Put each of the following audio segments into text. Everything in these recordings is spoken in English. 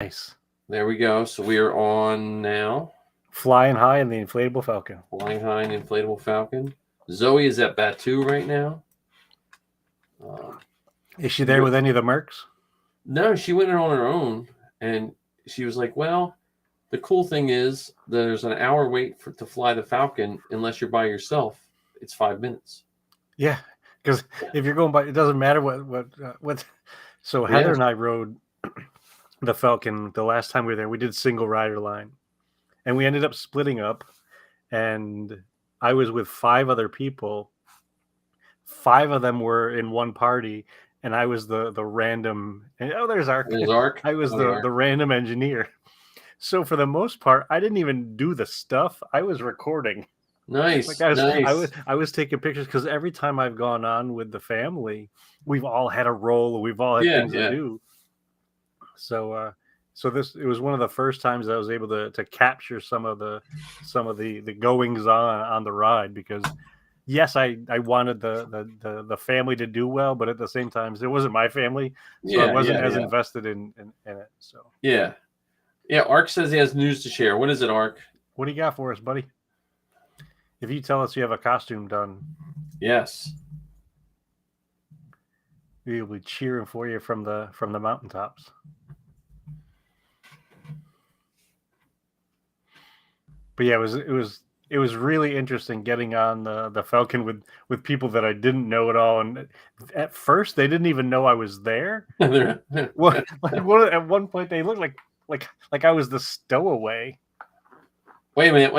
Nice. There we go. So we are on now. Flying high in the inflatable Falcon. Flying high in the inflatable Falcon. Zoe is at Batu right now. Is she there with any of the mercs? No, she went in on her own, and she was like, "Well, the cool thing is there's an hour wait to fly the Falcon unless you're by yourself. It's 5 minutes." Yeah, because if you're going by, it doesn't matter what. So Heather and I rode the Falcon the last time we were there. We did single rider line, and we ended up splitting up, and I was with 5 other people. 5 of them were in one party, and I was the random. And, there's Ark. There's Ark. I was the random engineer. So for the most part, I didn't even do the stuff. I was recording. Nice. Like I was taking pictures because every time I've gone on with the family, we've all had a role. We've all had things to do. So it was one of the first times I was able to capture some of the goings on the ride, because yes, I wanted the family to do well, but at the same time, it wasn't my family, so I wasn't as invested in it. So yeah. Ark says he has news to share. What is it, Ark? What do you got for us, buddy? If you tell us you have a costume done, yes, we'll be cheering for you from the mountaintops. But yeah, it was really interesting getting on the Falcon with people that I didn't know at all, and at first they didn't even know I was there. Well, at one point they looked like I was the stowaway. Wait a minute.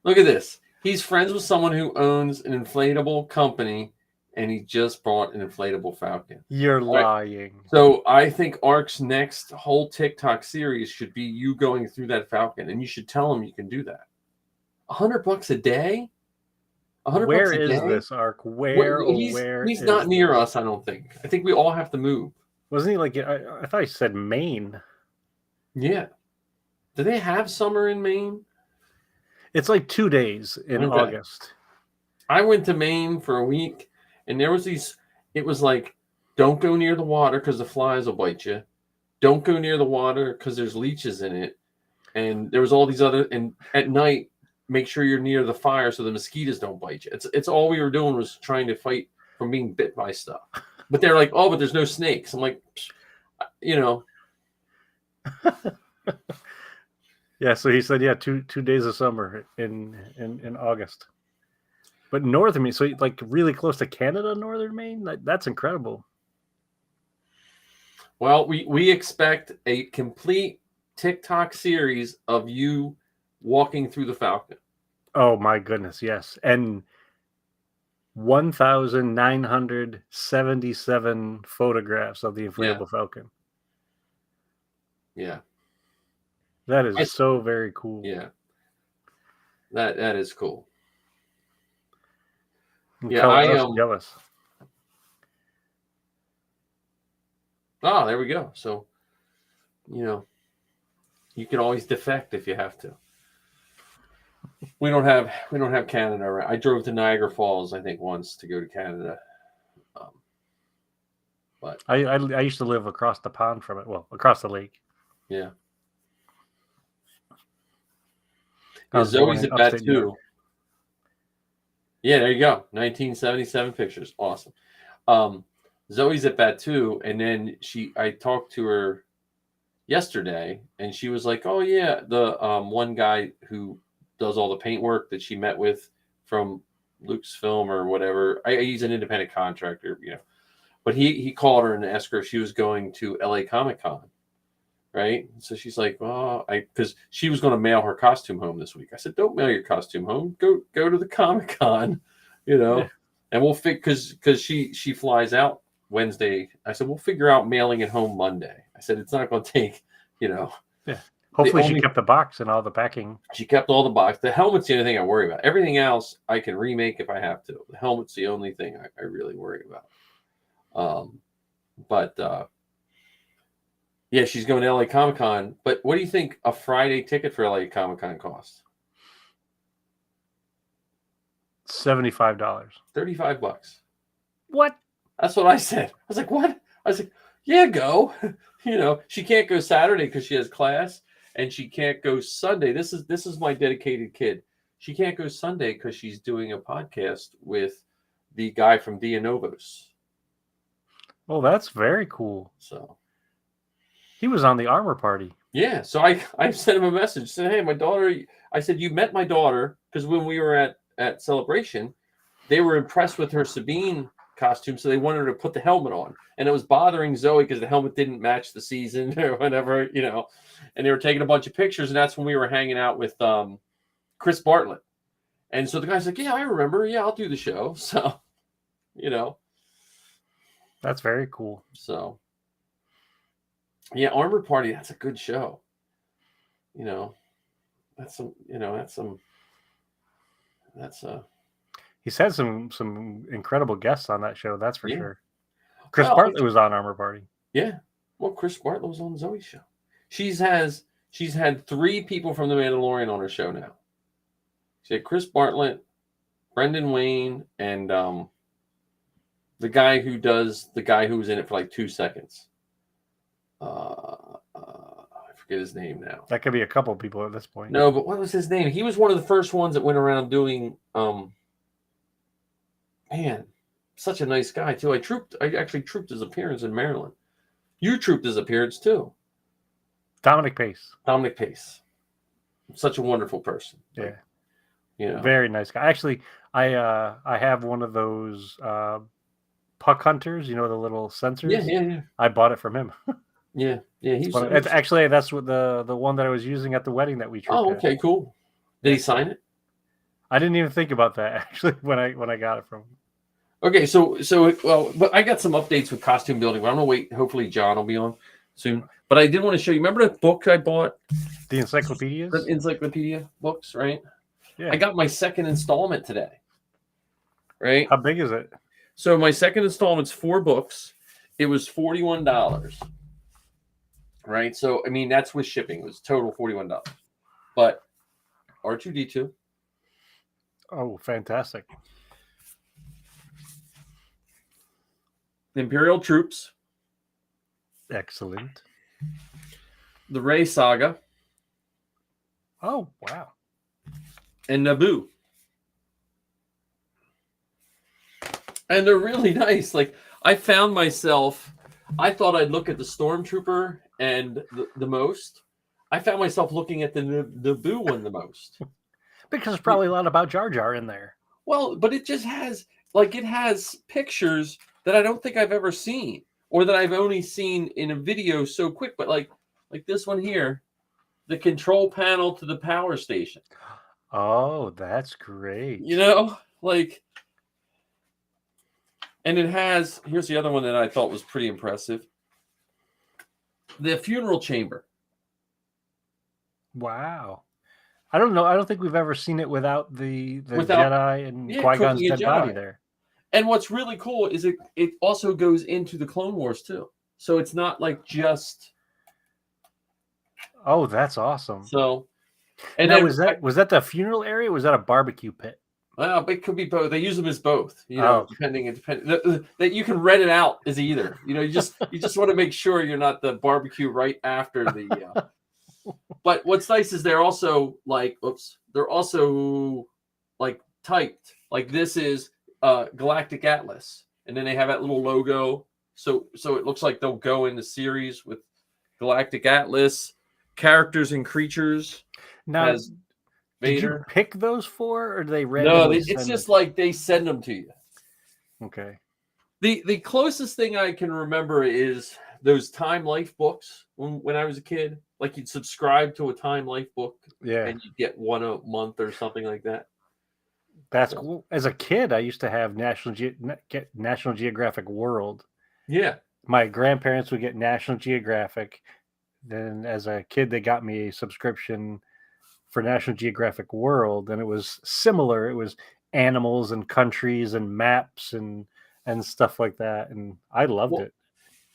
Look at this. He's friends with someone who owns an inflatable company, and he just bought an inflatable Falcon. You're lying. Right. So I think Ark's next whole TikTok series should be you going through that Falcon, and you should tell him you can do that. $100 a day? Where is this, Ark? Where he's not near us, I don't think. I think we all have to move. Wasn't he like, I thought he said Maine. Yeah. Do they have summer in Maine? It's like 2 days in August. I went to Maine for a week, and there was it was like, don't go near the water because the flies will bite you. Don't go near the water because there's leeches in it. And there was all these and at night, make sure you're near the fire so the mosquitoes don't bite you. It's all we were doing was trying to fight from being bit by stuff. But they're like, oh, but there's no snakes. I'm like, Yeah, so he said, 2 days of summer in August. But northern Maine, so like really close to Canada, northern Maine? That's incredible. Well, we expect a complete TikTok series of you walking through the Falcon. Oh my goodness, yes. And 1,977 photographs of the inflatable Falcon. Yeah. That is so very cool. Yeah. That is cool. I am jealous. Oh, there we go. So, you can always defect if you have to. We don't have Canada. Right? I drove to Niagara Falls, I think, once to go to Canada. But I used to live across the pond from it. Well, across the lake. Yeah. Zoe's at Batu. Yeah, there you go. 1977 pictures. Awesome. Zoe's at Batu, and then I talked to her yesterday, and she was like, "Oh yeah, the one guy who does all the paint work that she met with from Lucasfilm or whatever. He's an independent contractor, But he called her and asked her if she was going to LA Comic-Con. Right. So she's like, well, because she was going to mail her costume home this week. I said, don't mail your costume home. Go to the Comic-Con, and we'll because she flies out Wednesday. I said, we'll figure out mailing it home Monday. I said, it's not going to take, Yeah. Hopefully she kept the box and all the packing. She kept all the box. The helmet's the only thing I worry about. Everything else I can remake if I have to. The helmet's the only thing I really worry about. Yeah, she's going to LA Comic-Con. But what do you think a Friday ticket for LA Comic-Con costs? $75. $35. What? That's what I said. I was like, what? I was like, Yeah, go. She can't go Saturday because she has class, and she can't go Sunday. This is my dedicated kid. She can't go Sunday because she's doing a podcast with the guy from Dia Novos. Oh, that's very cool. So he was on the Armor Party. Yeah. So I sent him a message. Said, hey, my daughter. I said, you met my daughter because when we were at Celebration, they were impressed with her Sabine costume, so they wanted her to put the helmet on, and it was bothering Zoe because the helmet didn't match the season or whatever, and they were taking a bunch of pictures, and that's when we were hanging out with Chris Bartlett, and so the guy's like, yeah, I remember, yeah, I'll do the show. So that's very cool. So yeah, Armor Party, that's a good show. He's had some incredible guests on that show, that's for sure. Chris Bartlett was on Armor Party. Yeah. Well, Chris Bartlett was on Zoe's show. She's had 3 people from The Mandalorian on her show now. She had Chris Bartlett, Brendan Wayne, and the guy who was in it for like 2 seconds. I forget his name now. That could be a couple people at this point. No, but what was his name? He was one of the first ones that went around doing man, such a nice guy too. I actually trooped his appearance in Maryland. You trooped his appearance too. Dominic Pace. Such a wonderful person. Yeah. Very nice guy. Actually, I have one of those puck hunters, the little sensors. Yeah. I bought it from him. Yeah. Actually, that's what the one that I was using at the wedding that we trooped. Oh, okay, cool. Did he sign it? I didn't even think about that actually when I got it from him. Okay, so but I got some updates with costume building. But I'm gonna wait. Hopefully, John will be on soon. But I did want to show you. Remember that book I bought? The encyclopedias. The encyclopedia books, right? Yeah. I got my second installment today. Right? How big is it? So my second installment's 4 books. It was $41. Right? So I mean that's with shipping. It was total $41. But R2D2. Oh, fantastic. The Imperial Troops. Excellent. The Rey Saga. Oh, wow. And Naboo. And they're really nice. Like, I found myself, I thought I'd look at the Stormtrooper and the most. I found myself looking at the Naboo one the most. Because there's probably a lot about Jar Jar in there. Well, but it just has, it has pictures that I don't think I've ever seen, or that I've only seen in a video so quick. But like this one here, the control panel to the power station. Oh, that's great. And it has, here's the other one that I thought was pretty impressive. The funeral chamber. Wow. I don't know. I don't think we've ever seen it without the Jedi and Qui-Gon's dead body there. And what's really cool is it also goes into the Clone Wars too. So it's not like just. Oh, that's awesome. So, and now, then, was that the funeral area? Or was that a barbecue pit? Well, it could be both. They use them as both, depending. That you can rent it out as either. You just want to make sure you're not the barbecue right after the. But what's nice is they're also typed. Like this is Galactic Atlas, and then they have that little logo. So it looks like they'll go in the series with Galactic Atlas characters and creatures. Now, as Vader. Did you pick those 4, or do they No, it's just like they send them to you. Okay. The closest thing I can remember is those Time Life books when I was a kid. Like you'd subscribe to a Time Life book, and you'd get one a month or something like that. That's cool. As a kid, I used to have National Geographic World. Yeah. My grandparents would get National Geographic. Then as a kid, they got me a subscription for National Geographic World, and it was similar. It was animals and countries and maps and stuff like that, and I loved it.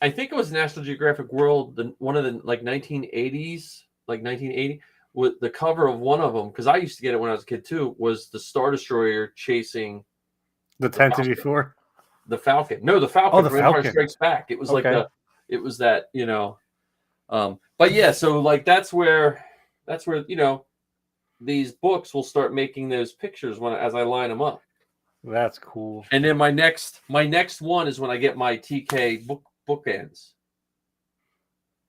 I think it was National Geographic World, one of the 1980s, 1980. With the cover of one of them, because I used to get it when I was a kid too, was the Star Destroyer chasing the 10-4. The Falcon. No, the Falcon. Oh, the Falcon. Empire Strikes Back. It was like it was that, but yeah, so like that's where these books will start making those pictures as I line them up. That's cool. And then my next one is when I get my TK bookends.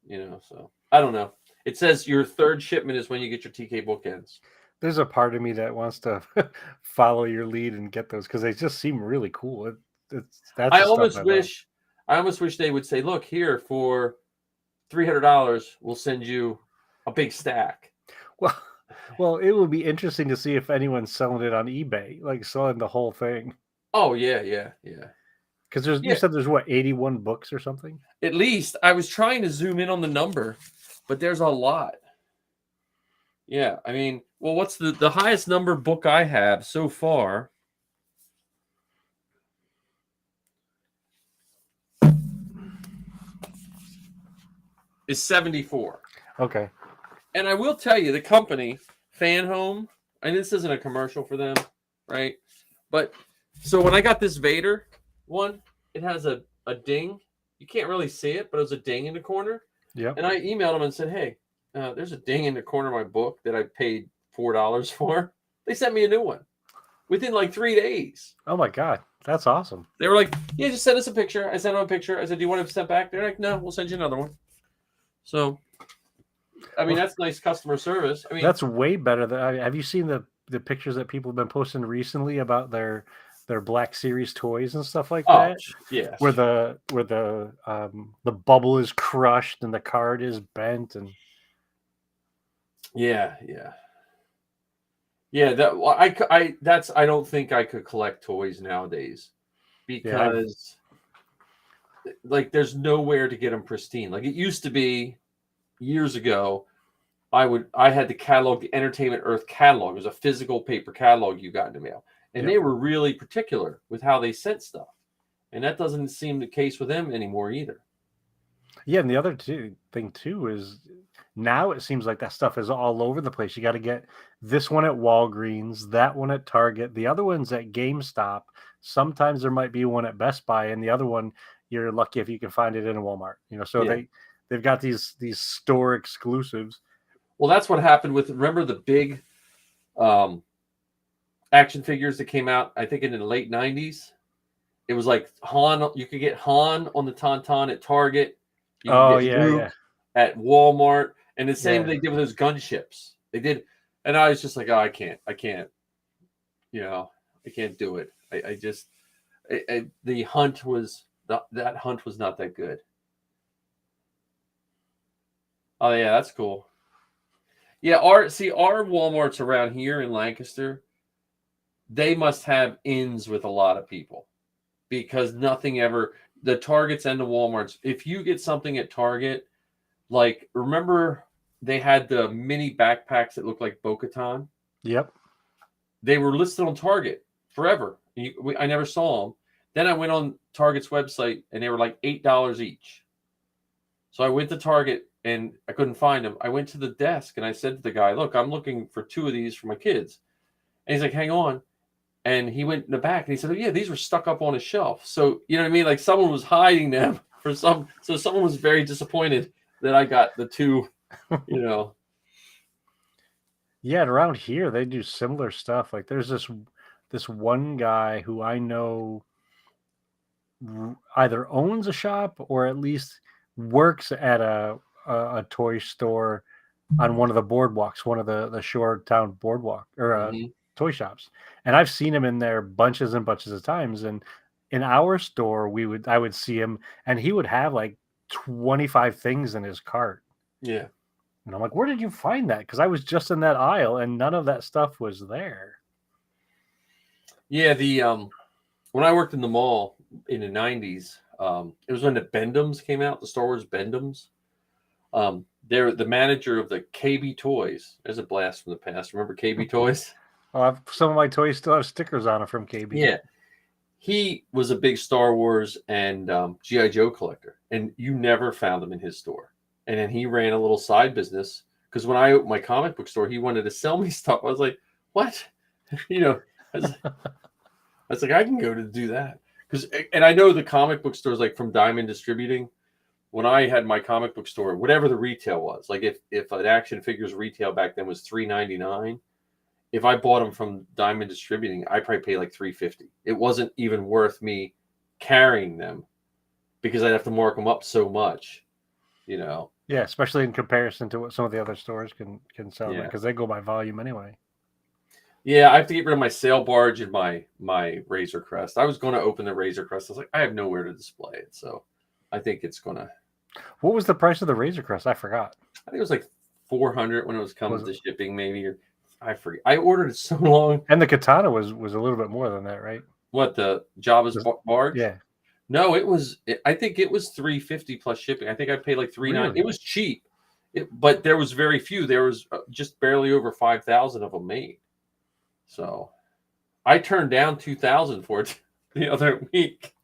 So I don't know. It says your third shipment is when you get your TK bookends. There's a part of me that wants to follow your lead and get those because they just seem really cool. I almost wish they would say, look, here for $300, we'll send you a big stack. Well, it would be interesting to see if anyone's selling it on eBay, like selling the whole thing. Oh yeah. Because you said there's 81 books or something. At least I was trying to zoom in on the number, but there's a lot. Yeah, I mean, well, what's the highest number book I have so far? Is 74. Okay. And I will tell you, the company, Fan Home, and this isn't a commercial for them, right? But so when I got this Vader one, it has a ding. You can't really see it, but it was a ding in the corner. Yeah. And I emailed them and said, hey, there's a ding in the corner of my book that I paid $4 for. They sent me a new one within like 3 days. Oh my God. That's awesome. They were like, yeah, just send us a picture. I sent them a picture. I said, do you want it sent back? They're like, no, we'll send you another one. So, I mean, that's nice customer service. I mean, that's way better than. Have you seen the pictures that people have been posting recently about their Black Series toys and stuff like that? Yeah. Where the bubble is crushed and the card is bent and. Yeah. That I don't think I could collect toys nowadays because like there's nowhere to get them pristine. Like it used to be years ago. I had the catalog, the Entertainment Earth catalog. It was a physical paper catalog you got in the mail. And they were really particular with how they sent stuff. And that doesn't seem the case with them anymore either. Yeah, and the other thing too is now it seems like that stuff is all over the place. You got to get this one at Walgreens, that one at Target, the other one's at GameStop. Sometimes there might be one at Best Buy, and the other one you're lucky if you can find it in a Walmart. So they've got these store exclusives. Well, that's what happened with, remember the big action figures that came out, I think in the late 90s? It was like Han, you could get Han on the Tauntaun at Target. You could get Luke at Walmart. And the same they did with those gunships. They did, and I was just like, oh, I can't, I can't do it. The hunt was, that hunt was not that good. Oh yeah, that's cool. Yeah, our Walmarts around here in Lancaster, they must have ins with a lot of people because nothing ever, the Targets and the Walmarts, if you get something at Target, like remember they had the mini backpacks that looked like Bo-Katan? Yep. They were listed on Target forever. I never saw them. Then I went on Target's website and they were like $8 each. So I went to Target and I couldn't find them. I went to the desk and I said to the guy, look, I'm looking for 2 of these for my kids. And he's like, hang on. And he went in the back and he said, oh, yeah, these were stuck up on a shelf. So, you know what I mean? Like someone was hiding them for so someone was very disappointed that I got the 2, Yeah, and around here they do similar stuff. Like there's this one guy who I know either owns a shop or at least works at a toy store on one of the boardwalks, one of the shore town boardwalk or toy shops. And I've seen him in there bunches and bunches of times. And in our store, I would see him and he would have like 25 things in his cart. Yeah. And I'm like, where did you find that? Because I was just in that aisle and none of that stuff was there. Yeah, when I worked in the mall in the 90s, it was when the Bendums came out, the Star Wars Bendums. They're the manager of the KB Toys. There's a blast from the past. Remember KB Toys? Some of my toys still have stickers on it from KB. Yeah. He was a big Star Wars and G.I. Joe collector, and you never found them in his store. And then he ran a little side business because when I opened my comic book store, he wanted to sell me stuff. I was like, what? I was like, I can go to do that. And I know the comic book stores like from Diamond Distributing, when I had my comic book store, whatever the retail was, like if an action figures retail back then was $3.99, if I bought them from Diamond Distributing, I probably paid like $3.50. It wasn't even worth me carrying them because I'd have to mark them up so much, you know. Yeah, especially in comparison to what some of the other stores can sell, Yeah. because they go by volume anyway. Yeah, I have to get rid of my sail barge and my Razor Crest. I was going to open the Razor Crest. I was like, I have nowhere to display it, so I think it's gonna. What was the price of the Razor Crest? I forgot. I think it was like 400 when it was coming to it? shipping, maybe, or I forget. I ordered it so long. And the Katana was a little bit more than that, right? What, the Java's barge? Yeah. No, it was. I think it was $3.50 plus shipping. I think I paid like $3.99. Really? It was cheap, but there was very few. There was just barely over 5,000 of them made. So, I turned down 2,000 for it the other week.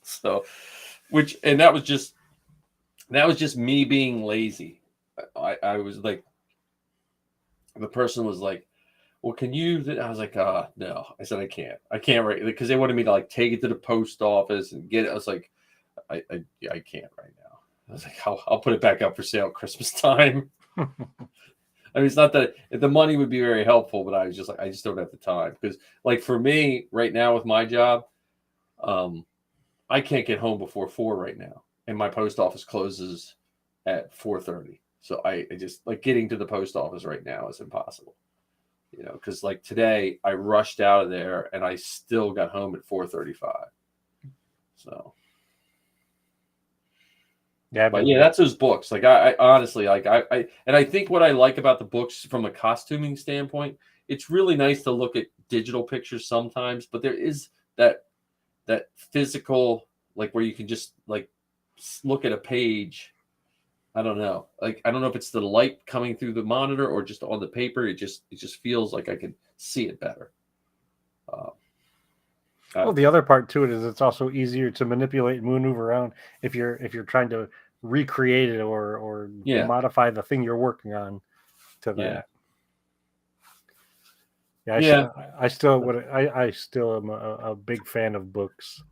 So, that was just me being lazy. I was like, the person was like, well, can you? I was like, no. I said, I can't right, because they wanted me to like take it to the post office and get it. I was like, I can't right now. I was like, I'll put it back up for sale at Christmas time. I mean, it's not that the money would be very helpful, but I was just like, I just don't have the time, because like for me right now with my job, I can't get home before 4 right now, and my post office closes at 4:30. So I just like getting to the post office right now is impossible, you know, because like today I rushed out of there and I still got home at 4:35. So. Yeah, but yeah, that's those books. Like I honestly, like I think what I like about the books from a costuming standpoint, it's really nice to look at digital pictures sometimes, but there is that physical, like where you can just like look at a page. I don't know. Like I don't know if it's the light coming through the monitor or just on the paper. It just feels like I can see it better. Well, the other part to it is it's also easier to manipulate and maneuver around if you're trying to recreate it or modify the thing you're working on to that. I still am a big fan of books.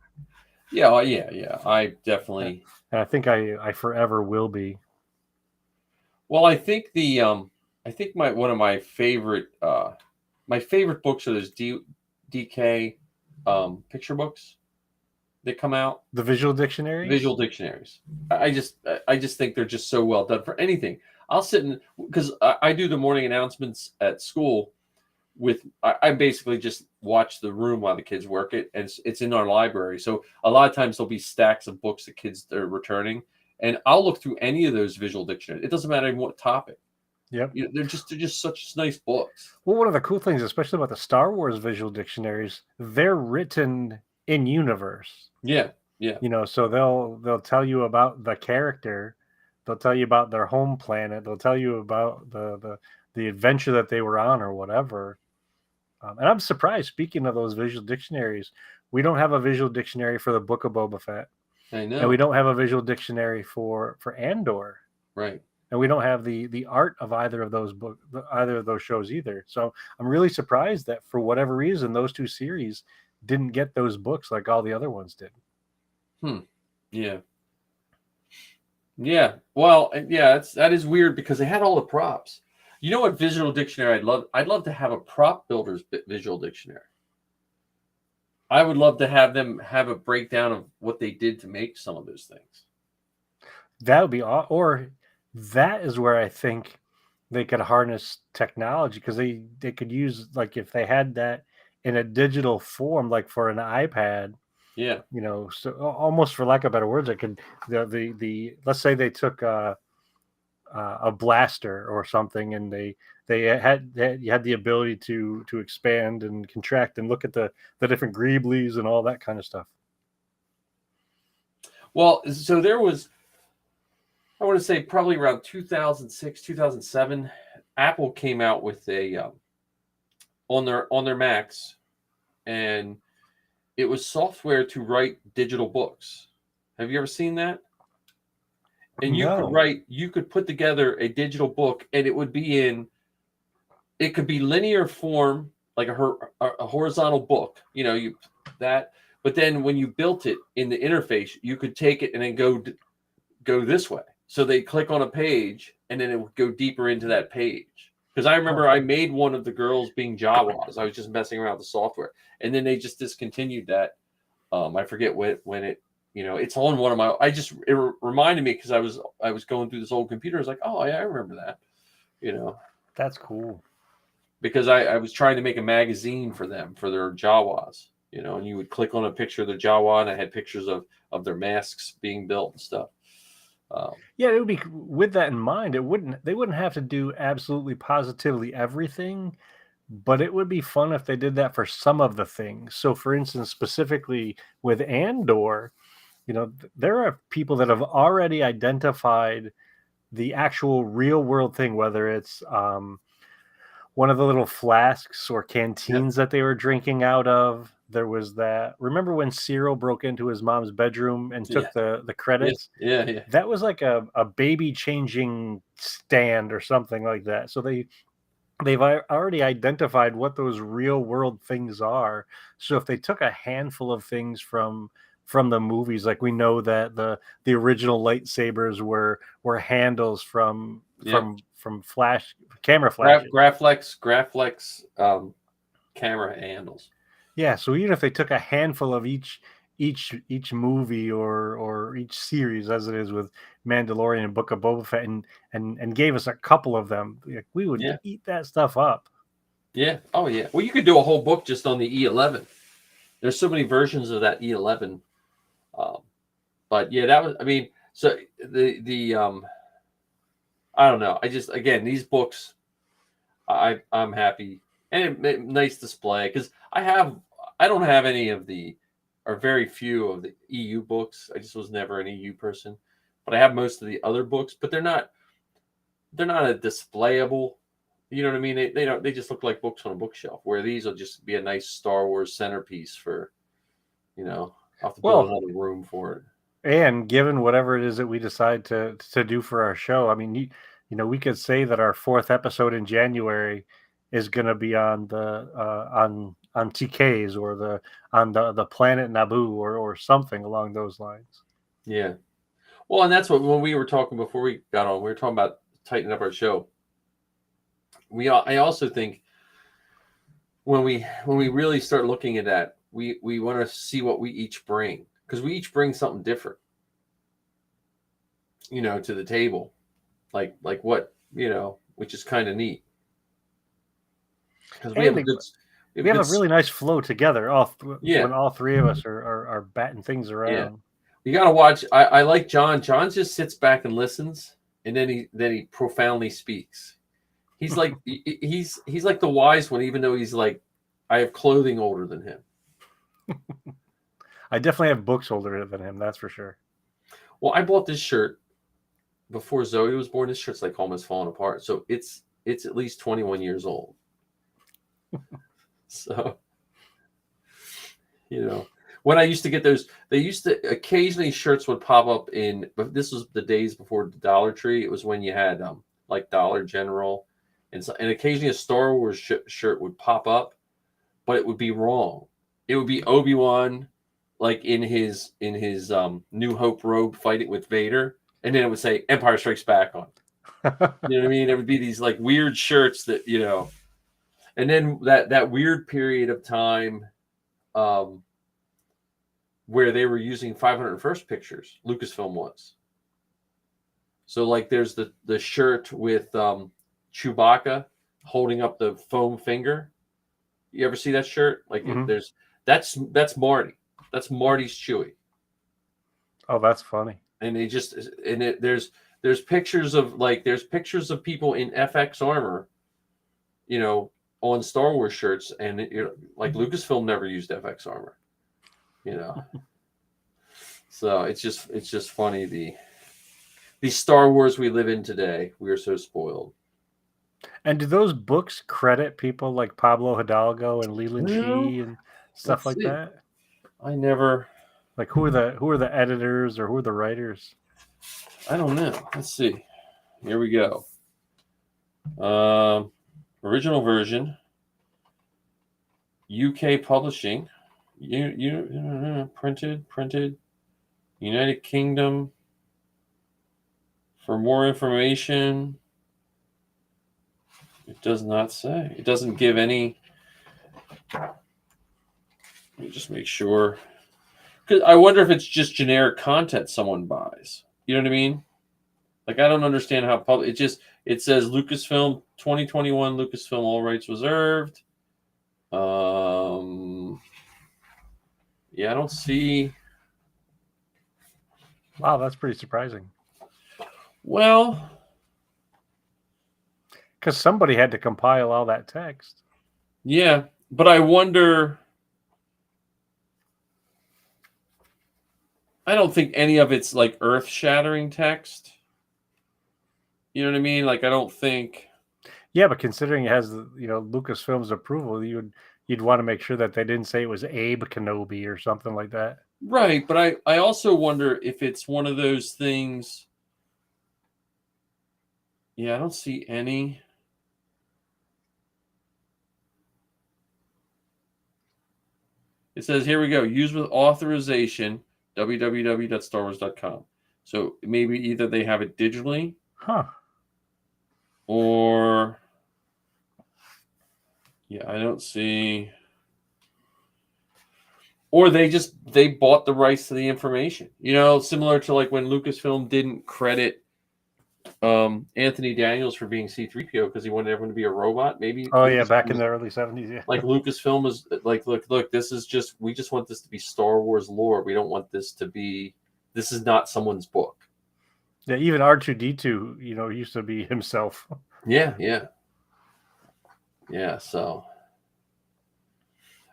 Yeah, I definitely. And I think I forever will be. Well, I think one of my favorite books are those DK picture books that come out. The visual dictionaries. Visual dictionaries. I just think they're just so well done for anything. I'll sit in, because I do the morning announcements at school. I basically just watch the room while the kids work it, and it's in our library. So a lot of times there'll be stacks of books that kids are returning, and I'll look through any of those visual dictionaries. It doesn't matter what topic. Yep. They're just such nice books. Well, one of the cool things, especially about the Star Wars visual dictionaries, they're written in universe. Yeah. You know, so they'll tell you about the character, they'll tell you about their home planet, they'll tell you about the adventure that they were on or whatever. And I'm surprised, speaking of those visual dictionaries, we don't have a visual dictionary for the Book of Boba Fett. I know. And we don't have a visual dictionary for Andor. Right. And we don't have the art of either of those shows either. So I'm really surprised that for whatever reason, those two series didn't get those books like all the other ones did. Yeah. Well, yeah, that is weird, because they had all the props. You know what visual dictionary I'd love to have a prop builder's visual dictionary. I would love to have them have a breakdown of what they did to make some of those things. That would be, or that is where I think they could harness technology, because they could use, like, if they had that in a digital form, like for an iPad. Yeah. You know, so almost for lack of better words, I could the let's say they took a blaster or something, and you had the ability to expand and contract and look at the different greeblies and all that kind of stuff. Well, so there was, I want to say probably around 2006, 2007, Apple came out with a on their Macs, and it was software to write digital books. Have you ever seen that? And you could put together a digital book, and it could be linear form, like a horizontal book, but But then when you built it in the interface, you could take it and then go this way. So they click on a page and then it would go deeper into that page. Because I remember I made one of the girls being Jawas. I was just messing around with the software, and then they just discontinued that. I forget when it, it's on one of my. It reminded me because I was going through this old computer. I was like, oh yeah, I remember that. That's cool. Because I was trying to make a magazine for them for their Jawas. And you would click on a picture of the Jawa, and I had pictures of their masks being built and stuff. Yeah, it would be, with that in mind, they wouldn't have to do absolutely positively everything, but it would be fun if they did that for some of the things. So for instance, specifically with Andor, there are people that have already identified the actual real world thing, whether it's one of the little flasks or canteens that they were drinking out of. There was that. Remember when Cyril broke into his mom's bedroom and took the credits? Yeah. That was like a baby changing stand or something like that. So they've already identified what those real world things are. So if they took a handful of things from the movies, like we know that the original lightsabers were handles from flash camera flashes. Graflex camera handles. Yeah, so even if they took a handful of each movie or each series, as it is with Mandalorian and Book of Boba Fett, and gave us a couple of them, we would eat that stuff up. Yeah. Oh yeah. Well, you could do a whole book just on the E11. There's so many versions of that E11. But yeah, that was. I mean, so the I don't know. Again, these books, I'm happy, and nice display, because I don't have any of or very few of the EU books. I just was never an EU person, but I have most of the other books. But they're not a displayable. You know what I mean? They just look like books on a bookshelf. Where these will just be a nice Star Wars centerpiece for, I'll have to build another room for it. And given whatever it is that we decide to do for our show, I mean, we could say that our 4th episode in January is going to be on the on TKs or on the planet Naboo or something along those lines. Yeah. Well, and that's when we were talking before we got on, we were talking about tightening up our show. I also think when we really start looking at that, we want to see what we each bring, because we each bring something different, to the table, like what, which is kind of neat. Because we have a really nice flow together. When all three of us are batting things around. Yeah. You got to watch. I like John. John just sits back and listens, and then he profoundly speaks. He's like he's like the wise one, even though he's like, I have clothing older than him. I definitely have books older than him. That's for sure. Well, I bought this shirt before Zoe was born. This shirt's like almost falling apart. So it's at least 21 years old. So, when I used to get those, they used to occasionally shirts would pop up but this was the days before the Dollar Tree. It was when you had like Dollar General, and occasionally a Star Wars shirt would pop up, but it would be wrong. It would be Obi-Wan, like in his New Hope robe fighting with Vader, and then it would say Empire Strikes Back on. You know what I mean? There would be these like weird shirts that, and then that weird period of time where they were using 501st pictures, Lucasfilm was. So like there's the shirt with Chewbacca holding up the foam finger. You ever see that shirt? Like that's Marty. That's Marty's Chewie. Oh, that's funny. And there's pictures of people in FX armor, on Star Wars shirts, and like Lucasfilm never used FX armor, So it's just funny, the Star Wars we live in today. We are so spoiled. And do those books credit people like Pablo Hidalgo and Leland Shee and stuff like that? I never. Like who are the editors or who are the writers? I don't know. Let's see. Here we go. Original version. UK Publishing. printed. United Kingdom. For more information, it does not say. It doesn't give any. Let me just make sure. Because I wonder if it's just generic content someone buys. You know what I mean? Like, I don't understand how public. It says Lucasfilm 2021 Lucasfilm all rights reserved. Yeah, I don't see. Wow, that's pretty surprising. Well, because somebody had to compile all that text. Yeah, but I wonder. I don't think any of it's like earth-shattering text. You know what I mean? Like, I don't think. Yeah, but considering it has Lucasfilm's approval, you'd want to make sure that they didn't say it was Abe Kenobi or something like that. Right, but I also wonder if it's one of those things. Yeah, I don't see any. It says, here we go, use with authorization, www.starwars.com. So maybe either they have it digitally, or yeah, I don't see. Or they bought the rights to the information. Similar to like when Lucasfilm didn't credit Anthony Daniels for being C-3PO because he wanted everyone to be a robot. Maybe. Oh yeah, back in the early 70s. Yeah. Like Lucasfilm was like, look, this is we just want this to be Star Wars lore. We don't want this to be. This is not someone's book. Yeah, even R2D2, used to be himself. Yeah. So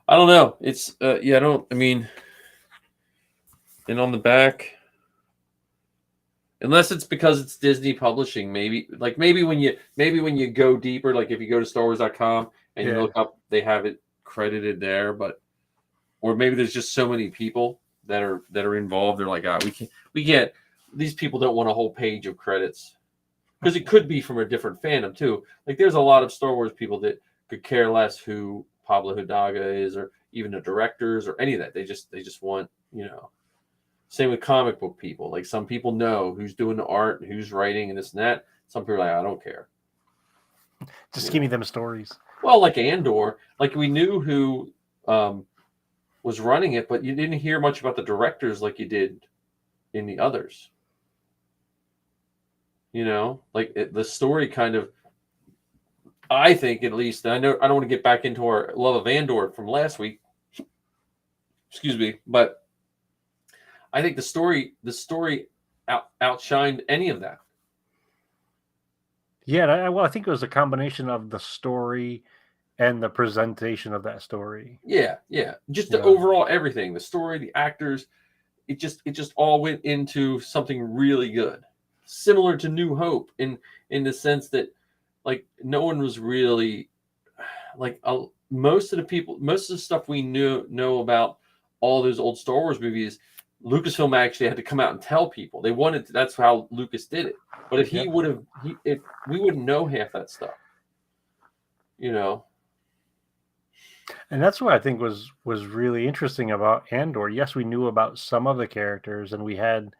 I don't know. It's and on the back. Unless it's because it's Disney publishing, maybe when you go deeper, like if you go to StarWars.com and you look up, they have it credited there, or maybe there's just so many people that are involved. They're like, we can't. These people don't want a whole page of credits because it could be from a different fandom too. Like there's a lot of Star Wars people that could care less who Pablo Hudaga is, or even the directors, or any of that. They just want. Same with comic book people. Like some people know who's doing the art and who's writing and this and that. Some people are like, I don't care. Just give me them stories. Well, like Andor, like we knew who was running it, but you didn't hear much about the directors like you did in the others. The story kind of, I think at least, I know I don't want to get back into our love of Andor from last week. Excuse me, but I think the story outshined any of that. Yeah, I think it was a combination of the story and the presentation of that story. Yeah. Just the overall everything, the story, the actors, it just all went into something really good. Similar to New Hope in the sense that like no one was really like most of the stuff we know about all those old Star Wars movies. Lucasfilm actually had to come out and tell people. They wanted to, that's how Lucas did it. But if we wouldn't know half that stuff. And that's what I think was really interesting about Andor. Yes, we knew about some of the characters and we had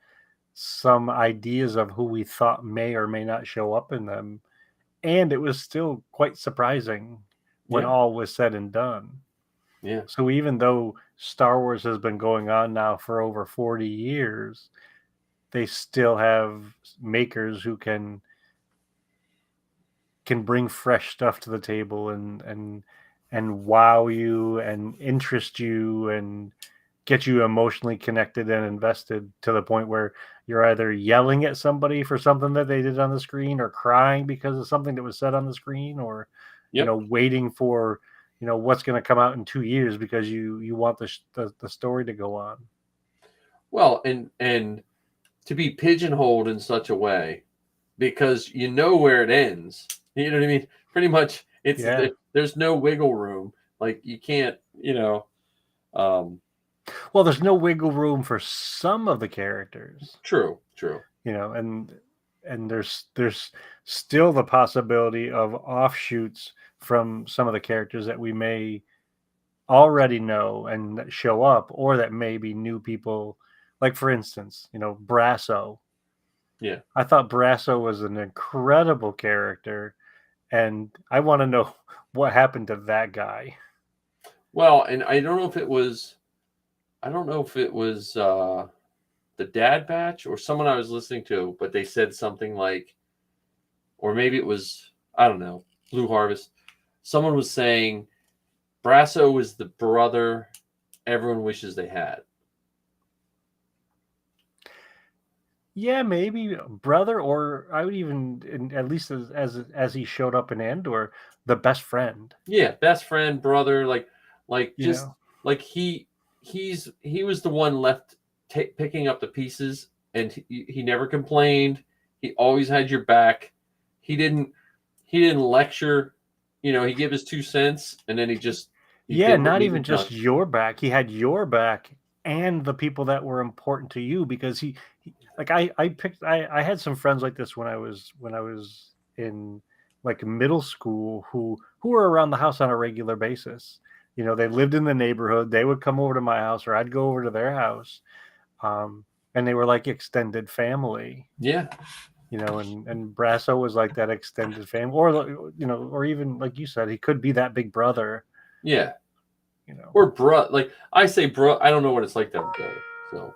some ideas of who we thought may or may not show up in them. And it was still quite surprising when all was said and done. Yeah. So even though Star Wars has been going on now for over 40 years, they still have makers who can bring fresh stuff to the table and wow you and interest you and get you emotionally connected and invested to the point where you're either yelling at somebody for something that they did on the screen or crying because of something that was said on the screen, or waiting for what's going to come out in 2 years because you want the story to go on. Well, and to be pigeonholed in such a way because where it ends. You know what I mean? Pretty much, there's no wiggle room. Like you can't, Well, there's no wiggle room for some of the characters. True. And there's still the possibility of offshoots from some of the characters that we may already know and show up, or that maybe new people, like for instance, Brasso. Yeah. I thought Brasso was an incredible character, and I want to know what happened to that guy. Well, and I don't know if it was the Dad Batch or someone I was listening to, but they said something like, or maybe it was, I don't know, Blue Harvest. Someone was saying Brasso was the brother everyone wishes they had. Yeah, maybe brother, or I would even, at least as he showed up in Andor, the best friend. Yeah, best friend, brother, like You just know, like he was the one left picking up the pieces, and he never complained. He always had your back. He didn't lecture. He gave his 2 cents, and then he yeah, did what not needed even done. just your back. He had your back and the people that were important to you, because he like I had some friends like this when I was in like middle school, who were around the house on a regular basis. They lived in the neighborhood. They would come over to my house, or I'd go over to their house. And they were like extended family. Yeah, And Brasso was like that extended family, or even like you said, he could be that big brother. yeah. You know, Or bro, like I say, bro. I don't know what it's like to have a brother. So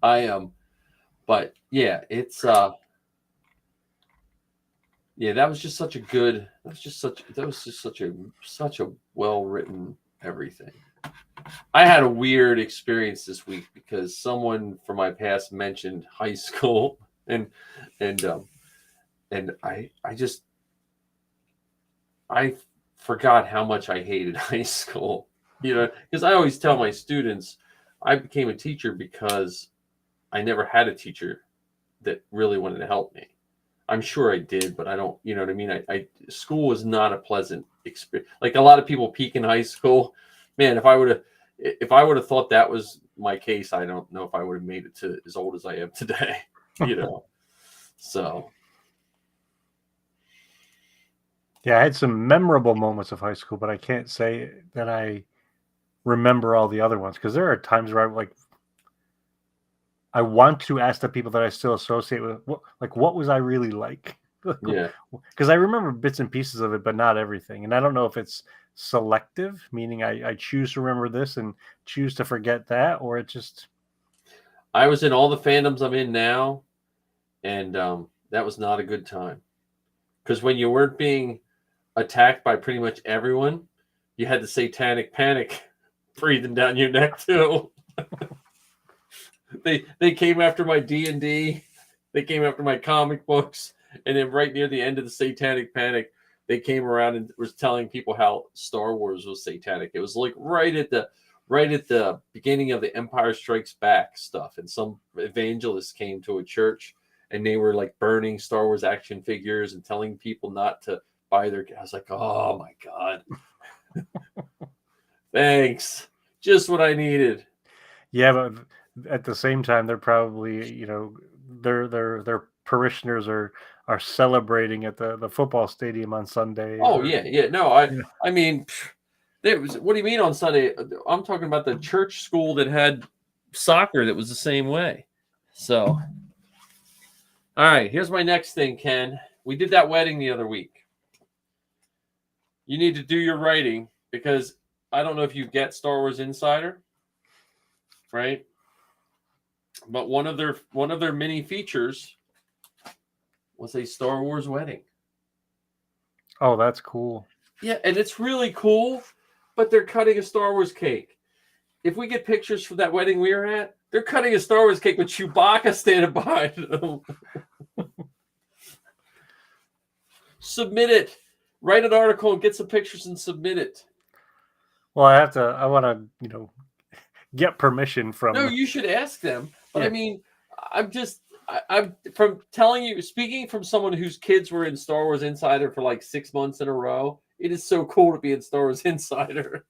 I but yeah, it's yeah, that was just such a good. That was just such a well written everything. I had a weird experience this week because someone from my past mentioned high school, and and um, and I forgot how much I hated high school. Because I always tell my students I became a teacher because I never had a teacher that really wanted to help me. I'm sure I did, but I don't. You know what I mean? School was not a pleasant experience. Like a lot of people peak in high school. Man, if I would have thought that was my case, I don't know if I would have made it to as old as I am today. You know, so yeah, I had some memorable moments of high school, but I can't say that I remember all the other ones, because there are times where I want to ask the people that I still associate with, what was I really like? yeah. Because I remember bits and pieces of it, but not everything. And I don't know if it's selective, meaning I choose to remember this and choose to forget that, or it just. I was in all the fandoms I'm in now, and that was not a good time. Because when you weren't being attacked by pretty much everyone, you had the satanic panic breathing down your neck too. They came after my D&D, they came after my comic books, and then right near the end of the satanic panic, they came around and was telling people how Star Wars was satanic. It was like right at the beginning of the Empire Strikes Back stuff, and some evangelists came to a church and they were like burning Star Wars action figures and telling people not to buy their. I was like, oh my god, thanks, just what I needed. Yeah, but at the same time, they're probably, their parishioners are celebrating at the football stadium on Sunday. Oh Or yeah, yeah. No, you know, I mean, there was. What do you mean on Sunday? I'm talking about the church school that had soccer that was the same way. So, all right, here's my next thing, Ken. We did that wedding the other week. You need to do your writing because I don't know if you get Star Wars Insider, right? But one of their mini features was a Star Wars wedding. oh, that's cool. Yeah, and it's really cool, but they're cutting a Star Wars cake. If we get pictures from that wedding we were at, they're cutting a Star Wars cake with Chewbacca standing behind them. Submit it. Write an article and get some pictures and submit it. Well, I want to, get permission No, from. you should ask them. But I Yeah, mean, I'm from telling you, speaking from someone whose kids were in Star Wars Insider for like 6 months in a row. It is so cool to be in Star Wars Insider.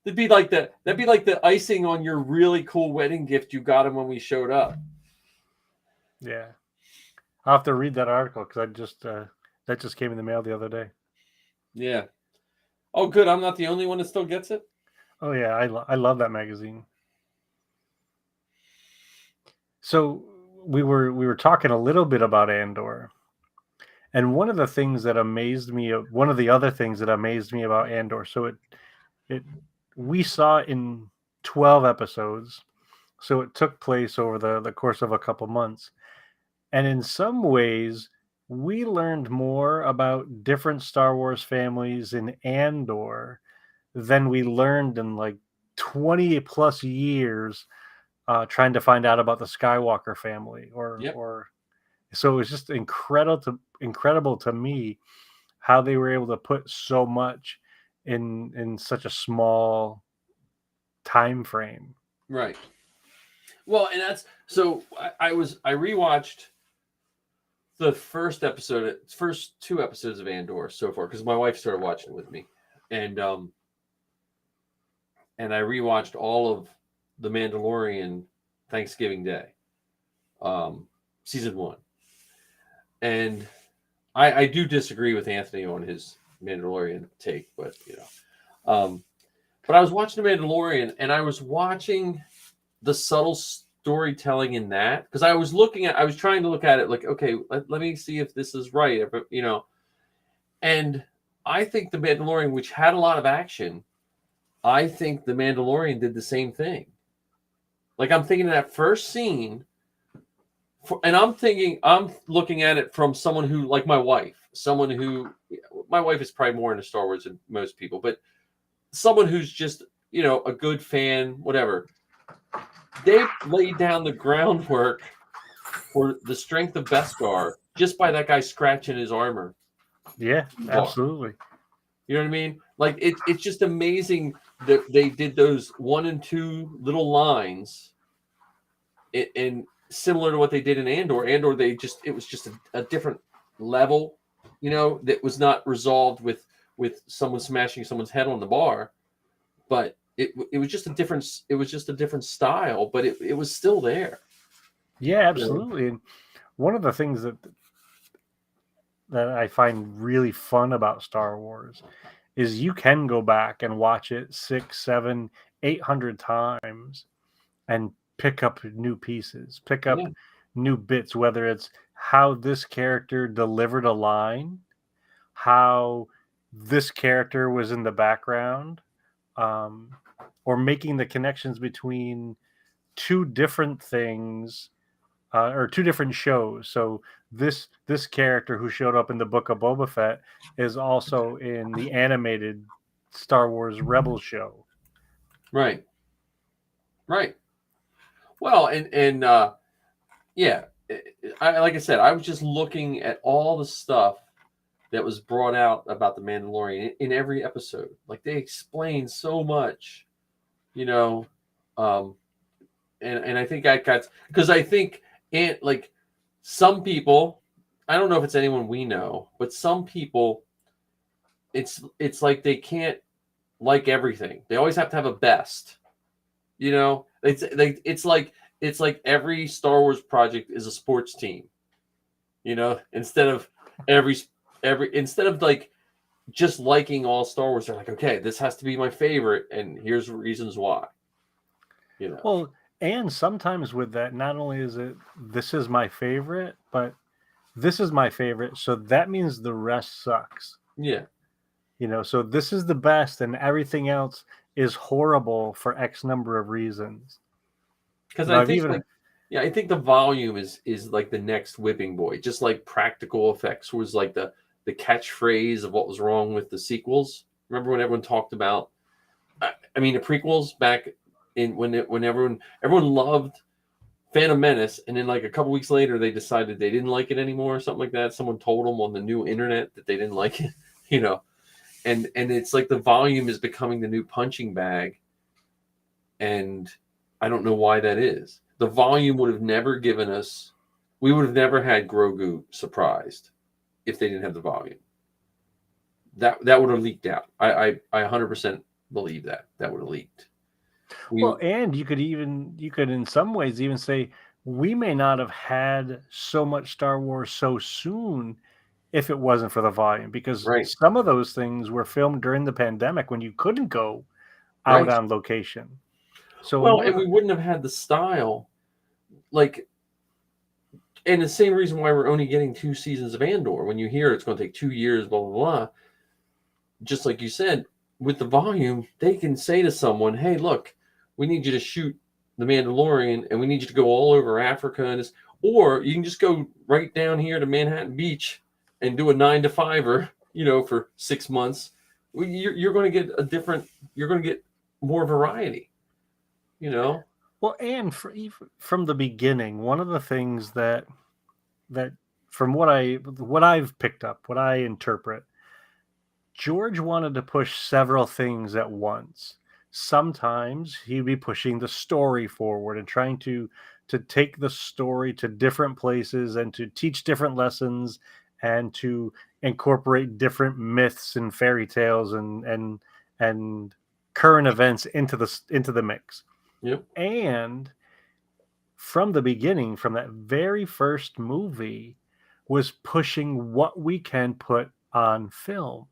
That'd be like the icing on your really cool wedding gift you got him when we showed up. yeah. I'll have to read that article, because that just came in the mail the other day. Yeah. Oh, good. I'm not the only one that still gets it. Oh yeah, I love that magazine. So we were talking a little bit about Andor, and one of the other things that amazed me about Andor. So it we saw it in 12 episodes, so it took place over the course of a couple months, and in some ways we learned more about different Star Wars families in Andor than we learned in like 20 plus years trying to find out about the Skywalker family. Yep. Or so it was just incredible to me how they were able to put so much in such a small time frame. Right. Well, and that's so I rewatched the first two episodes of Andor so far because my wife started watching it with me, and I rewatched all of The Mandalorian Thanksgiving Day, season 1, and I do disagree with Anthony on his Mandalorian take, but but I was watching The Mandalorian and I was watching the subtle storytelling in that because I was trying to look at it like, okay, let me see if this is right, and I think The Mandalorian, which had a lot of action, I think The Mandalorian did the same thing. Like I'm thinking of that first scene, and I'm looking at it from someone who, like my wife is probably more into Star Wars than most people, but someone who's just, a good fan, whatever. They laid down the groundwork for the strength of Beskar just by that guy scratching his armor. Yeah, absolutely. You know what I mean? Like it's just amazing that they did those 1 and 2 little lines, and similar to what they did in Andor. Andor, it was just a different level, that was not resolved with someone smashing someone's head on the bar, but it was just a different style, but it was still there. Yeah, absolutely. And one of the things that I find really fun about Star Wars is you can go back and watch it 6, 7, 800 times and pick up new pieces, pick up new bits, whether it's how this character delivered a line, how this character was in the background, or making the connections between two different things or two different shows. So this character who showed up in the Book of Boba Fett is also in the animated Star Wars Rebels show. Right. Well, and yeah, like I said, I was just looking at all the stuff that was brought out about the Mandalorian in every episode. Like they explain so much, and I think I got, because I think like some people, I don't know if it's anyone we know, but some people, it's like they can't like everything. They always have to have a best. It's like every Star Wars project is a sports team. Instead of instead of like just liking all Star Wars, they're like, okay, this has to be my favorite, and here's reasons why. Well, and sometimes with that, not only is it this is my favorite, but this is my favorite, so that means the rest sucks. Yeah. So this is the best, and everything else is horrible for X number of reasons. Because I think I think the volume is like the next whipping boy. Just like practical effects was like the catchphrase of what was wrong with the sequels. Remember when everyone talked about, I mean, the prequels back in when everyone loved Phantom Menace, and then like a couple weeks later they decided they didn't like it anymore or something like that. Someone told them on the new internet that they didn't like it, and it's like the volume is becoming the new punching bag, and I don't know why that is. The volume would have never given us, we would have never had Grogu surprised if they didn't have the volume. That would have leaked out. I 100% believe that would have leaked. Well, and you could in some ways even say we may not have had so much Star Wars so soon if it wasn't for the volume, because Right. some of those things were filmed during the pandemic when you couldn't go out Right. on location. So Well, and we wouldn't have had the style, like, and the same reason why we're only getting 2 seasons of Andor. When you hear it's going to take 2 years, blah blah blah, just like you said, with the volume, they can say to someone, "Hey, look, we need you to shoot the Mandalorian, and we need you to go all over Africa, and this, or you can just go right down here to Manhattan Beach and do a 9 to 5er, for 6 months. You're going to get a different. You're going to get more variety, Well, and from the beginning, one of the things that from what I've picked up, what I interpret, George wanted to push several things at once. Sometimes he'd be pushing the story forward and trying to take the story to different places and to teach different lessons and to incorporate different myths and fairy tales and current events into the mix. Yep. And from the beginning, from that very first movie, was pushing what we can put on film.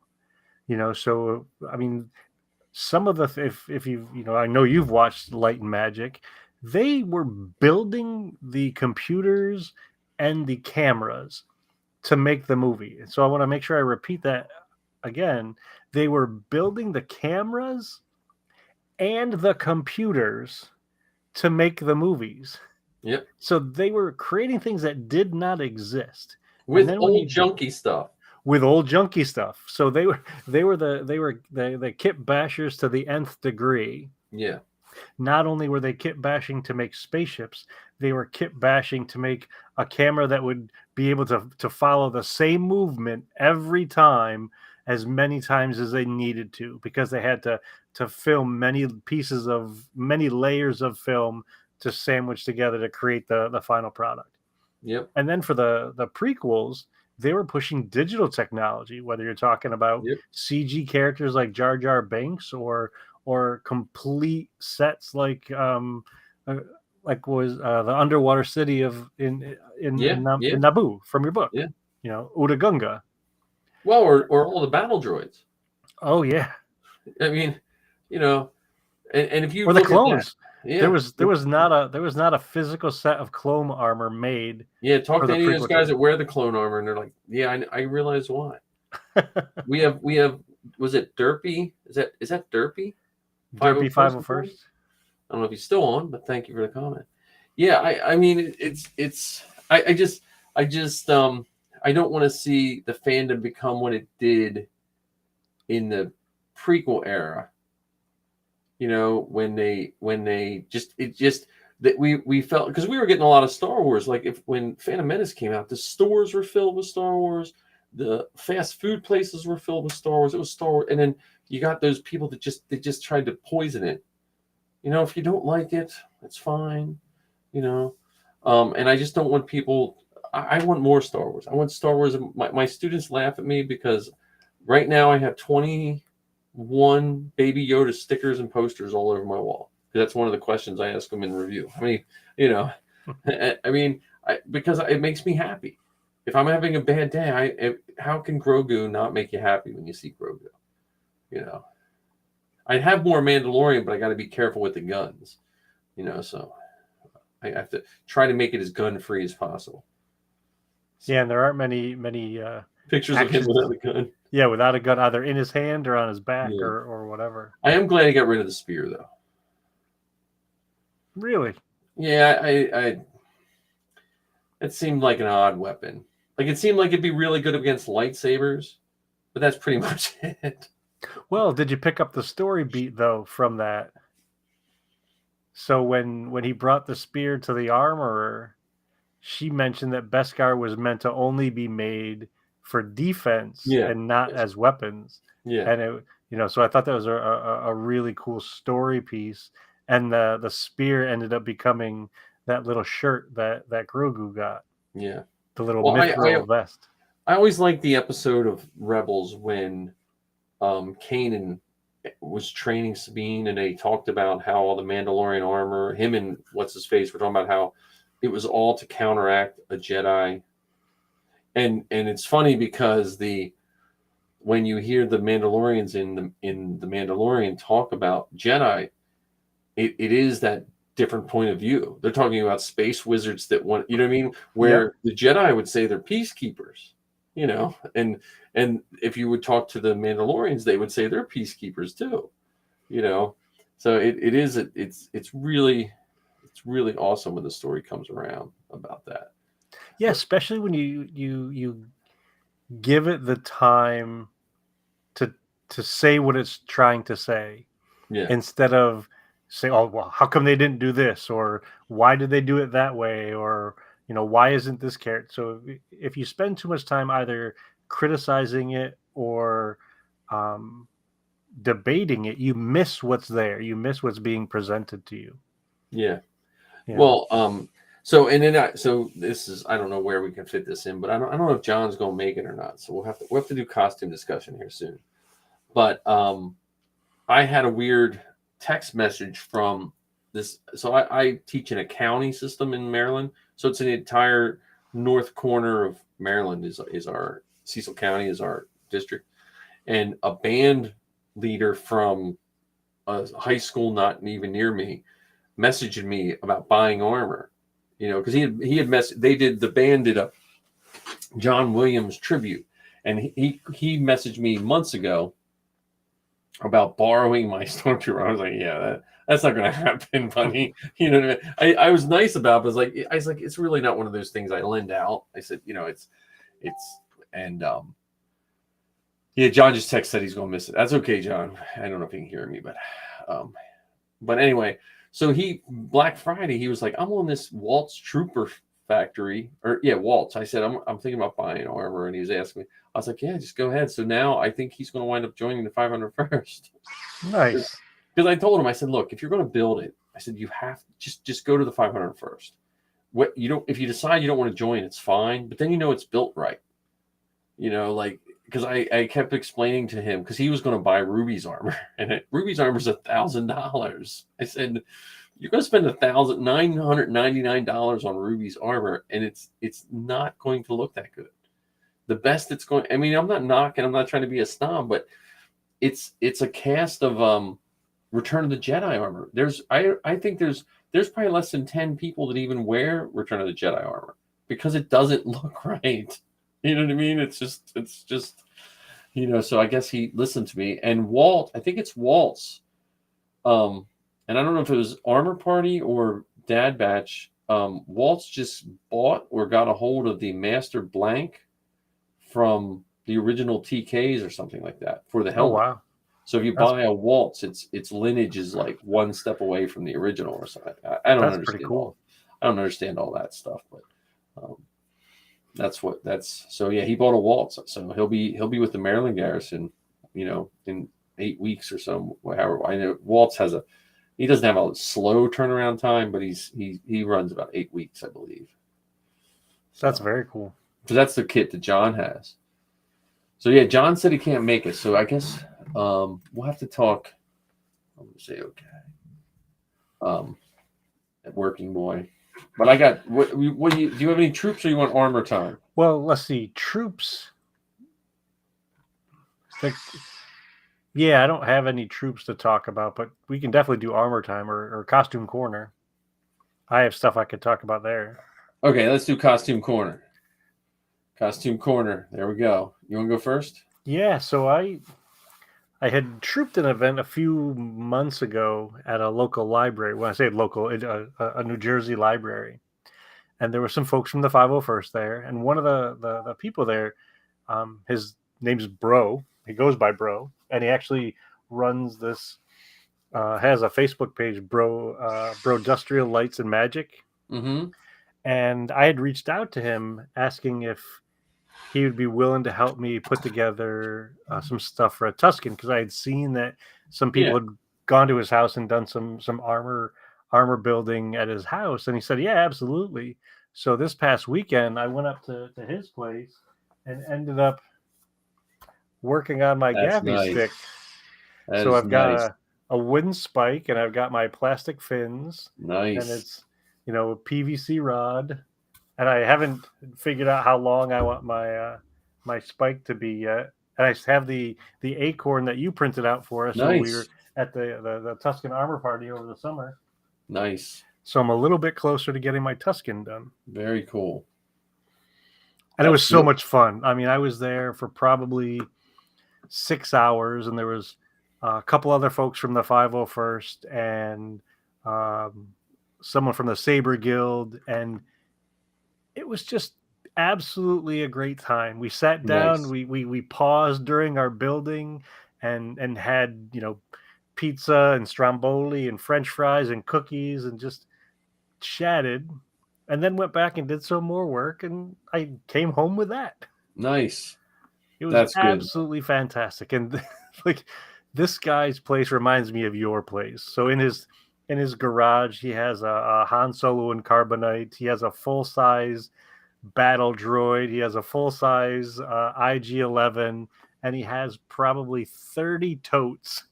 So I mean, some of the if I know you've watched Light and Magic, they were building the computers and the cameras to make the movie. And so I want to make sure I repeat that again. They were building the cameras and the computers to make the movies. Yep. So they were creating things that did not exist with old junky stuff. With old junky stuff. So they were the kit bashers to the nth degree. Yeah. Not only were they kit bashing to make spaceships, they were kit bashing to make a camera that would be able to follow the same movement every time, as many times as they needed to, because they had to film many layers of film to sandwich together to create the final product. Yep. And then for the prequels, they were pushing digital technology, whether you're talking about CG characters like Jar Jar Binks or complete sets like was the underwater city in Naboo from your book. Yeah. Uda Gunga. Well, or all the battle droids. Oh yeah. I mean, and if you or the clones. Yeah. There was not a physical set of clone armor made. Yeah, talk to any of those guys that wear the clone armor, and they're like, "Yeah, I realize why." we have. Was it Derpy? Is that Derpy? Derpy 501st. I don't know if he's still on, but thank you for the comment. Yeah, I mean, I just I don't want to see the fandom become what it did in the prequel era. When they just that we felt, because we were getting a lot of Star Wars. Like when Phantom Menace came out, the stores were filled with Star Wars, the fast food places were filled with Star Wars. It was Star Wars, and then you got those people that just tried to poison it. If you don't like it, it's fine. And I just don't want people. I want more Star Wars. I want Star Wars. My students laugh at me because right now I have 21 Baby Yoda stickers and posters all over my wall. That's one of the questions I ask them in review. I mean, because it makes me happy. If I'm having a bad day, how can Grogu not make you happy when you see Grogu? I'd have more Mandalorian, but I got to be careful with the guns. So I have to try to make it as gun free as possible. Yeah, and there aren't many pictures of him without a gun. Yeah, without a gun, either in his hand or on his back or whatever. I am glad he got rid of the spear, though. Really? Yeah, it seemed like an odd weapon. Like, it seemed like it'd be really good against lightsabers, but that's pretty much it. Well, did you pick up the story beat, though, from that? So when he brought the spear to the armorer, she mentioned that Beskar was meant to only be made for defense and not as weapons. Yeah. And it, so I thought that was a really cool story piece. And the spear ended up becoming that little shirt that Grogu got. Yeah. The little mithril vest. I always liked the episode of Rebels when Kanan was training Sabine, and they talked about how all the Mandalorian armor, him and what's his face, were talking about how it was all to counteract a Jedi. and it's funny because when you hear the Mandalorians in the Mandalorian talk about Jedi, it is that different point of view. They're talking about space wizards that want, you know what I mean? Where the Jedi would say they're peacekeepers, you know, and if you would talk to the Mandalorians, they would say they're peacekeepers too, you know. So it's really awesome when the story comes around about that. Yeah, especially when you give it the time to say what it's trying to say, instead of say, oh, well, how come they didn't do this, or why did they do it that way, or why isn't this character? So if you spend too much time either criticizing it or debating it, you miss what's there. You miss what's being presented to you. Yeah. Well, so this is, I don't know where we can fit this in, but I don't know if John's going to make it or not. So we'll have to do costume discussion here soon. But I had a weird text message from this. So I teach in a county system in Maryland. So it's an entire north corner of Maryland is our Cecil County is our district, and a band leader from a high school not even near me messaged me about buying armor, because he had the band did a John Williams tribute, and he messaged me months ago about borrowing my stormtrooper. I was like, yeah, that's not going to happen, buddy. You know what I mean? I was nice about it. I was like, it's really not one of those things I lend out. I said, yeah, John just texted said he's going to miss it. That's okay, John. I don't know if he can hear me, but anyway, so Black Friday, he was like, I'm on this Waltz Trooper factory, Waltz. I said, I'm thinking about buying armor, and he was asking me. I was like, yeah, just go ahead. So now I think he's going to wind up joining the 501st. Nice. Because I told him, I said, look, if you're going to build it, I said, you have just go to the 501st. If you decide you don't want to join, it's fine, but then it's built right. Because I kept explaining to him, because he was going to buy Ruby's armor, and Ruby's armor is $1,000. I said, you're going to spend $999 on Ruby's armor, and it's not going to look that good. The best it's going. I mean, I'm not knocking. I'm not trying to be a snob, but it's a cast of Return of the Jedi armor. I think there's probably less than 10 people that even wear Return of the Jedi armor because it doesn't look right. You know what I mean? It's just, so I guess he listened to me. And Walt, I think it's Waltz. And I don't know if it was Armor Party or Dad Batch. Waltz just bought or got a hold of the Master Blank from the original TKs or something like that for the helmet. Oh, wow. So if you buy a Waltz, its lineage is like one step away from the original or something. I don't understand. Pretty cool. I don't understand all that stuff, but so yeah, he bought a Waltz. So he'll be with the Maryland Garrison, in 8 weeks or so. However, I know Waltz he doesn't have a slow turnaround time, but he runs about 8 weeks, I believe. So that's very cool. Because that's the kit that John has. So yeah, John said he can't make it. So I guess we'll have to talk. I'm gonna say okay. At Working Boy. But I got what do you have any troops, or you want armor time? Well, let's see. Troops. Yeah, I don't have any troops to talk about, but we can definitely do armor time or costume corner. I have stuff I could talk about there. Okay, let's do costume corner. Costume corner. There we go. You want to go first? Yeah, so I had trooped an event a few months ago at a local library. When I say local, a New Jersey library. And there were some folks from the 501st there. And one of the people there, his name's Bro. He goes by Bro. And he actually runs this, has a Facebook page, Bro Industrial Lights and Magic. Mm-hmm. And I had reached out to him asking if he would be willing to help me put together some stuff for a Tusken, because I had seen that some people had gone to his house and done some armor building at his house, and he said, "Yeah, absolutely." So this past weekend, I went up to his place and ended up working on my Gaffy stick. So I've got a wooden spike, and I've got my plastic fins. Nice. And it's a PVC rod. and I haven't figured out how long I want my spike to be yet. And I have the acorn that you printed out for us when we Nice. were at the Tuscan armor party over the summer. Nice. So I'm a little bit closer to getting my Tuscan done. Very cool. And it was so much fun. I mean, I was there for probably 6 hours, and there was a couple other folks from the 501st and someone from the Saber Guild, and it was just absolutely a great time. We sat down, Nice. we paused during our building and had, pizza and stromboli and French fries and cookies and just chatted, and then went back and did some more work, and I came home with that. Nice. It was That's good. absolutely fantastic. And like, this guy's place reminds me of your place. So in his garage, he has a Han Solo and Carbonite. He has a full size battle droid. He has a full size IG-11, and he has probably 30 totes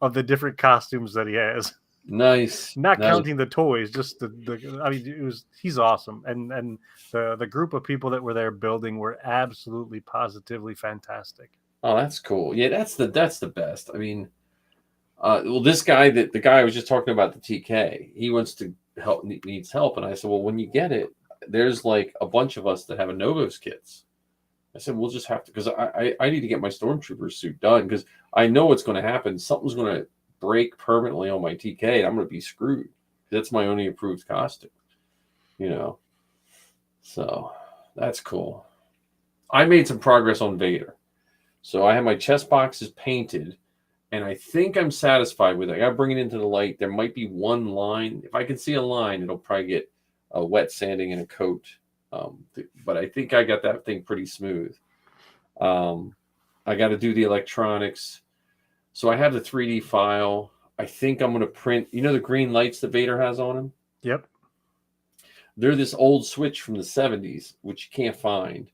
of the different costumes that he has. Nice. Not counting the toys, just the I mean, he's awesome. And the group of people that were there building were absolutely positively fantastic. Oh, that's cool. Yeah, that's the best. I mean, well, this guy, the guy I was just talking about, the TK, he wants to help, needs help. And I said, well, when you get it, there's like a bunch of us that have a Novos kits. I said, we'll just have to, because I need to get my Stormtrooper suit done, because I know what's going to happen. Something's going to break permanently on my TK, and I'm going to be screwed. That's my only approved costume, So that's cool. I made some progress on Vader. So I have my chest boxes painted, and I think I'm satisfied with it. I got to bring it into the light. There might be one line. If I can see a line, it'll probably get a wet sanding and a coat. But I think I got that thing pretty smooth. I got to do the electronics. So I have the 3D file. I think I'm going to print, the green lights that Vader has on him? Yep. They're this old switch from the 70s, which you can't find.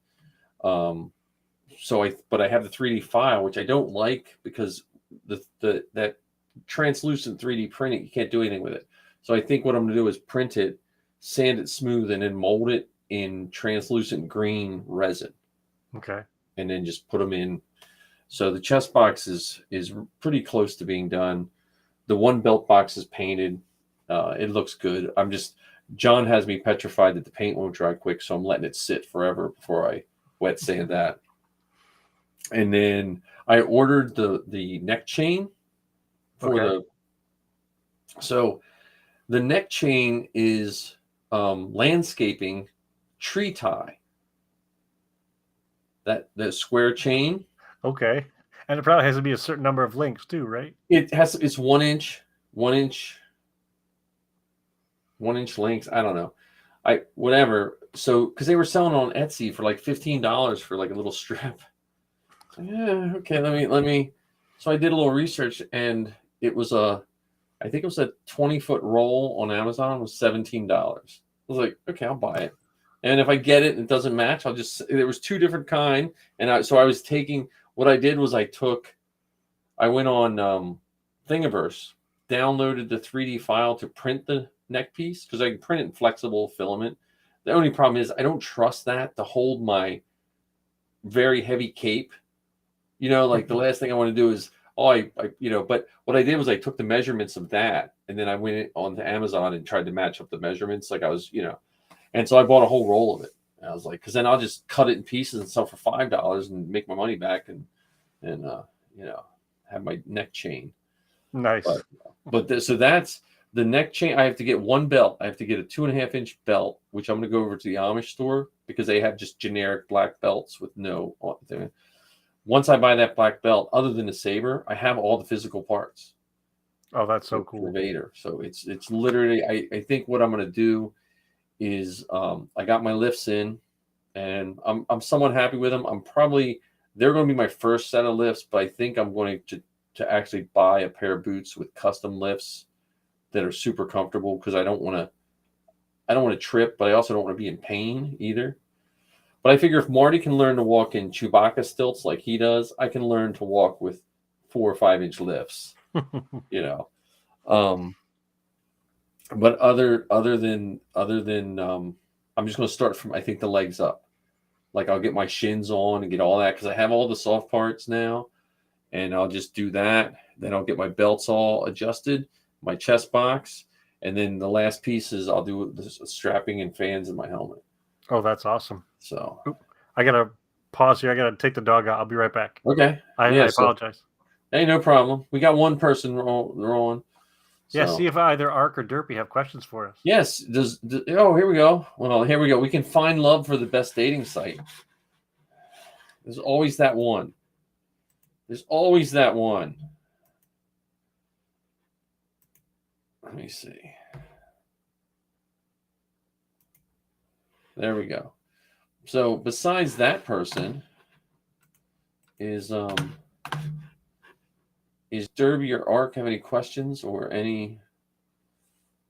But I have the 3D file, which I don't like, because that translucent 3D printing, you can't do anything with it. So I think what I'm going to do is print it, sand it smooth, and then mold it in translucent green resin. Okay. And then just put them in. So the chest box is pretty close to being done. The one belt box is painted. It looks good. John has me petrified that the paint won't dry quick, so I'm letting it sit forever before I wet sand that. And then I ordered the neck chain for So the neck chain is landscaping tree tie. That square chain. Okay. And it probably has to be a certain number of links too, right? It's 1 inch lengths. I don't know. Whatever. So, because they were selling on Etsy for like $15 for like a little strip. So, yeah, okay. Let me. So I did a little research, and it was I think it was a 20-foot roll on Amazon. It was $17. I was like, okay, I'll buy it. And if I get it and it doesn't match, there was 2 different kind. And what I did was I went on Thingiverse, downloaded the 3D file to print the neck piece, because I can print it in flexible filament. The only problem is I don't trust that to hold my very heavy cape. Like the last thing I want to do is, but what I did was I took the measurements of that, and then I went on to Amazon and tried to match up the measurements. Like I was, and so I bought a whole roll of it. And I was like, because then I'll just cut it in pieces and sell for $5 and make my money back, and have my neck chain. Nice. So that's the neck chain. I have to get one belt. I have to get a 2.5-inch belt, which I'm going to go over to the Amish store, because they have just generic black belts with no. Once I buy that black belt, other than the saber, I have all the physical parts. Oh, that's so cool. For Vader. So it's literally, I think what I'm going to do is, I got my lifts in, and I'm somewhat happy with them. They're going to be my first set of lifts, but I think I'm going to actually buy a pair of boots with custom lifts that are super comfortable, because I don't want to trip, but I also don't want to be in pain either. But I figure if Marty can learn to walk in Chewbacca stilts like he does, I can learn to walk with 4 or 5-inch lifts. But other than I'm just going to start from, I think, the legs up. Like I'll get my shins on and get all that because I have all the soft parts now. And I'll just do that. Then I'll get my belts all adjusted, my chest box. And then the last pieces, I'll do the strapping and fans in my helmet. Oh, that's awesome. So I got to pause here. I got to take the dog out. I'll be right back. Okay. I apologize. Hey, no problem. We got one person rolling. So. Yeah, see if either Ark or Derpy have questions for us. Yes. Oh, here we go. Well, here we go. We can find love for the best dating site. There's always that one. There's always that one. Let me see. There we go. So besides that person, is Derby or Ark have any questions or any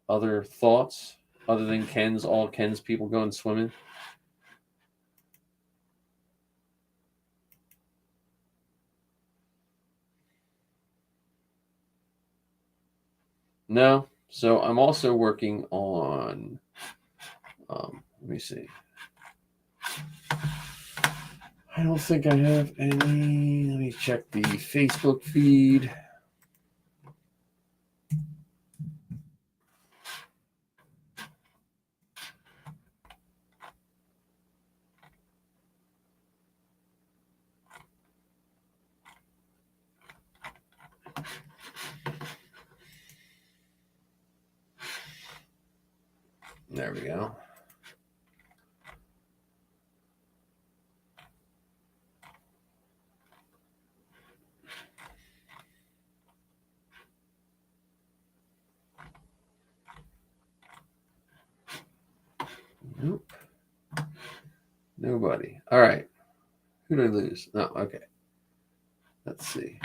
other thoughts other than all Ken's people going swimming? No. So I'm also working on, let me see. I don't think I have any. Let me check the Facebook feed. There we go. Nope. Nobody. All right. Who did I lose? No, okay. Let's see.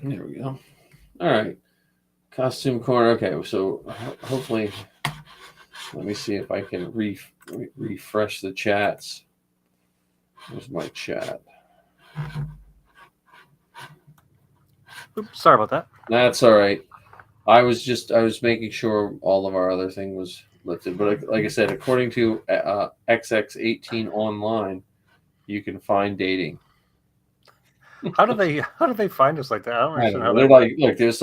There we go. All right. Costume corner. Okay, so hopefully, let me see if I can refresh the chats. Where's my chat? Oops, sorry about that. That's all right. I was making sure all of our other thing was lifted. But like I said, according to XX18 online, you can find dating. How do they find us like that? I don't understand how they're like, look, there's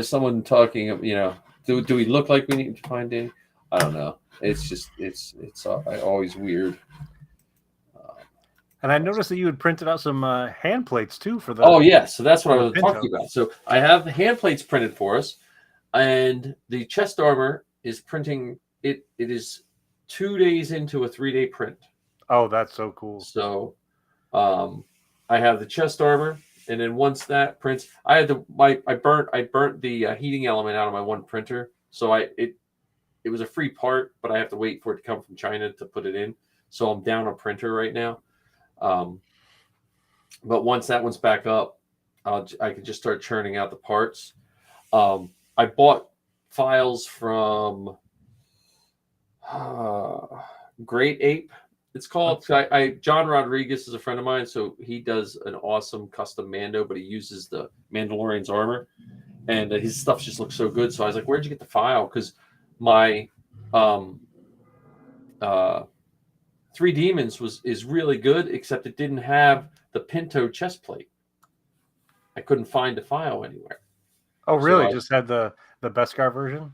someone talking, you know, do we look like we need to find dating? I don't know. It's just it's always weird. And I noticed that you had printed out some hand plates too for the. Oh yeah, so that's what I was talking about. So I have the hand plates printed for us, and the chest armor is printing. It is 2 days into a 3-day print. Oh, that's so cool. So, I have the chest armor, and then once that prints, I had I burnt the heating element out of my one printer. So it was a free part, but I have to wait for it to come from China to put it in. So I'm down a printer right now. But once that one's back up, I can just start churning out the parts. I bought files from Great Ape. It's called. John Rodriguez is a friend of mine, so he does an awesome custom Mando, but he uses the Mandalorian's armor, and his stuff just looks so good. So I was like, "Where'd you get the file?" Because my Three Demons is really good, except it didn't have the Pinto chest plate. I couldn't find the file anywhere. Oh, really? So just had the Beskar version?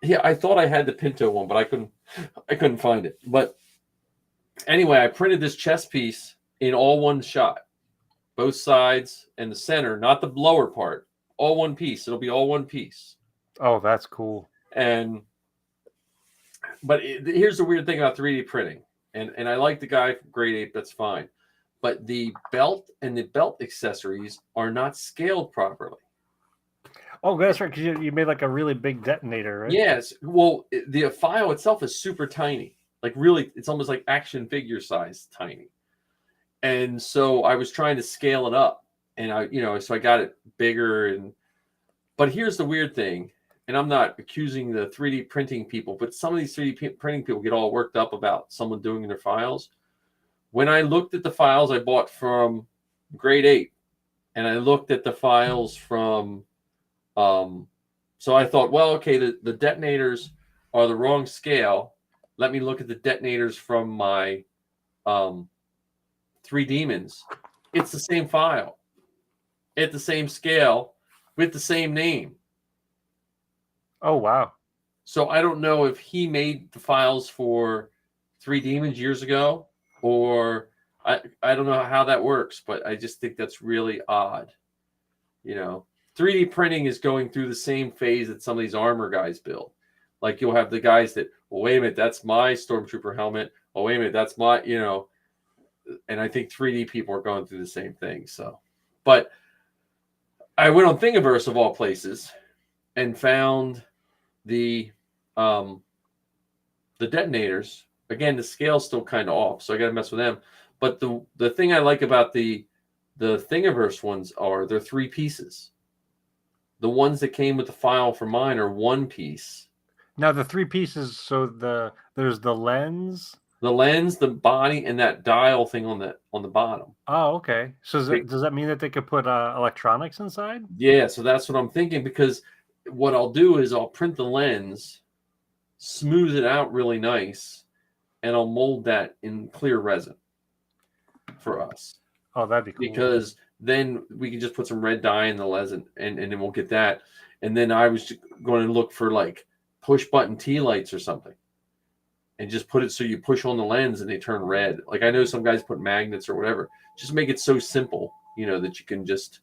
Yeah, I thought I had the Pinto one, but I couldn't find it. But anyway, I printed this chest piece in all one shot, both sides and the center, not the lower part, all one piece. It'll be all one piece. Oh, that's cool. But here's the weird thing about 3D printing. And I like the guy from Great Ape, that's fine. But the belt and the belt accessories are not scaled properly. Oh, that's right, because you made like a really big detonator, right? Yes. Well, the file itself is super tiny. Like really, it's almost like action figure size tiny. And so I was trying to scale it up, and so I got it bigger. But here's the weird thing, and I'm not accusing the 3D printing people, but some of these 3D printing people get all worked up about someone doing their files. When I looked at the files I bought from grade 8, and I looked at the files from, so I thought, well, okay, the detonators are the wrong scale. Let me look at the detonators from my 3 Demons. It's the same file at the same scale with the same name. Oh, wow. So I don't know if he made the files for 3 Demons years ago, or I don't know how that works, but I just think that's really odd. 3D printing is going through the same phase that some of these armor guys build. Like you'll have the guys that, well, wait a minute, that's my Stormtrooper helmet. Oh, wait a minute, that's my, and I think 3D people are going through the same thing. So, but I went on Thingiverse of all places and found the detonators. Again, the scale's still kind of off, so I got to mess with them. But the thing I like about the Thingiverse ones are they're 3 pieces. The ones that came with the file for mine are 1 piece. Now the 3 pieces. So there's the lens, the body, and that dial thing on the bottom. Oh, okay. So does that mean that they could put electronics inside? Yeah, so that's what I'm thinking, because what I'll do is I'll print the lens, smooth it out really nice, and I'll mold that in clear resin for us. Oh, that'd be cool. Because then we can just put some red dye in the resin, and then we'll get that. And then I was going to look for like push button tea lights or something, and just put it so you push on the lens and they turn red. Like I know some guys put magnets or whatever. Just make it so simple, that you can just,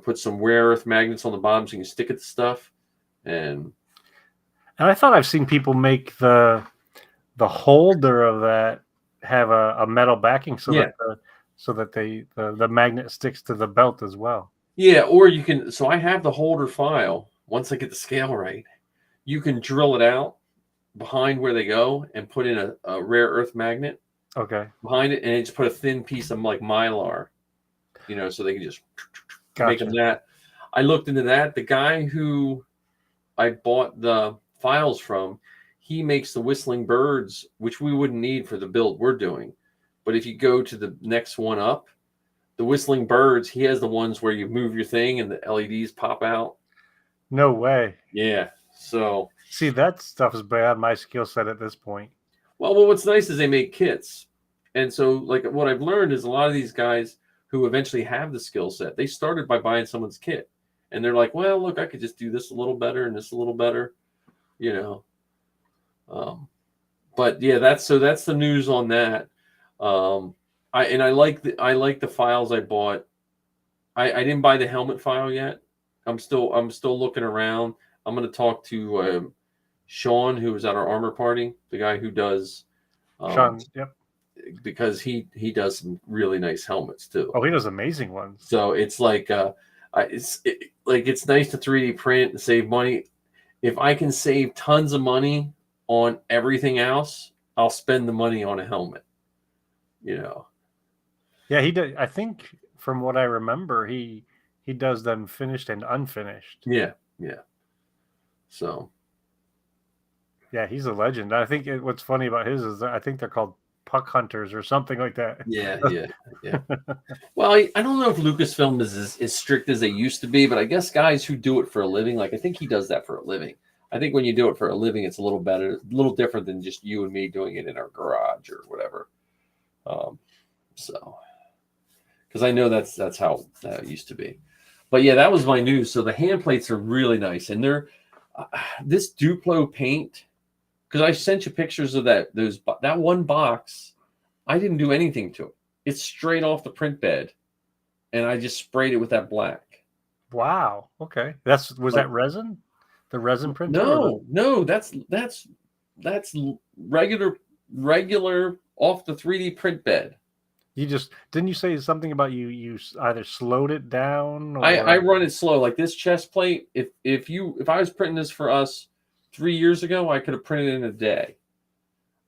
put some rare earth magnets on the bottom so you can stick it to stuff. And I thought I've seen people make the holder of that have a metal backing so that the magnet sticks to the belt as well. Yeah, or you can. So I have the holder file. Once I get the scale right, you can drill it out behind where they go and put in a rare earth magnet. Okay. Behind it, and just put a thin piece of like mylar, so they can just make them that. I looked into that. The guy who I bought the files from, he makes the whistling birds, which we wouldn't need for the build we're doing. But if you go to the next one up, the whistling birds, he has the ones where you move your thing and the LEDs pop out. No way. Yeah. So see, that stuff is beyond my skill set at this point. Well, what's nice is they make kits. And so like what I've learned is a lot of these guys who eventually have the skill set, they started by buying someone's kit. And they're like, well, look, I could just do this a little better and this a little better, But yeah, that's the news on that. I like the files I bought. I didn't buy the helmet file yet. I'm still looking around. I'm going to talk to Sean, who was at our armor party, the guy who does Sean, yep, because he does some really nice helmets too. Oh, he does amazing ones. So it's like it's nice to 3D print and save money. If I can save tons of money on everything else, I'll spend the money on a helmet. Yeah, he does. I think from what I remember, he does them finished and unfinished. Yeah. So. Yeah, he's a legend. I think what's funny about his is I think they're called puck hunters or something like that. Yeah. Well, I don't know if Lucasfilm is as strict as they used to be, but I guess guys who do it for a living, like I think he does that for a living. I think when you do it for a living, it's a little better, a little different than just you and me doing it in our garage or whatever. So, because I know that's how that used to be. But yeah, that was my news. So the hand plates are really nice, and they're this Duplo paint. Because I sent you pictures of that one box. I didn't do anything to it. It's straight off the print bed, and I just sprayed it with that black. Wow. Okay. Was that resin? The resin printer? No. That's regular off the 3D print bed. You just didn't you say something about you either slowed it down or I run it slow. Like this chest plate, if I was printing this for us 3 years ago, I could have printed it in a day.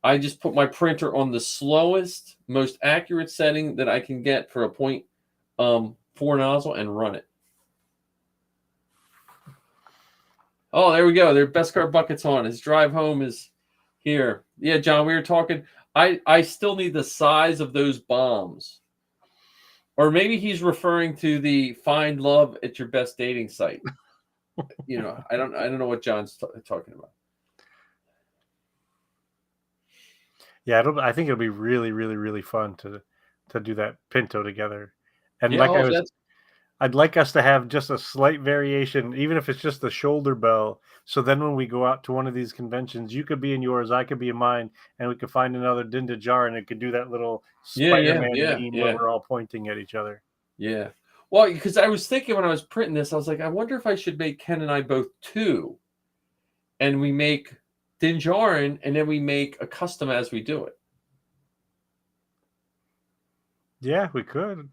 I just put my printer on the slowest, most accurate setting that I can get for a 0.4 nozzle and run it. Oh, there we go. Their best car bucket's on. His drive home is here. Yeah, John, we were talking. I still need the size of those bombs. Or maybe he's referring to the find love at your best dating site. I don't know what John's talking about. Yeah, I think it'll be really, really, really fun to do that Pinto together. And Yeah, I'd like us to have just a slight variation, even if it's just the shoulder bell. So then when we go out to one of these conventions, you could be in yours, I could be in mine, and we could find another Dinda jar and it could do that little Spider-Man meme where we're all pointing at each other. Yeah. Well, because I was thinking when I was printing this, I was like, I wonder if I should make Ken and I both two. And we make Dinjarin, and then we make a custom as we do it. Yeah, we could.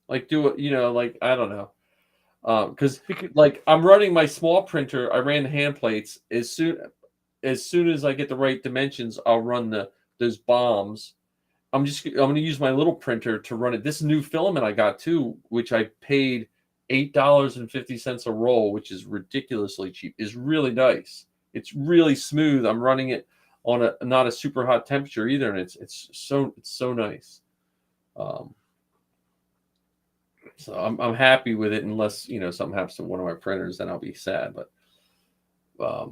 Like do it, like I don't know. Because like I'm running my small printer, I ran the hand plates. As soon as I get the right dimensions, I'll run those bombs. I'm going to use my little printer to run it. This new filament I got too, which I paid $8.50 a roll, which is ridiculously cheap, is really nice. It's really smooth. I'm running it on not a super hot temperature either, and it's so nice. So I'm happy with it, unless something happens to one of my printers, then I'll be sad. But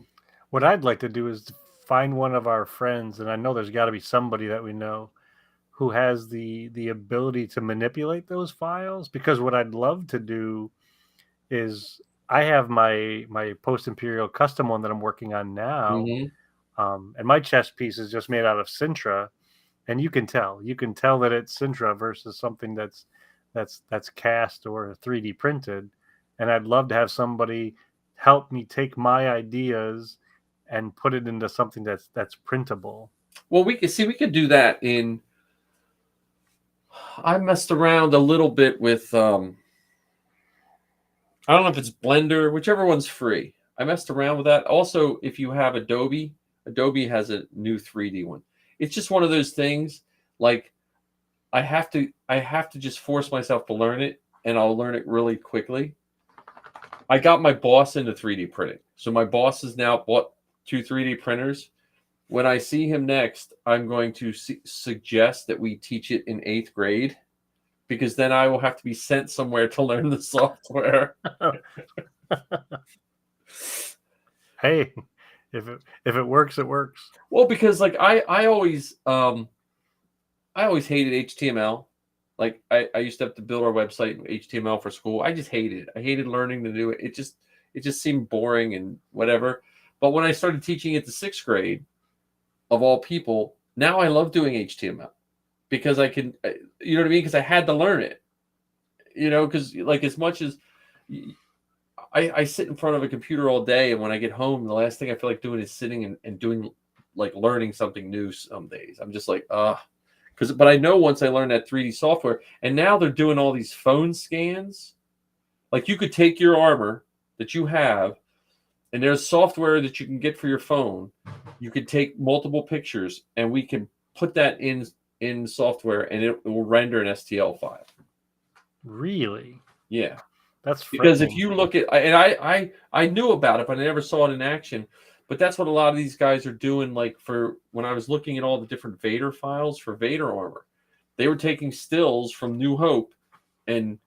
what I'd like to do is find one of our friends, and I know there's got to be somebody that we know who has the ability to manipulate those files. Because what I'd love to do is I have my post-imperial custom one that I'm working on now, and my chest piece is just made out of Sintra, and you can tell that it's Sintra versus something that's cast or 3D printed. And I'd love to have somebody help me take my ideas and put it into something that's printable. Well, we could do that in. I messed around a little bit with I don't know if it's Blender, whichever one's free. I messed around with that. Also, if you have Adobe has a new 3D one. It's just one of those things, like I have to just force myself to learn it, and I'll learn it really quickly. I got my boss into 3D printing. So my boss has now bought 2 3D printers. When I see him next, I'm going to suggest that we teach it in 8th grade, because then I will have to be sent somewhere to learn the software. Hey, if it works, it works. Well, because like I always hated HTML. Like I used to have to build our website in HTML for school. I just hated it. I hated learning to do it. It just seemed boring and whatever. But when I started teaching it to 6th grade, of all people, now I love doing HTML, because I can, you know what I mean? Because I had to learn it, because like as much as I sit in front of a computer all day, and when I get home, the last thing I feel like doing is sitting and doing, like, learning something new some days. I'm just like, but I know once I learn that 3D software, and now they're doing all these phone scans. Like you could take your armor that you have, and there's software that you can get for your phone. You could take multiple pictures, and we can put that in software, and it will render an STL file. Really? Yeah. That's because if you look at, and I knew about it, but I never saw it in action. But that's what a lot of these guys are doing. Like for when I was looking at all the different Vader files for Vader armor, they were taking stills from New Hope and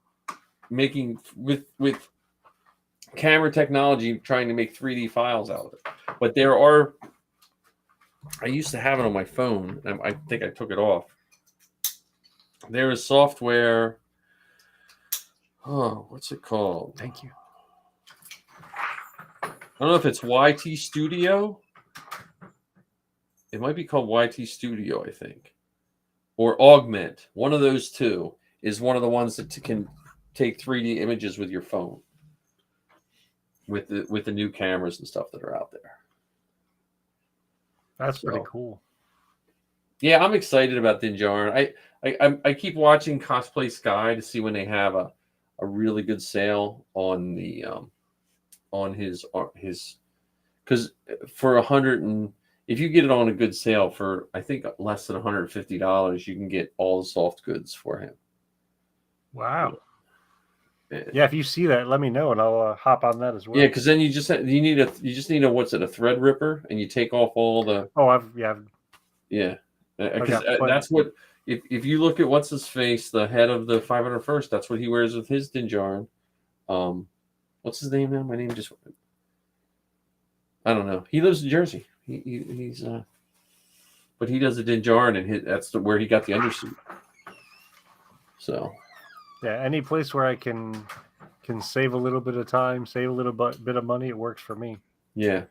making with camera technology, trying to make 3D files out of it. But there are, I used to have it on my phone, and I think I took it off. There is software. Oh, what's it called? Thank you. I don't know if it's YT Studio. It might be called YT Studio, I think. Or Augment. One of those two is one of the ones that can take 3D images with your phone. With the new cameras and stuff that are out there. That's pretty cool. Yeah, I'm excited about Din Djarin. I keep watching Cosplay Sky to see when they have a really good sale on the on his because for 100 and if you get it on a good sale for I think less than $150, you can get all the soft goods for him. Wow. Yeah, if you see that, let me know and I'll hop on that as well. Yeah, because then you just need a what's it, a thread ripper, and you take off all the. Oh, Because that's what if you look at what's his face, the head of the 501st, that's what he wears with his Din Djarin. What's his name now? My name just I don't know. He lives in Jersey. He's but he does a Din Djarin, and that's where he got the undersuit. So yeah, any place where I can save a little bit of time, save a little bit of money, it works for me. Yeah.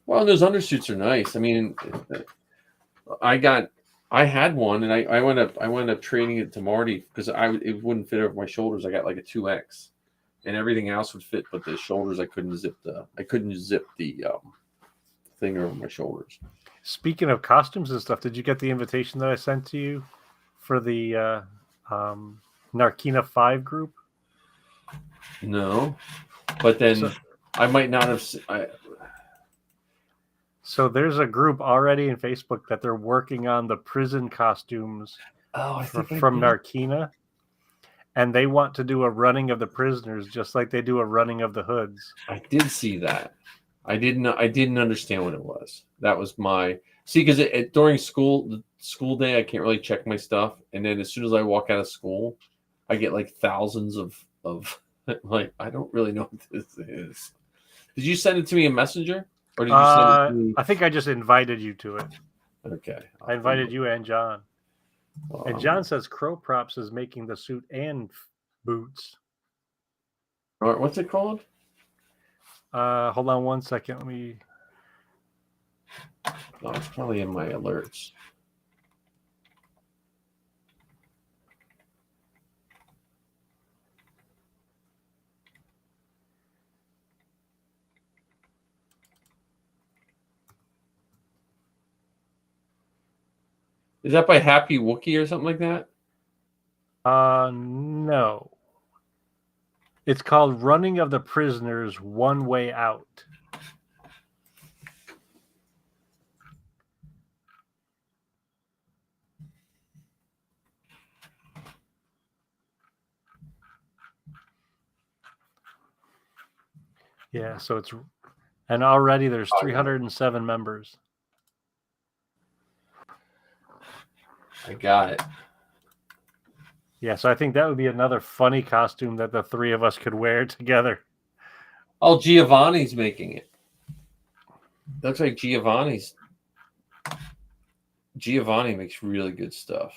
Well, those undersuits are nice. I mean, I had one, and I wound up trading it to Marty because it wouldn't fit over my shoulders. I got like a 2X, and everything else would fit, but the shoulders I couldn't zip the thing over my shoulders. Speaking of costumes and stuff, did you get the invitation that I sent to you for the Narkina 5 group? No, but then I might not have. So there's a group already in Facebook that they're working on the prison costumes from Narkina, and they want to do a running of the prisoners just like they do a running of the hoods. I did see that. I didn't understand what it was. That was my because during school day I can't really check my stuff, and then as soon as I walk out of school, I get like thousands of like I don't really know what this is. Did you send it to me in Messenger? Or did you send it to me? I think I just invited you to it. Okay. I invited you and John. And John says Crow Props is making the suit and boots. All right, what's it called? Hold on one second. Let me. Oh, it's probably in my alerts. Is that by Happy Wookie or something like that? No. It's called Running of the Prisoners One Way Out. Yeah, so it's and already there's 307 members. I got it. Yeah, so I think that would be another funny costume that the three of us could wear together. Oh, Giovanni's making it. Looks like Giovanni makes really good stuff.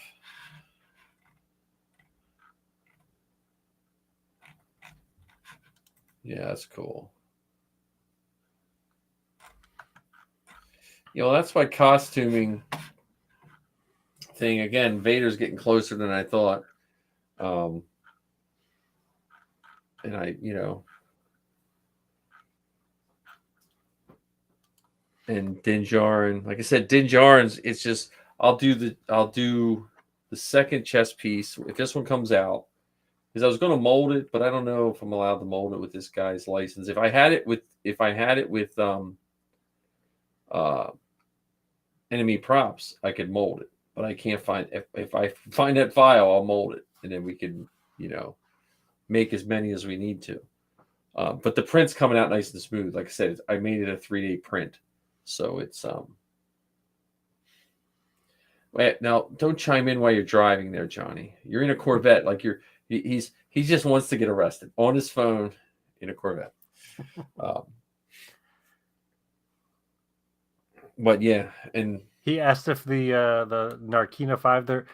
Yeah, that's cool. That's my costuming thing. Again, Vader's getting closer than I thought. And and Din Djarin, like I said, Din Djarin's, it's just I'll do the second chest piece if this one comes out, because I was going to mold it, but I don't know if I'm allowed to mold it with this guy's license. If I had it with Enemy Props, I could mold it, but I can't find if I find that file, I'll mold it, and then we can make as many as we need to. But the print's coming out nice and smooth. Like I said, I made it a 3D print, so it's Wait, now don't chime in while you're driving there, Johnny. You're in a Corvette, like he just wants to get arrested on his phone in a Corvette. But yeah, and he asked if the Narkina 5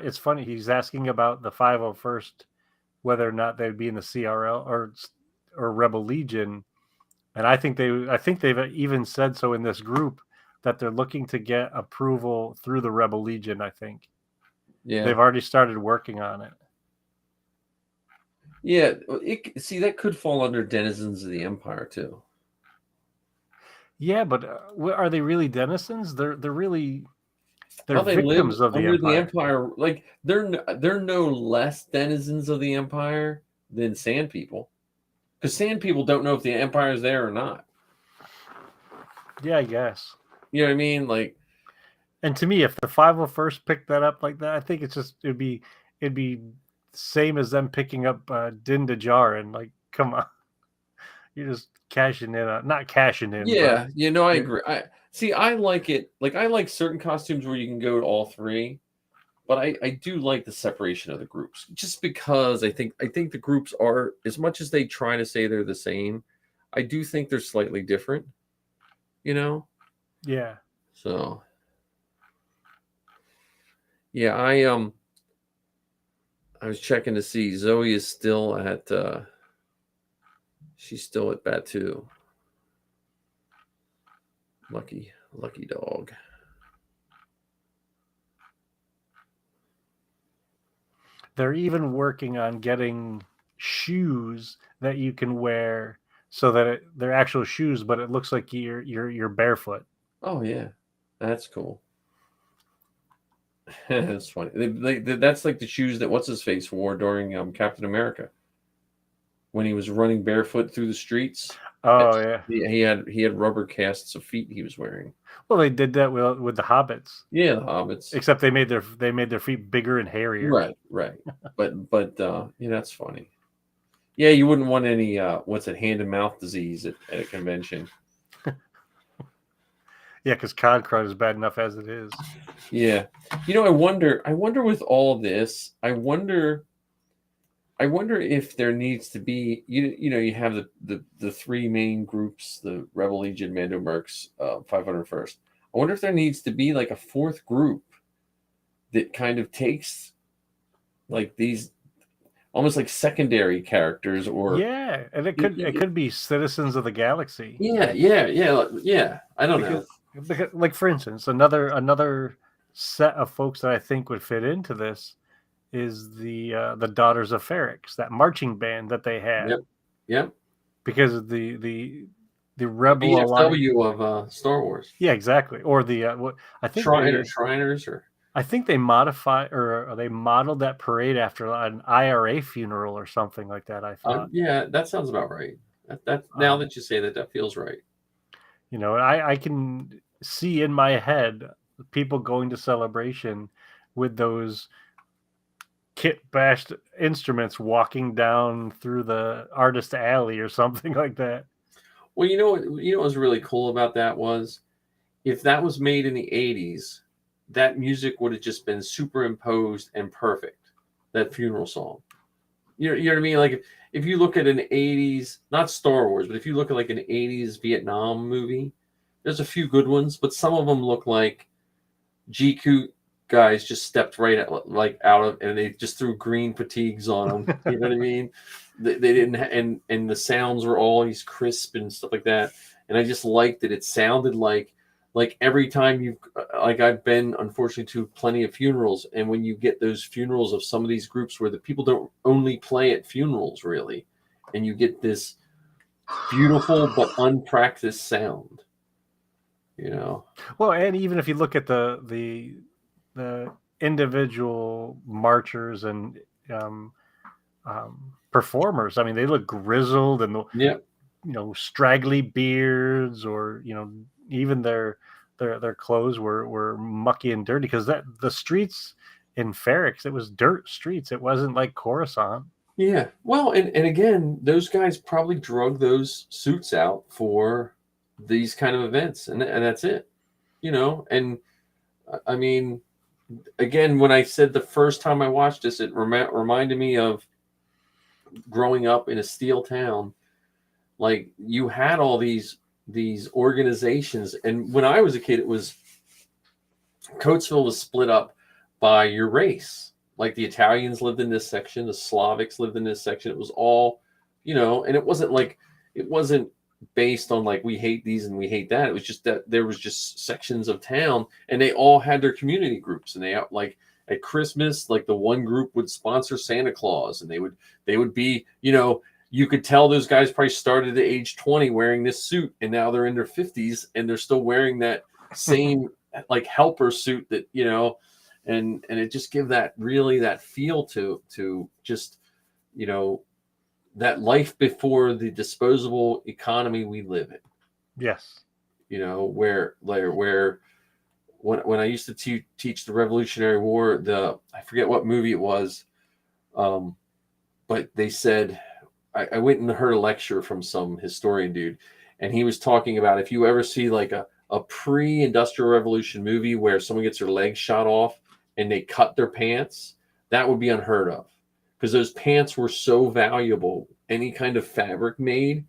it's funny, he's asking about the 501st, whether or not they'd be in the CRL or Rebel Legion, and I think they've even said so in this group that they're looking to get approval through the Rebel Legion. I think they've already started working on it. Yeah, that could fall under Denizens of the Empire too. Yeah, but are they really denizens? They're really. They're they live victims of the under the empire. empire. Like they're no less denizens of the empire than sand people, because sand people don't know if the empire is there or not. Yeah, I guess. You know what I mean? Like, and to me, if the 501st picked that up like that, I think it'd be same as them picking up Din Djarin. Like, come on, you're just cashing in, not cashing in. yeah, but I agree. I like it. Like, I like certain costumes where you can go to all three, but I do like the separation of the groups, just because I think the groups are, as much as they try to say they're the same, I do think they're slightly different. Yeah. So yeah, I was checking to see Zoe is still at she's still at Batu. Lucky dog. They're even working on getting shoes that you can wear so that they're actual shoes, but it looks like you're barefoot. Oh yeah, that's cool. That's funny. That's like the shoes that what's his face wore during Captain America, when he was running barefoot through the streets. Oh yeah, he had rubber casts of feet he was wearing. Well, they did that with the hobbits. Yeah, the hobbits. Except they made their feet bigger and hairier. Right. but that's funny. Yeah, you wouldn't want any hand and mouth disease at a convention. Yeah, because cod crud is bad enough as it is. Yeah, I wonder with all this, I wonder if there needs to be, you have the three main groups, the Rebel Legion, Mando Mercs, 501st. I wonder if there needs to be like a fourth group that kind of takes like these almost like secondary characters, or and it could be Citizens of the Galaxy. Yeah. I don't know. Because, like, for instance, another set of folks that I think would fit into this is the Daughters of Ferrix, that marching band that they had. Yep. Because the Rebel BFW of Star Wars. Yeah, exactly. Or the I think Shriners, or I think they modeled that parade after an IRA funeral or something like that. I thought. Yeah, that sounds about right. That now that you say that feels right. I can see in my head people going to Celebration with those kit bashed instruments walking down through the artist alley or something like that. Well, what was really cool about that was, if that was made in the 80s, that music would have just been superimposed and perfect. That funeral song. You know what I mean? Like, if you look at an 80s, not Star Wars, but if you look at like an 80s Vietnam movie, there's a few good ones, but some of them look like GQ guys just stepped right out of, and they just threw green fatigues on them. You know what I mean? They didn't, and the sounds were always crisp and stuff like that. And I just liked that it sounded like every time I've been, unfortunately, to plenty of funerals, and when you get those funerals of some of these groups where the people don't only play at funerals really, and you get this beautiful but unpracticed sound. Well, and even if you look at the individual marchers and performers, I mean, they look grizzled and straggly beards, or even their clothes were mucky and dirty, because the streets in Ferrix, it was dirt streets. It wasn't like Coruscant. Yeah, well, and again, those guys probably drug those suits out for these kind of events, and that's it. And I mean, again, when I said the first time I watched this, it reminded me of growing up in a steel town. Like, you had all these organizations, and when I was a kid, it was Coatesville was split up by your race. Like, the Italians lived in this section, the Slavics lived in this section. It was all, and it wasn't based on like, we hate these and we hate that. It was just that there was just sections of town, and they all had their community groups, and they, like, at Christmas, like, the one group would sponsor Santa Claus, and they would be, you could tell those guys probably started at age 20 wearing this suit, and now they're in their 50s and they're still wearing that same like helper suit that, and it just give that feel to just, that life before the disposable economy we live in. Yes. Where when I used to teach the Revolutionary War, I forget what movie it was, but they said, I went and heard a lecture from some historian dude, and he was talking about, if you ever see like a pre-industrial revolution movie where someone gets their legs shot off and they cut their pants, that would be unheard of, because those pants were so valuable. Any kind of fabric made,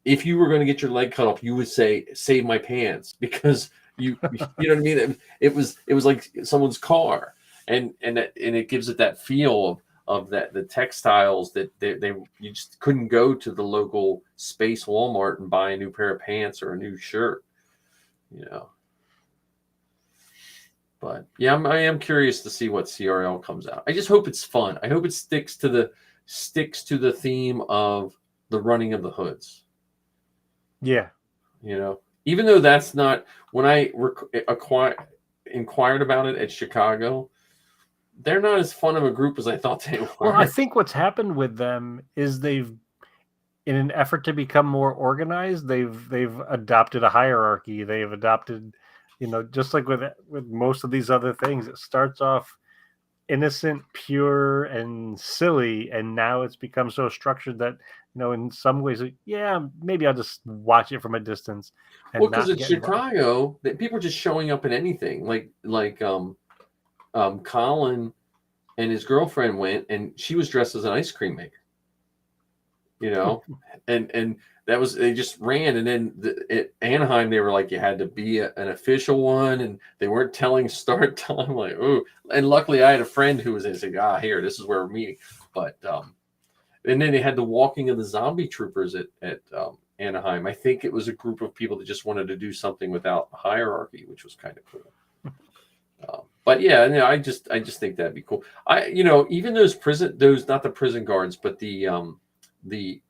if you were going to get your leg cut off, you would say, save my pants, because you know what I mean? It was like someone's car, and it gives it that feel of that, the textiles that you just couldn't go to the local space Walmart and buy a new pair of pants or a new shirt, But yeah, I am curious to see what CRL comes out. I just hope it's fun. I hope it sticks to the theme of the running of the hoods. Yeah. Even though that's not, when I inquired about it at Chicago, they're not as fun of a group as I thought they were. Well, I think what's happened with them is they've, in an effort to become more organized, they've adopted a hierarchy. They've adopted, just like with most of these other things, it starts off innocent, pure, and silly, and now it's become so structured that, in some ways, maybe I'll just watch it from a distance. Well, because in Chicago, people are just showing up in anything. Like Colin and his girlfriend went, and she was dressed as an ice cream maker. And that was, they just ran. And then at Anaheim, they were like, you had to be an official one, and they weren't telling start time. Like, oh, and luckily I had a friend who was in, saying, here, this is where we're meeting. But and then they had the walking of the zombie troopers at Anaheim. I think it was a group of people that just wanted to do something without hierarchy, which was kind of cool. But yeah, I just think that'd be cool. Even those not the prison guards, but the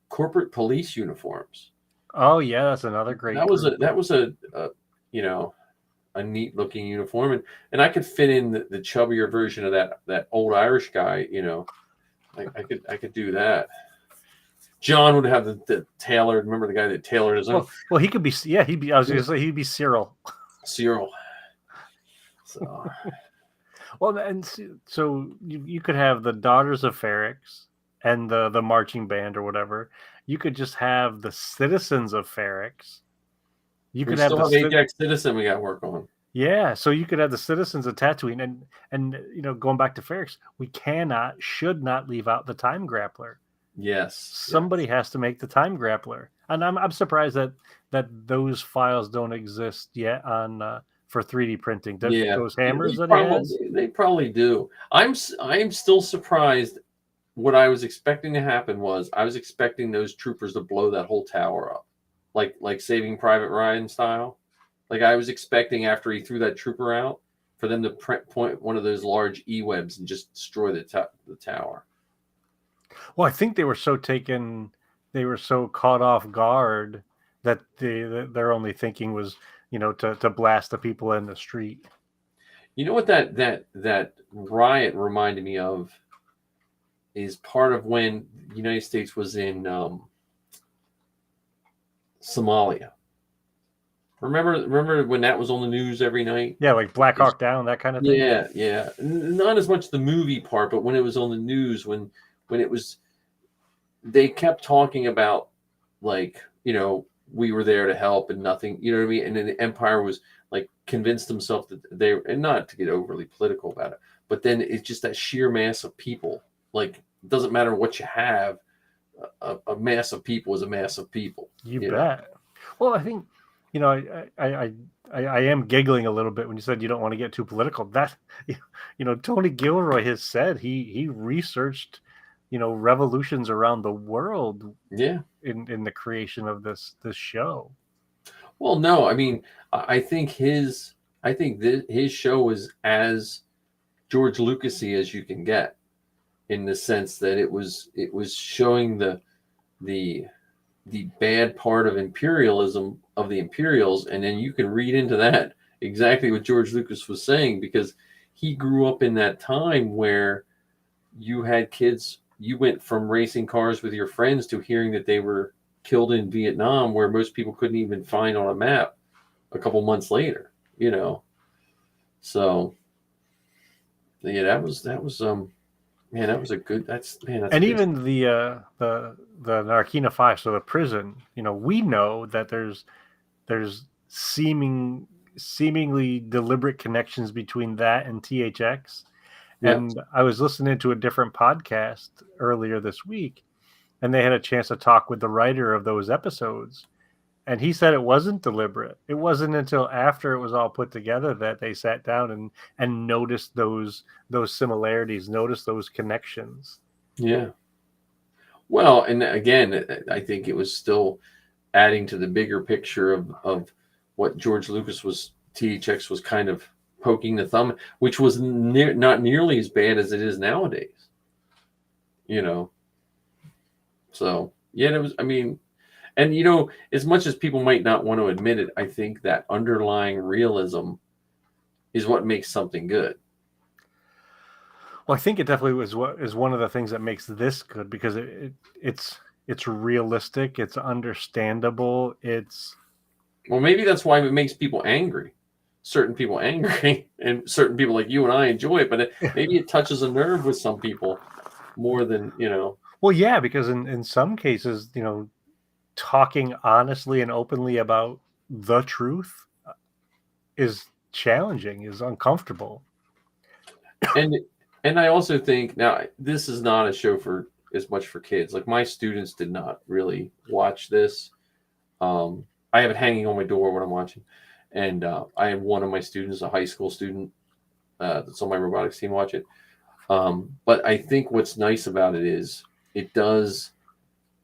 corporate police uniforms. Oh yeah, that's another great. That was a neat looking uniform, and I could fit in the chubbier version of that old Irish guy. I could do that. John would have the tailored. Remember the guy that tailored his own? Well, he could be. Yeah, he'd be. I was going to say he'd be Cyril. Cyril. So. Well, and so you could have the Daughters of Ferrix and the marching band or whatever. You could just have the Citizens of Ferrix. You could have the Ajax Citizen we got to work on. Yeah, so you could have the Citizens of Tatooine, and going back to Ferrix, we should not leave out the Time Grappler. Yes, somebody has to make the Time Grappler, and I'm surprised that those files don't exist yet on for 3D printing. Those hammers they probably do. I'm still surprised. What I was expecting to happen was I was expecting those troopers to blow that whole tower up, like Saving Private Ryan style. Like I was expecting after he threw that trooper out for them to point one of those large E-webs and just destroy the tower. Well, I think they were so caught off guard that their only thinking was, to blast the people in the street. You know what that riot reminded me of is part of when the United States was in Somalia. Remember when that was on the news every night? Yeah, like Black Hawk Down, that kind of thing. Yeah. Not as much the movie part, but when it was on the news, when it was, they kept talking about, like, we were there to help and nothing, you know what I mean? And then the Empire was like convinced themselves that and not to get overly political about it, but then it's just that sheer mass of people. Like, it doesn't matter what you have, a mass of people is a mass of people. You bet. Well, I think, I am giggling a little bit when you said you don't want to get too political. That, Tony Gilroy has said he researched, revolutions around the world. Yeah. In the creation of this show. Well, no, I mean, I think his show was as George Lucasy as you can get, in the sense that it was showing the bad part of imperialism, of the Imperials, and then you can read into that exactly what George Lucas was saying, because he grew up in that time where you had kids, you went from racing cars with your friends to hearing that they were killed in Vietnam, where most people couldn't even find on a map a couple months later, you know. So yeah, that was man, that was a good, that's a And good. even the Narkina 5, so the prison, we know that there's seemingly deliberate connections between that and THX. Yep. And I was listening to a different podcast earlier this week, and they had a chance to talk with the writer of those episodes. And he said it wasn't deliberate. It wasn't until after it was all put together that they sat down and noticed those similarities, noticed those connections. Yeah. Well, and again, I think it was still adding to the bigger picture of what George Lucas was, THX was kind of poking the thumb, which was not nearly as bad as it is nowadays, you know. So yeah, it was. I mean, and as much as people might not want to admit it, I think that underlying realism is what makes something good. Well, I think it definitely was what is one of the things that makes this good, because it's realistic, it's understandable, Well, maybe that's why it makes people angry. Certain people angry, and certain people like you and I enjoy it, but maybe it touches a nerve with some people more than. Well, yeah, because in some cases, talking honestly and openly about the truth is challenging, is uncomfortable. And I also think, now this is not a show for as much for kids. Like, my students did not really watch this. I have it hanging on my door when I'm watching, and I have one of my students, a high school student, that's on my robotics team, watch it. But I think what's nice about it is it does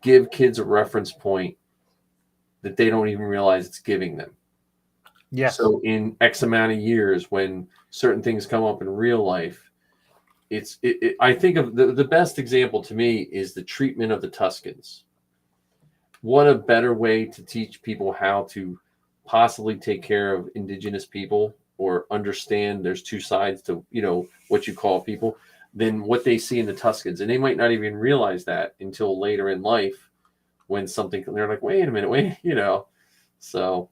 give kids a reference point that they don't even realize it's giving them. Yes. So in X amount of years, when certain things come up in real life, I think of the best example to me is the treatment of the Tuscans. What a better way to teach people how to possibly take care of indigenous people, or understand there's two sides to, what you call people, than what they see in the Tuscans. And they might not even realize that until later in life, when something, they're like, wait a minute, wait, so.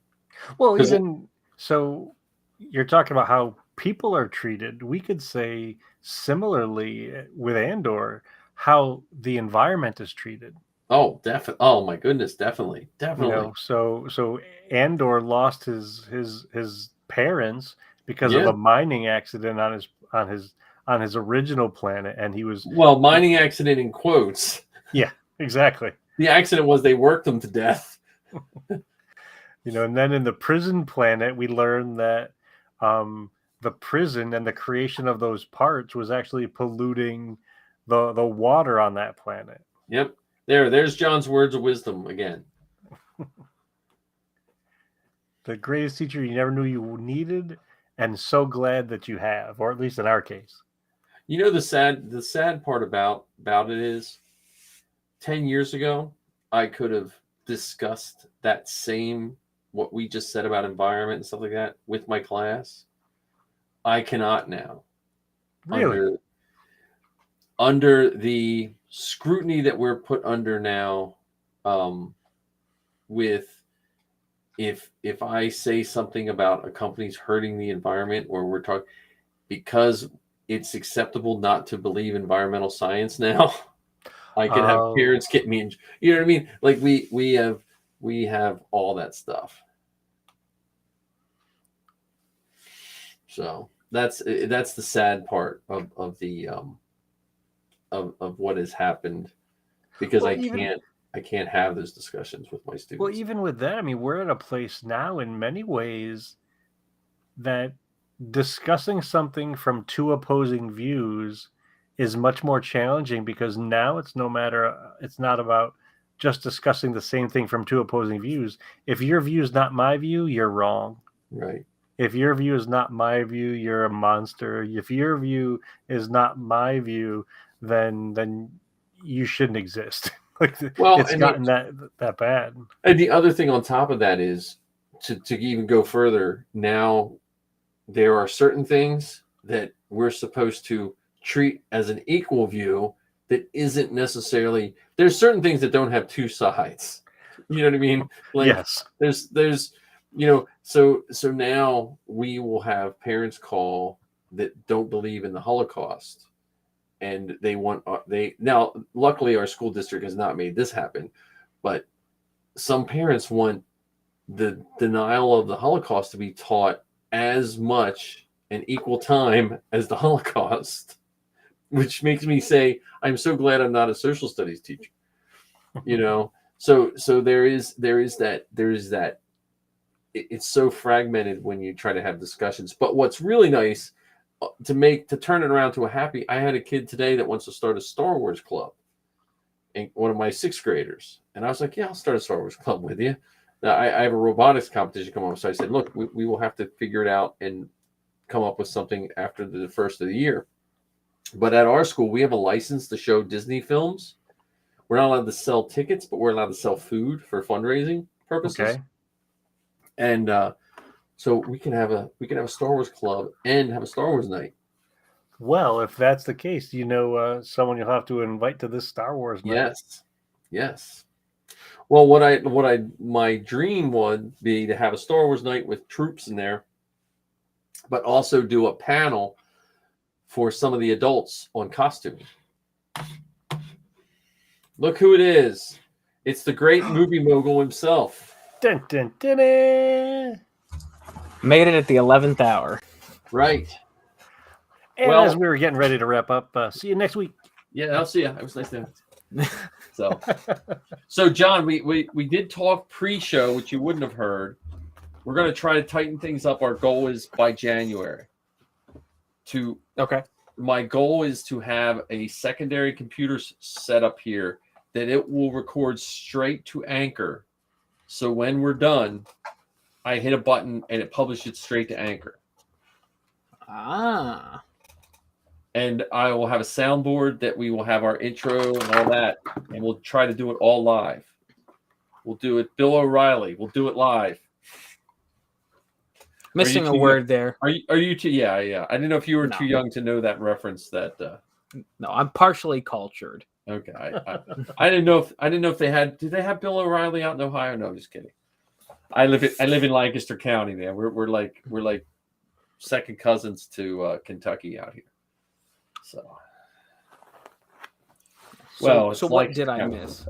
Well, even so, you're talking about how people are treated. We could say similarly with Andor, how the environment is treated. Oh, definitely. Oh my goodness, definitely. So Andor lost his parents because of Yeah. a mining accident on his original planet, and he was, well, mining accident in quotes. Yeah, exactly. The accident was they worked them to death. And then in the prison planet, we learned that the prison and the creation of those parts was actually polluting the water on that planet. Yep. There's John's words of wisdom again. The greatest teacher you never knew you needed, and so glad that you have, or at least in our case. The sad part about it is, 10 years ago, I could have discussed that same, what we just said about environment and stuff like that, with my class. I cannot now. Really? Under the scrutiny that we're put under now, with if I say something about a company's hurting the environment, or we're talking, because it's acceptable not to believe environmental science now. I could have parents get me in, you know what I mean? Like, we have all that stuff. So that's the sad part of the of what has happened, because I can't have those discussions with my students. Well, even with that, I mean, we're at a place now in many ways that discussing something from two opposing views is much more challenging, because now it's not about just discussing the same thing from two opposing views. If your view is not my view, you're wrong. Right. If your view is not my view, you're a monster. If your view is not my view, then you shouldn't exist. It's gotten that bad. And the other thing on top of that is, to even go further now, there are certain things that we're supposed to treat as an equal view that isn't necessarily. There's certain things that don't have two sides. You know what I mean? Like Yes. there's so now we will have parents call that don't believe in the Holocaust, and they want they now luckily our school district has not made this happen, but some parents want the denial of the Holocaust to be taught as much and equal time as the Holocaust, which makes me say, I'm so glad I'm not a social studies teacher. So there is that. It's so fragmented when you try to have discussions. But what's really nice to turn it around to a happy. I had a kid today that wants to start a Star Wars club, and one of my sixth graders, and I was like, yeah, I'll start a Star Wars club with you. Now I have a robotics competition come up, so I said, look, we will have to figure it out and come up with something after the first of the year. But at our school, we have a license to show Disney films. We're not allowed to sell tickets, but we're allowed to sell food for fundraising purposes. Okay. And so we can have a Star Wars club and have a Star Wars night. Well, if that's the case, someone you'll have to invite to this Star Wars night. Yes. Well, my dream would be to have a Star Wars night with troops in there, but also do a panel for some of the adults on costuming. Look who it is. It's the great movie mogul himself. Dun, dun, dun, dun. Made it at the 11th hour. Right. And as we were getting ready to wrap up, see you next week. Yeah, I'll see you. It was nice to So John, we did talk pre-show, which you wouldn't have heard. We're going to try to tighten things up. Our goal is by January. My goal is to have a secondary computer set up here that it will record straight to Anchor. So when we're done, I hit a button and it publishes it straight to Anchor. And I will have a soundboard that we will have our intro and all that, and we'll try to do it all live. We'll do it Bill O'Reilly. We'll do it live. Missing a word there. Are you too? Yeah. I didn't know if you were too young to know that reference. No, I'm partially cultured. Okay. I didn't know if they had. Did they have Bill O'Reilly out in Ohio? No, I'm just kidding. I live in Lancaster County, man. We're like second cousins to Kentucky out here. So what did I miss?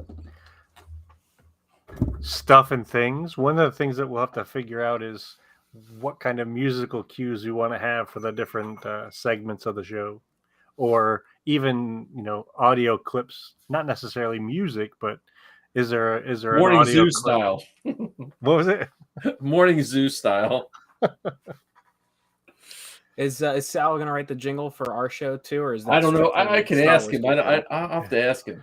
Stuff and things. One of the things that we'll have to figure out is what kind of musical cues you want to have for the different segments of the show, or even audio clips. Not necessarily music, but is there Morning an audio Zoo clip? style? What was it? Morning Zoo style. Is Sal going to write the jingle for our show too, or is that? I don't know. I can ask him. I'll have to ask him.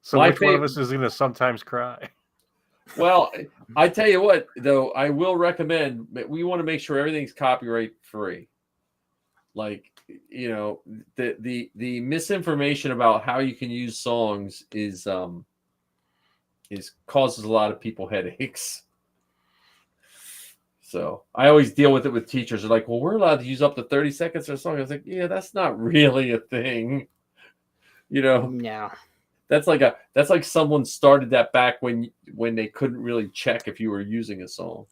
So which one of us is going to sometimes cry? Well, I tell you what, though, I will recommend. We want to make sure everything's copyright free. Like, the misinformation about how you can use songs is causes a lot of people headaches. So I always deal with it with teachers. They're like, well, we're allowed to use up to 30 seconds of a song. I was like, yeah, that's not really a thing. Yeah. That's like someone started that back when they couldn't really check if you were using a song.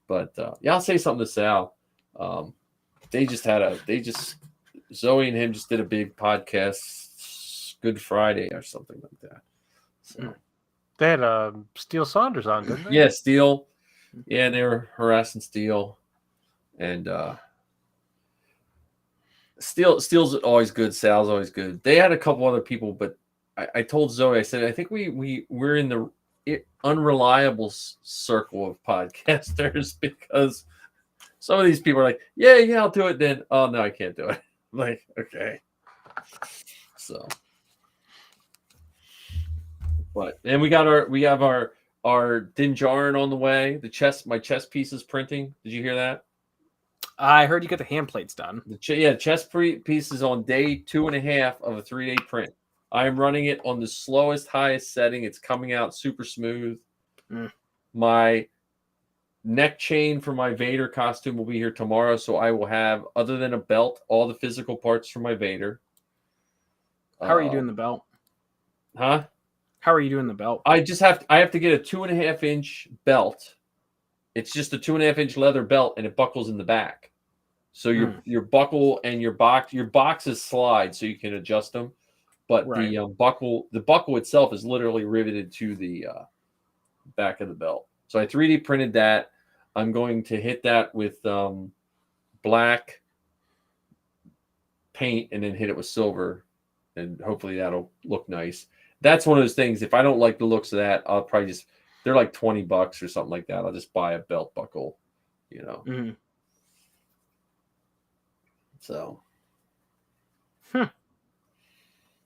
But I'll say something to Sal. Zoe and him just did a big podcast, Good Friday or something like that. So they had Steele Saunders on, didn't they? Yeah, Steele. Yeah, they were harassing Steele, and Steele's always good. Sal's always good. They had a couple other people, but I told Zoe, I said, I think we're in the unreliable circle of podcasters because some of these people are like, yeah, I'll do it. Then, oh no, I can't do it. I'm like, okay. So, but and we have our Dinjarin on the way. My chess piece is printing. Did you hear that? I heard you got the hand plates done. Chess piece is on day 2.5 of a 3-day print. I'm running it on the slowest, highest setting. It's coming out super smooth. My neck chain for my Vader costume will be here tomorrow, so I will have, other than a belt, all the physical parts for my Vader. How are you doing the belt? Huh? How are you doing the belt? I have to get a 2.5-inch belt. It's just a 2.5-inch leather belt, and it buckles in the back. So your buckle and your boxes slide, so you can adjust them. But right. the buckle itself is literally riveted to the back of the belt. So I 3D printed that. I'm going to hit that with black paint and then hit it with silver, and hopefully that'll look nice. That's one of those things. If I don't like the looks of that, I'll probably just, they're like $20 or something like that. I'll just buy a belt buckle, you know. Mm-hmm. So.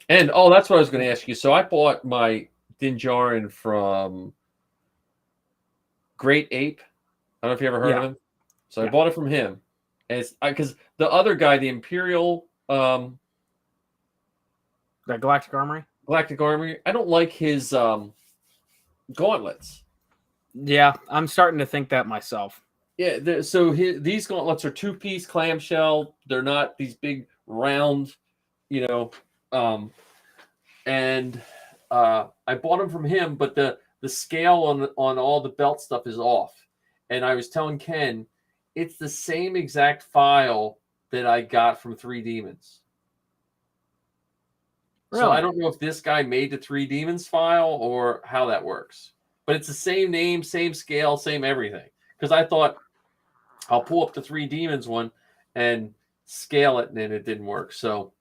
And that's what I was going to ask you. So I bought my Din Djarin from Great Ape. I don't know if you ever heard of him. So I bought it from him, and it's because the other guy, the Imperial, the Galactic Armory. I don't like his gauntlets. Yeah, I'm starting to think that myself. Yeah, these gauntlets are 2-piece clamshell. They're not these big round, you know. And I bought them from him, but the scale on all the belt stuff is off. And I was telling Ken, it's the same exact file that I got from Three Demons. Really? So I don't know if this guy made the Three Demons file or how that works. But it's the same name, same scale, same everything. Because I thought I'll pull up the Three Demons one and scale it, and then it didn't work. So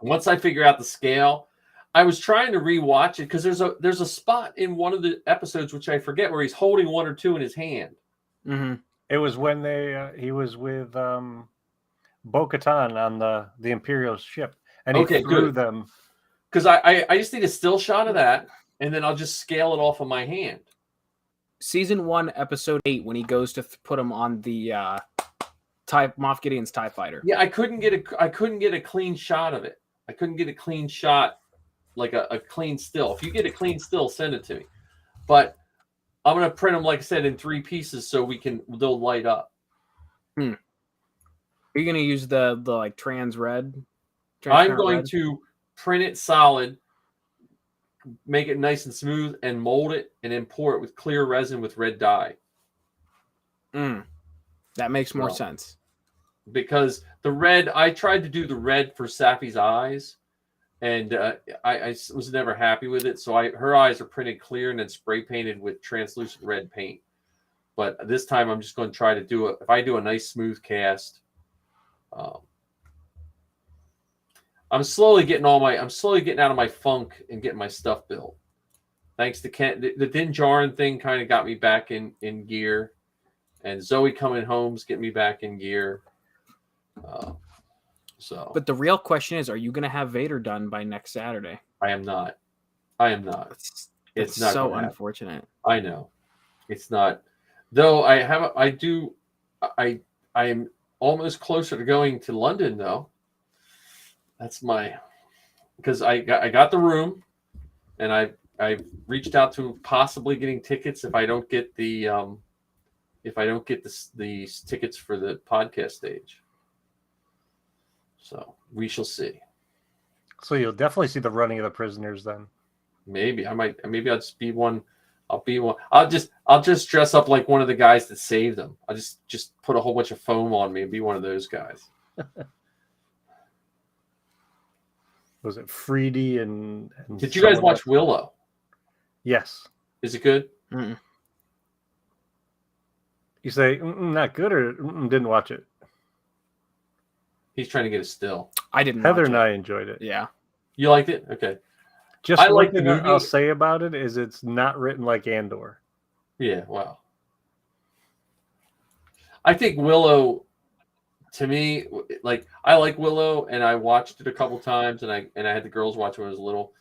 once I figure out the scale, I was trying to rewatch it because there's a spot in one of the episodes, which I forget, where he's holding one or two in his hand. Mm-hmm. It was when he was with Bo-Katan on the Imperial ship, and he threw them. Because I just need a still shot of that, and then I'll just scale it off of my hand. Season 1, episode 8, when he goes to put him on the Moff Gideon's TIE fighter. Yeah, I couldn't get a clean shot of it. I couldn't get a clean shot, like a clean still. If you get a clean still, send it to me. But I'm gonna print them, like I said, in 3 pieces so they'll light up. Are you gonna use the like trans red? I'm going to print it solid, make it nice and smooth, and mold it, and then pour it with clear resin with red dye. That makes more sense. Because the red, I tried to do the red for Safi's eyes, and I was never happy with it. So her eyes are printed clear and then spray painted with translucent red paint. But this time I'm just going to try to do if I do a nice smooth cast. I'm slowly getting out of my funk and getting my stuff built. Thanks to Ken, the Din Djarin thing kind of got me back in gear, and Zoe coming home's getting me back in gear. But the real question is, are you going to have Vader done by next Saturday? I am not. It's not so unfortunate. I know. It's not. Though I am almost closer to going to London though. That's because I got the room, and I've reached out to possibly getting tickets if I don't get the tickets for the podcast stage. So we shall see. So you'll definitely see the running of the prisoners then. Maybe I'll just be one. I'll just dress up like one of the guys that saved them. I'll just put a whole bunch of foam on me and be one of those guys. Was it Freedy and did you guys watch Willow? Yes. Is it good? Mm-mm. You say not good or didn't watch it? He's trying to get a still. I didn't. Heather watch and I enjoyed it. Yeah. You liked it? Okay. Just I one like the thing movie. I'll say about it is it's not written like Andor. Yeah. Wow. I think Willow, to me, like I like Willow, and I watched it a couple times, and I had the girls watch when I was little.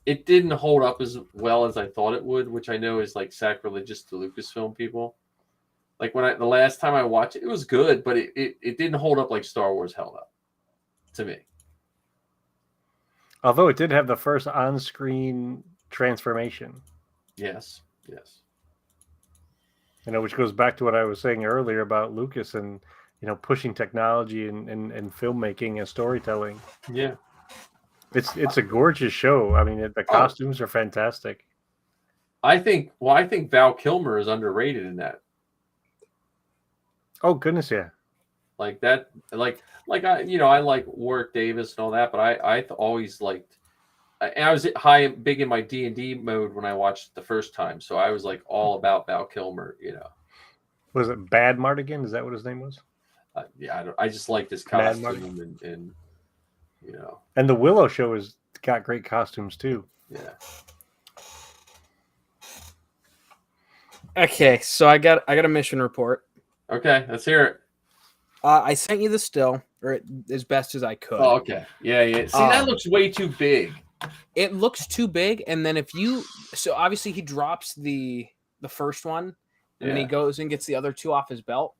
It didn't hold up as well as I thought it would, which I know is like sacrilegious to Lucasfilm people. Like the last time I watched it, it was good, but it didn't hold up like Star Wars held up to me. Although it did have the first on-screen transformation. Yes. which goes back to what I was saying earlier about Lucas and pushing technology and filmmaking and storytelling. Yeah, it's a gorgeous show. I mean, the costumes are fantastic. I think Val Kilmer is underrated in that. Oh goodness, yeah. Like that, like I like Warwick Davis and all that, but I always liked. And I was big in my D&D mode when I watched it the first time, so I was like all about Val Kilmer. Was it Bad Mardigan? Is that what his name was? I just liked his costume and And the Willow show has got great costumes too. Yeah. Okay, so I got a mission report. Okay, let's hear it. I sent you the still, or as best as I could. Oh, okay. Yeah. See, that looks way too big. It looks too big, and then so obviously he drops the first one, and then he goes and gets the other two off his belt.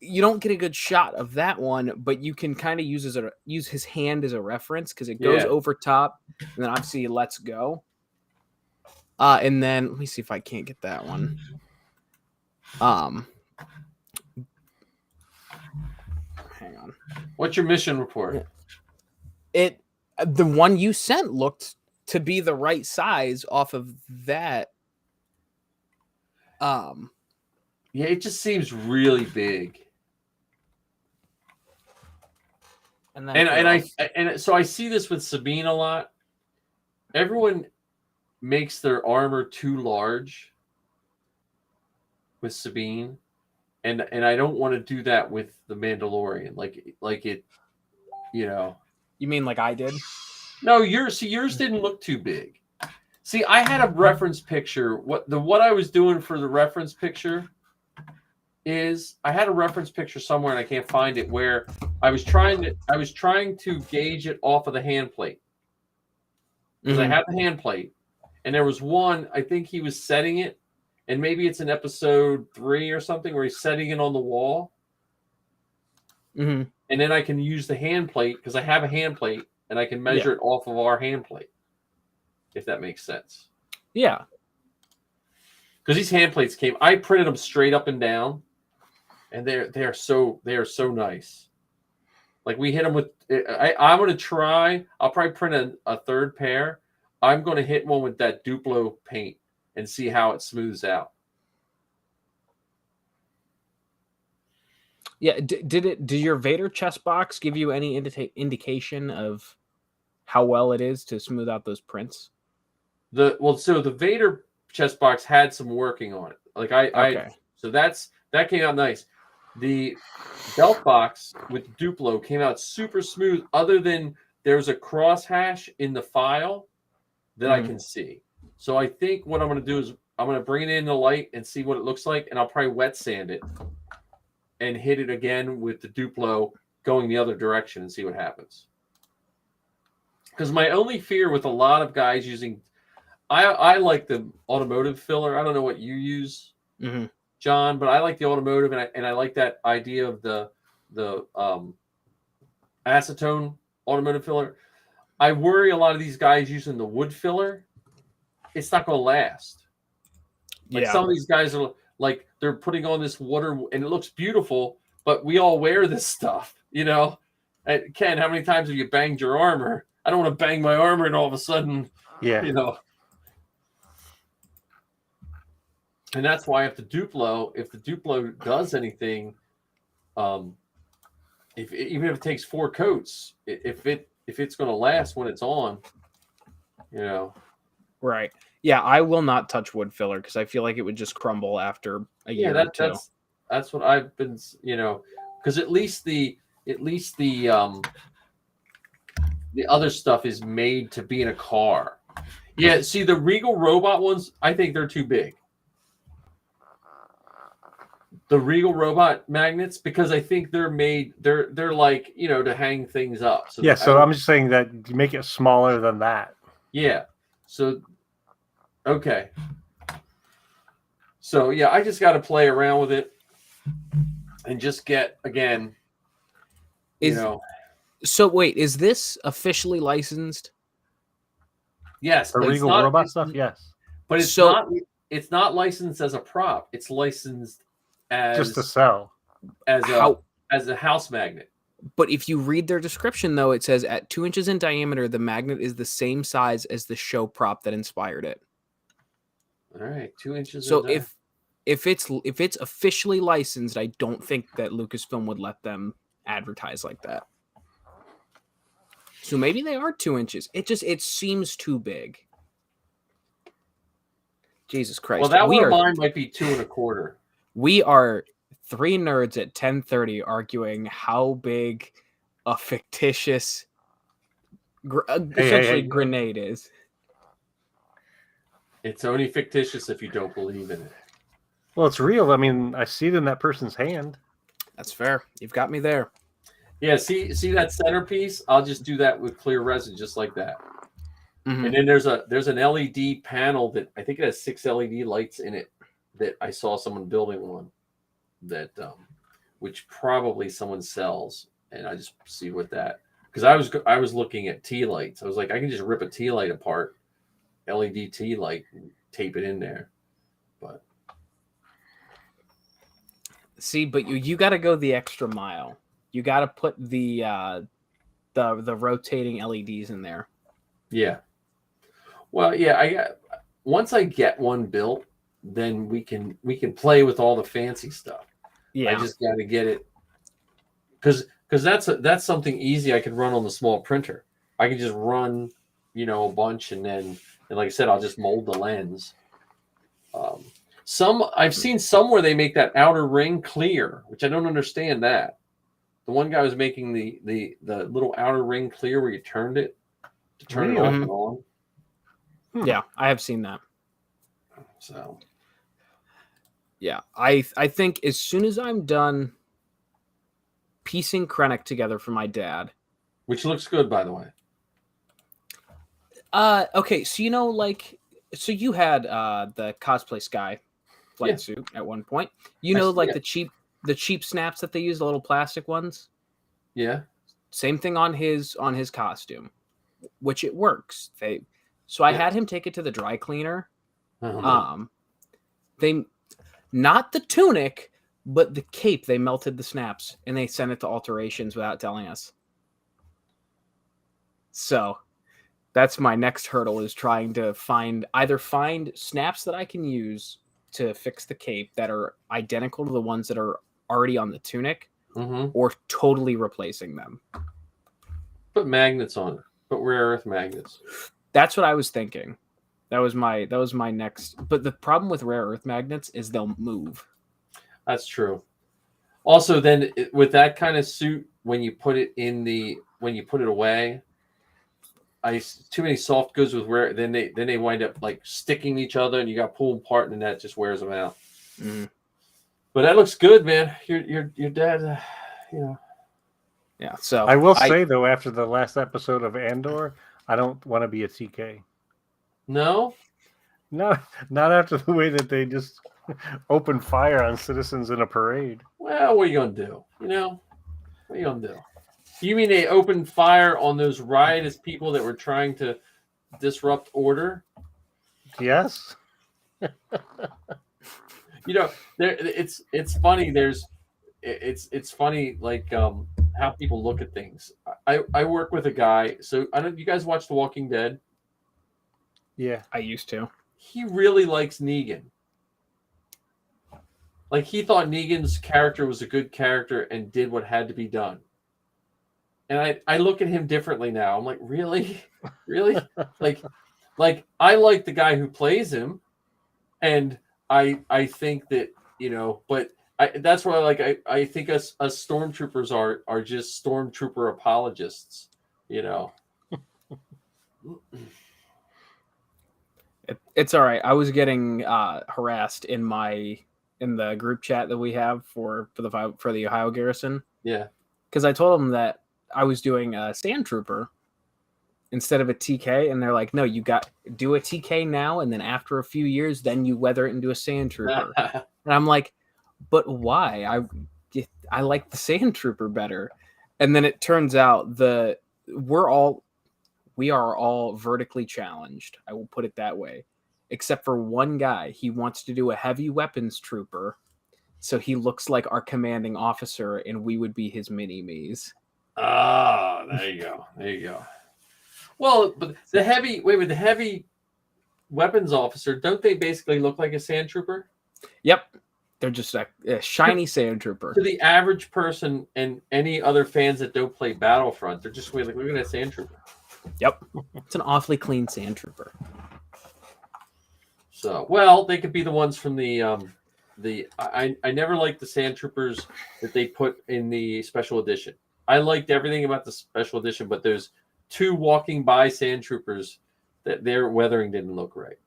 You don't get a good shot of that one, but you can kind of use his hand as a reference because it goes over top, and then obviously he lets go. And then let me see if I can't get that one. Hang on. What's your mission report? The one you sent looked to be the right size off of that. Yeah, it just seems really big. And so I see this with Sabine a lot. Everyone makes their armor too large with Sabine, and I don't want to do that with the Mandalorian. Like it, You mean like I did? No, yours didn't look too big. See, I had a reference picture. What I was doing for the reference picture is I had a reference picture somewhere and I can't find it, where I was trying to gauge it off of the hand plate. Because I had the hand plate, and there was one, I think he was setting it, and maybe it's in episode 3 or something where he's setting it on the wall. Mm-hmm. And then I can use the hand plate because I have a hand plate and I can measure it off of our hand plate, if that makes sense. Yeah. Because these hand plates I printed them straight up and down, and they are so nice. Like we hit them with. I'm gonna try. I'll probably print a third pair. I'm gonna hit one with that Duplo paint and see how it smooths out. Yeah. Did your Vader chest box give you any indication of how well it is to smooth out those prints? So the Vader chest box had some working on it. Like so that came out nice. The belt box with Duplo came out super smooth, other than there's a crosshash in the file that I can see. So I think what I'm going to do is I'm going to bring it in the light and see what it looks like, and I'll probably wet sand it and hit it again with the Duplo going the other direction and see what happens. Because my only fear with a lot of guys using, I like the automotive filler. I don't know what you use, John, but I like the automotive, and I like that idea of the acetone automotive filler. I worry a lot of these guys using the wood filler, it's not going to last. Like some of these guys are like, they're putting on this water and it looks beautiful, but we all wear this stuff, And Ken, how many times have you banged your armor? I don't want to bang my armor and all of a sudden, And that's why if the Duplo does anything, even if it takes 4 coats, if it's going to last when it's on, Right. Yeah, I will not touch wood filler because I feel like it would just crumble after a year or two. That's what I've been, because at least the other stuff is made to be in a car. Yeah, see the Regal Robot ones, I think they're too big. The Regal Robot magnets, because I think they're made, they're like, to hang things up. So I'm just saying that you make it smaller than that. Yeah. So, okay. So, yeah, I just got to play around with it and just get, again, So, wait, is this officially licensed? Yes. The Regal Robot stuff, yes. But it's not. it's not licensed as a prop. It's licensed as just to sell. as a house magnet. But if you read their description, though, it says at 2 inches in diameter, the magnet is the same size as the show prop that inspired it. All right, 2 inches. So if it's officially licensed, I don't think that Lucasfilm would let them advertise like that. So maybe they are 2 inches. It seems too big. Jesus Christ. Well, that one of mine might be 2 1/4. We are 3 nerds at 10:30 arguing how big a fictitious essentially grenade is. It's only fictitious if you don't believe in it. Well, it's real. I mean, I see it in that person's hand. That's fair. You've got me there. Yeah, see that centerpiece? I'll just do that with clear resin, just like that. Mm-hmm. And then there's an LED panel that I think it has 6 LED lights in it that I saw someone building one that which probably someone sells, and I just see what that, because I was looking at tea lights. I was like, I can just rip a tea light apart, LED tea light, and tape it in there. But see, but you got to go the extra mile. You got to put the rotating LEDs in there. Yeah. Well, yeah. Once I get one built, then we can play with all the fancy stuff. Yeah. I just got to get it because that's something easy I could run on the small printer. I can just run, a bunch, and like I said, I'll just mold the lens. I've seen some where they make that outer ring clear, which I don't understand that. The one guy was making the little outer ring clear where you turned it to turn it off and on. Yeah, I have seen that. So, yeah, I think as soon as I'm done piecing Krennic together for my dad, which looks good, by the way. Okay, so so you had the cosplay Sky flight suit at one point. The cheap snaps that they use, the little plastic ones. Yeah. Same thing on his costume, which it works. I had him take it to the dry cleaner. They not the tunic, but the cape. They melted the snaps and they sent it to alterations without telling us. So that's my next hurdle, is trying to find snaps that I can use to fix the cape that are identical to the ones that are already on the tunic, or totally replacing them. Put magnets on it. Put rare earth magnets. That's what I was thinking. That was my next. But the problem with rare earth magnets is they'll move. That's true. Also, then with that kind of suit, when you put it away, too many soft goods with rare. Then they wind up like sticking to each other, and you got to pull them apart, and that just wears them out. Mm-hmm. But that looks good, man. Your dad, Yeah. So I will say though, after the last episode of Andor, I don't want to be a TK. No, not after the way that they just open fire on citizens in a parade. Well, what are you gonna do? What are you gonna do? You mean they opened fire on those riotous people that were trying to disrupt order? Yes. It's funny. It's funny, like how people look at things. I work with a guy. So I don't. You guys watch The Walking Dead? Yeah, I used to. He really likes Negan. Like, he thought Negan's character was a good character and did what had to be done. And I look at him differently now. I'm like, really? Really? like I like the guy who plays him, and I think that, but that's why I think us stormtroopers are just stormtrooper apologists, It's all right. I was getting harassed in the group chat that we have for the Ohio Garrison. Yeah. Because I told them that I was doing a Sand Trooper instead of a TK, and they're like, "No, you got do a TK now, and then after a few years, then you weather it into a Sand Trooper." And I'm like, "But why? I like the Sand Trooper better." And then it turns out we are all vertically challenged. I will put it that way. except for one guy. He wants to do a heavy weapons trooper, so he looks like our commanding officer, and we would be his mini-me's. Ah, there you go. There you go. Well, but the heavy weapons officer, don't they basically look like a sand trooper? Yep. They're just a shiny sand trooper. To the average person and any other fans that don't play Battlefront, they're just like, look at that sand trooper. Yep. It's an awfully clean sand trooper. So, well, they could be the ones from I never liked the sand troopers that they put in the special edition. I liked everything about the special edition, but there's 2 walking by sand troopers that their weathering didn't look right.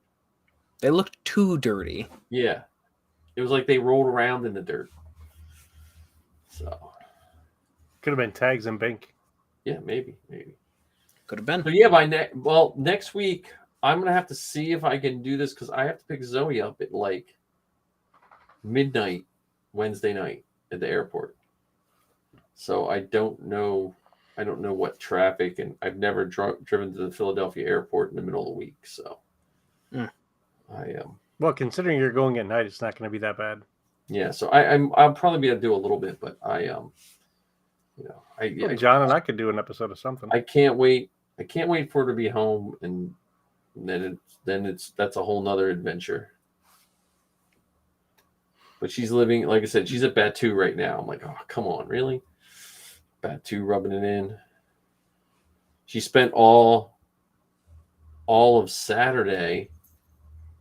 They looked too dirty. Yeah. It was like they rolled around in the dirt. So could have been tags and bank. Yeah, maybe. Could have been. So yeah, next week I'm gonna have to see if I can do this because I have to pick Zoe up at like midnight Wednesday night at the airport. So I don't know what traffic, and I've never driven to the Philadelphia airport in the middle of the week. So I am. Well, considering you're going at night, it's not going to be that bad. Yeah, so I'll probably be able to do a little bit, but John and I could do an episode of something. I can't wait. I can't wait for her to be home, and then that's a whole nother adventure. But she's living, like I said, she's at Batu right now. I'm like, oh, come on, really? Batu rubbing it in. She spent all of Saturday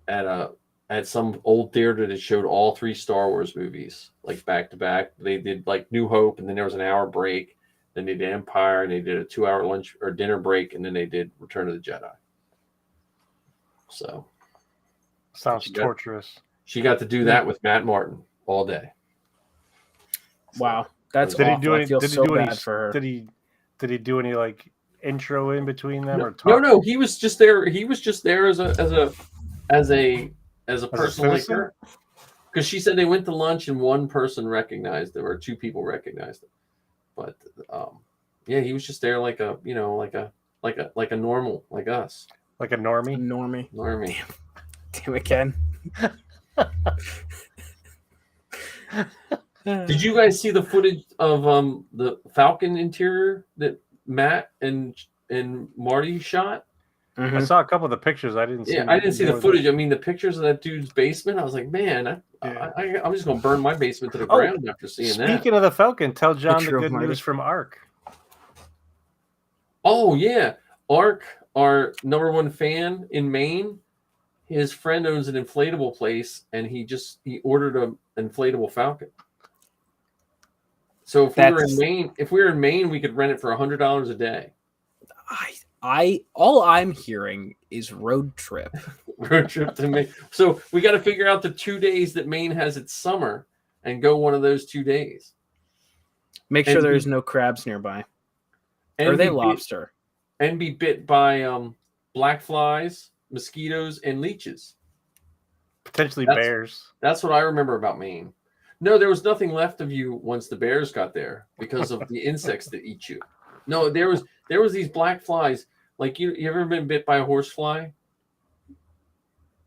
at some old theater that showed all 3 Star Wars movies, like back to back. They did like New Hope, and then there was an hour break. Then they did Empire, and they did a 2-hour lunch or dinner break, and then they did Return of the Jedi. So sounds torturous. She got to do that with Matt Martin all day. Wow, that's did awful. He do any, I feel did so he do bad any, for her. Did he do any like intro in between them or talk? No, he was just there. He was just there as a person like her, because she said they went to lunch and one person recognized him, or 2 people recognized him. But yeah, he was just there like a normal, like us, like a normie. Normie. Damn it, Ken. Did you guys see the footage of the Falcon interior that Matt and Marty shot? Mm-hmm. I saw a couple of the pictures. I didn't see. Yeah, I didn't see the footage. I mean, the pictures of that dude's basement. I was like, man, I'm just gonna burn my basement to the ground after seeing that. Speaking of the Falcon, tell John Picture the of good Marty. news from Ark. Oh yeah, Ark, our #1 fan in Maine. His friend owns an inflatable place, and he ordered an inflatable Falcon. So if we were in Maine, we could rent it for $100 a day. All I'm hearing is road trip. Road trip to Maine. So we got to figure out the 2 days that Maine has its summer and go one of those 2 days. Make sure there's no crabs nearby. Or are they lobster? And be bit by black flies, mosquitoes, and leeches. Potentially bears. That's what I remember about Maine. No, there was nothing left of you once the bears got there because of the insects that eat you. No, there was these black flies. Like you ever been bit by a horsefly?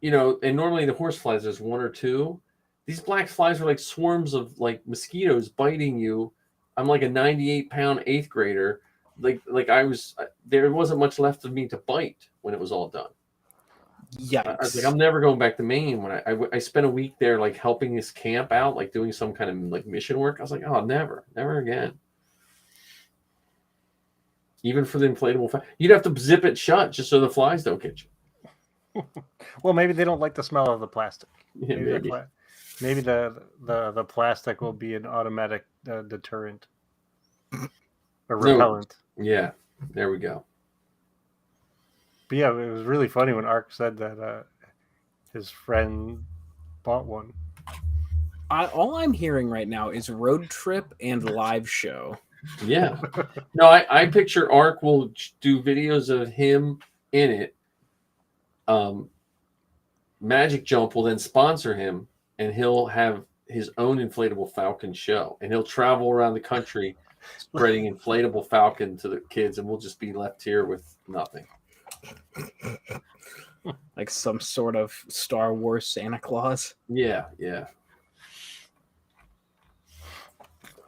And normally the horseflies, there's 1 or 2. These black flies are like swarms of like mosquitoes biting you. I'm like a 98-pound 8th grader. There wasn't much left of me to bite when it was all done. Yikes. I was like, I'm never going back to Maine. When I spent a week there, like helping this camp out, like doing some kind of like mission work. I was like, oh, never again. Even for the inflatable, you'd have to zip it shut just so the flies don't get you. Well, maybe they don't like the smell of the plastic. Yeah, maybe the plastic will be an automatic deterrent or repellent. Yeah, there we go. But yeah, it was really funny when Ark said that his friend bought one. All I'm hearing right now is road trip and live show. Yeah. No, I picture Ark will do videos of him in it. Magic Jump will then sponsor him, and he'll have his own inflatable Falcon show, and he'll travel around the country spreading inflatable Falcon to the kids, and we'll just be left here with nothing. like some sort of Star Wars Santa Claus. Yeah, yeah.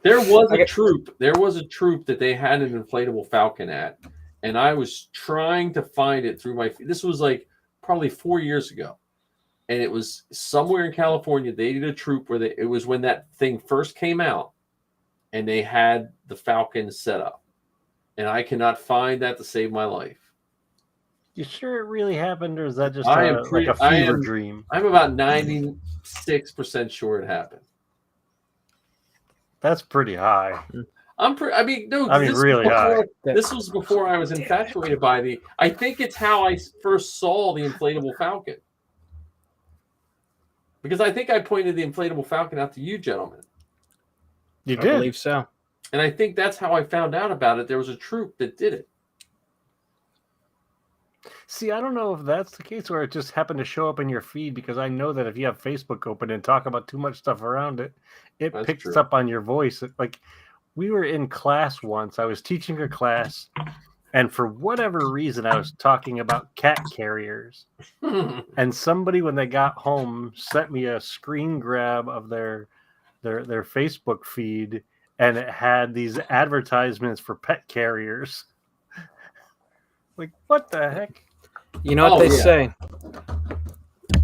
There was a troop. There was a troop that they had an inflatable Falcon at, and I was trying to find it through my. This was like probably 4 years ago, and it was somewhere in California. They did a troop where it was when that thing first came out, and they had the Falcon set up, and I cannot find that to save my life. You sure it really happened, or is that just like a fever dream? I'm about 96% sure it happened. That's pretty high. I mean, really high. This was before I was infatuated by the. I think it's how I first saw the inflatable Falcon, because I think I pointed the inflatable Falcon out to you, gentlemen. You did? I believe so. And I think that's how I found out about it. There was a troop that did it. See, I don't know if that's the case, or it just happened to show up in your feed, because I know that if you have Facebook open and talk about too much stuff around it, it picks up on your voice. Like, we were in class once. I was teaching a class, and for whatever reason, I was talking about cat carriers. And somebody, when they got home, sent me a screen grab of their Facebook feed, and it had these advertisements for pet carriers. Like, what the heck? You know what they say?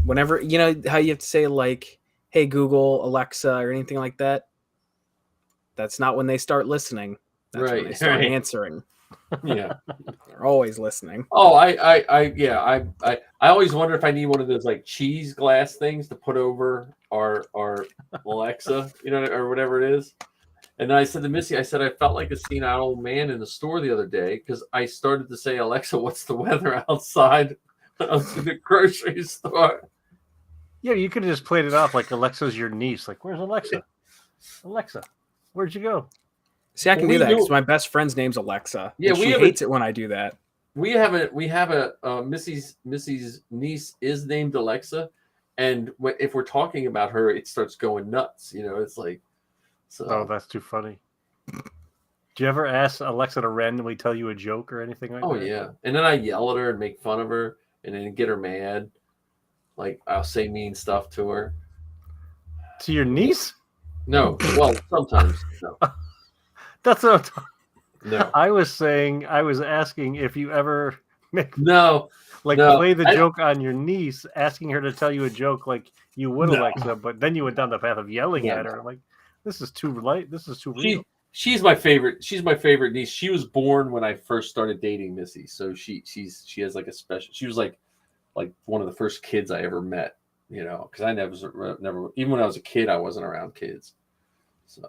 Whenever, you know how you have to say, like, hey, Google, Alexa, or anything like that? That's not when they start listening. That's when they start answering. Yeah. They're always listening. Oh, I always wonder if I need one of those like cheese glass things to put over our Alexa, or whatever it is. And then I said to Missy, I felt like a senile old man in the store the other day, because I started to say, Alexa, what's the weather outside? I was in the grocery store. Yeah, you could have just played it off like Alexa's your niece. Like, where's Alexa? Alexa, where'd you go? See, I can do that because my best friend's name's Alexa. Yeah, she hates it when I do that. We have a Missy's niece is named Alexa, and if we're talking about her, it starts going nuts. It's like. So. Oh, that's too funny. Do you ever ask Alexa to randomly tell you a joke or anything like that? Oh, yeah. And then I yell at her and make fun of her and then get her mad. Like, I'll say mean stuff to her. To your niece? No. Well, sometimes. No. That's what I'm talking. No. I was asking if you ever play the joke on your niece, asking her to tell you a joke like you would Alexa, but then you went down the path of yelling at her. Like, this is too light. This is too real. She's my favorite. She's my favorite niece. She was born when I first started dating Missy, so she has like a special. She was like one of the first kids I ever met. Because I never even when I was a kid, I wasn't around kids. So,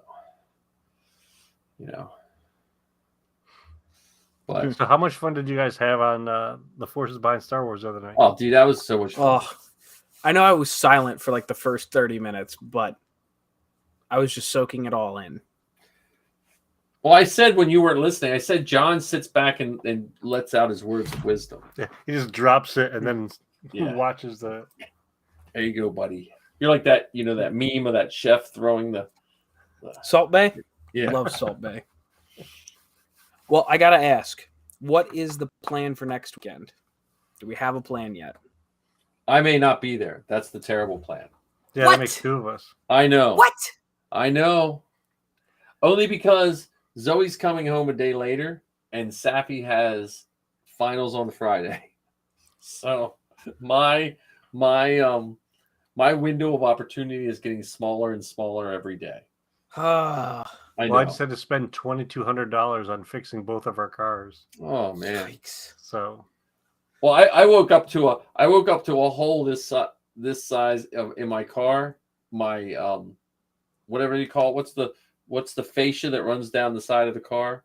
But so, how much fun did you guys have on the Forces Behind Star Wars the other night? Oh, dude, that was so much fun. Oh, I know I was silent for like the first 30 minutes, but I was just soaking it all in. Well, I said when you weren't listening, I said John sits back and lets out his words of wisdom. Yeah, he just drops it and then watches the. There you go, buddy. You're like that, that meme of that chef throwing the Salt Bay? Yeah. I love Salt Bay. Well, I got to ask, what is the plan for next weekend? Do we have a plan yet? I may not be there. That's the terrible plan. Yeah, that makes two of us. I know. What? I know. Only because Zoe's coming home a day later and Sappy has finals on Friday. So my window of opportunity is getting smaller and smaller every day. I just had to spend $2,200 on fixing both of our cars. Oh man! Yikes. So, well, I woke up to a hole this size in my car. My whatever you call it. What's the fascia that runs down the side of the car?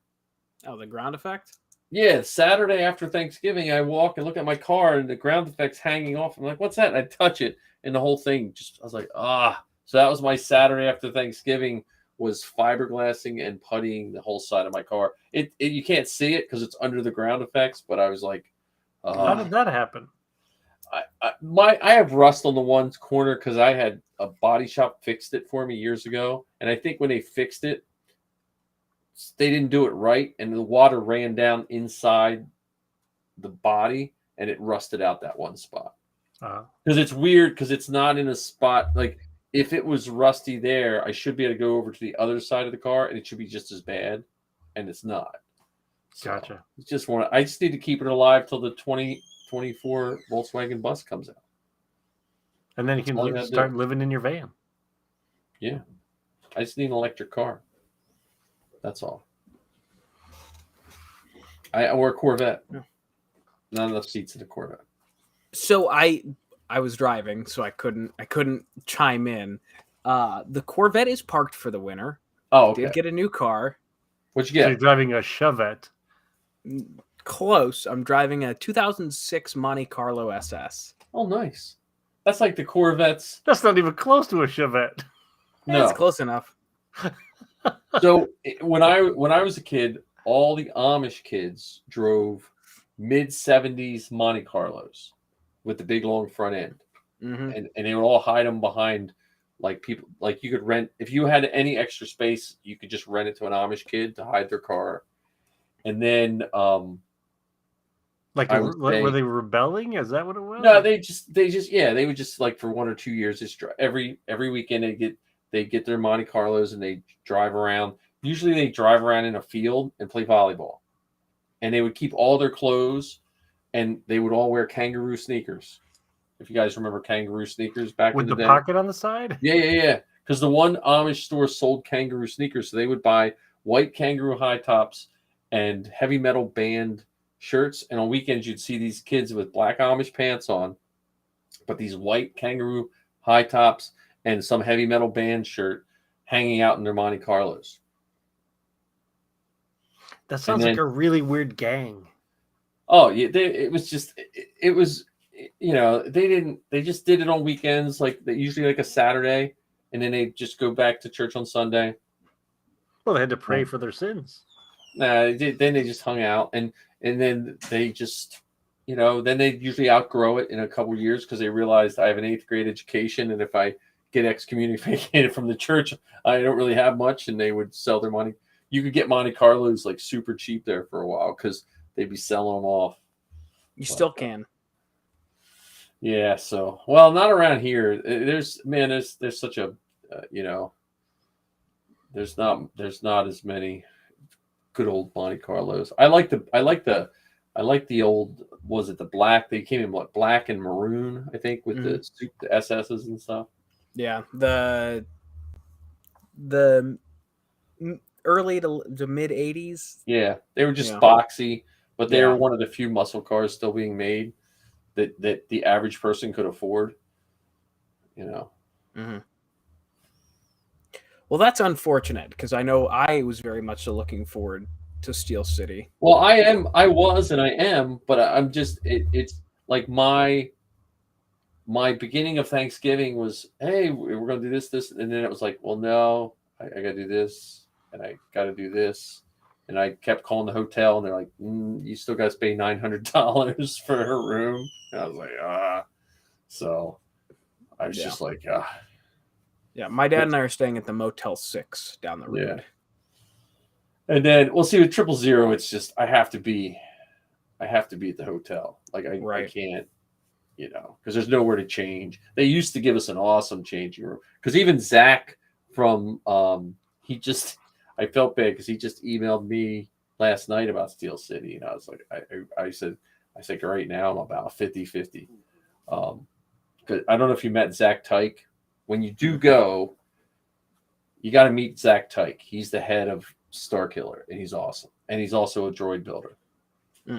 Oh, the ground effect? Yeah, Saturday after Thanksgiving, I walk and look at my car and the ground effect's hanging off. I'm like, what's that? And I touch it and the whole thing I was like, ah. So that was my Saturday after Thanksgiving, was fiberglassing and puttying the whole side of my car. You can't see it because it's under the ground effects, but I was like, how did that happen? I have rust on the one corner because I had a body shop fixed it for me years ago, and I think when they fixed it, they didn't do it right, and the water ran down inside the body, and it rusted out that one spot. Uh-huh. Because it's weird, because it's not in a spot. Like, if it was rusty there, I should be able to go over to the other side of the car, and it should be just as bad, and it's not. So Gotcha. I just need to keep it alive till the 2024 Volkswagen bus comes out. And then you can start living in your van. Yeah. I just need an electric car. That's all. Or a Corvette. Yeah. Not enough seats in a Corvette. So I was driving, so I couldn't chime in. The Corvette is parked for the winter. Oh, okay. Did get a new car. What'd you get? So you're driving a Chevette. Close. I'm driving a 2006 Monte Carlo SS. Oh, nice. That's like the Corvettes. That's not even close to a Chevette. No, it's close enough. So when I was a kid, all the Amish kids drove mid-70s Monte Carlos with the big long front end, and they would all hide them behind, like, people. Like, you could rent, if you had any extra space, you could just rent it to an Amish kid to hide their car. And then like, were they rebelling? Is that what it was? No, they would just, like, for 1 or 2 years, just every weekend they get their Monte Carlos and they drive around. Usually they drive around in a field and play volleyball. And they would keep all their clothes, and they would all wear kangaroo sneakers. If you guys remember kangaroo sneakers back in the day. With the pocket on the side? Yeah. Because the one Amish store sold kangaroo sneakers. So they would buy white kangaroo high tops and heavy metal band shirts. And on weekends, you'd see these kids with black Amish pants on, but these white kangaroo high tops and some heavy metal band shirt hanging out in their Monte Carlos. That sounds like a really weird gang. Oh, yeah. It was, they just did it on weekends, like usually like a Saturday, and then they just go back to church on Sunday. Well, they had to pray for their sins. Then they just hung out, and then they just, then they usually outgrow it in a couple of years because they realized I have an 8th grade education, and if I get excommunicated from the church, I don't really have much, and they would sell their money. You could get Monte Carlos like super cheap there for a while because they'd be selling them off. Still can. Yeah. So, well, not around here. There's such a, there's not as many good old Monte Carlos. I like the old, was it the black? They came in black and maroon, I think, with the SSs and stuff. Yeah, the early to mid 80s. Yeah, they were just boxy, but they were one of the few muscle cars still being made that the average person could afford. Well, that's unfortunate because I know I was very much looking forward to Steel City. Well, I was, and I am, but I'm just, it's like my beginning of Thanksgiving was, hey, we're going to do this, and then it was like, well, no, I got to do this. And I got to do this. And I kept calling the hotel, and they're like, you still got to pay $900 for a room. And I was like, So I was just like, Yeah, my dad and I are staying at the Motel 6 down the road. Yeah. And then we'll see with 000, it's just, I have to be at the hotel. Like, I can't, because there's nowhere to change. They used to give us an awesome changing room. Because even Zach from, I felt bad because he just emailed me last night about Steel City, and I was like, I said right now I'm about 50-50. Because I don't know if you met Zach Tyke. When you do go, you got to meet Zach Tyke. He's the head of Starkiller, and he's awesome. And he's also a droid builder.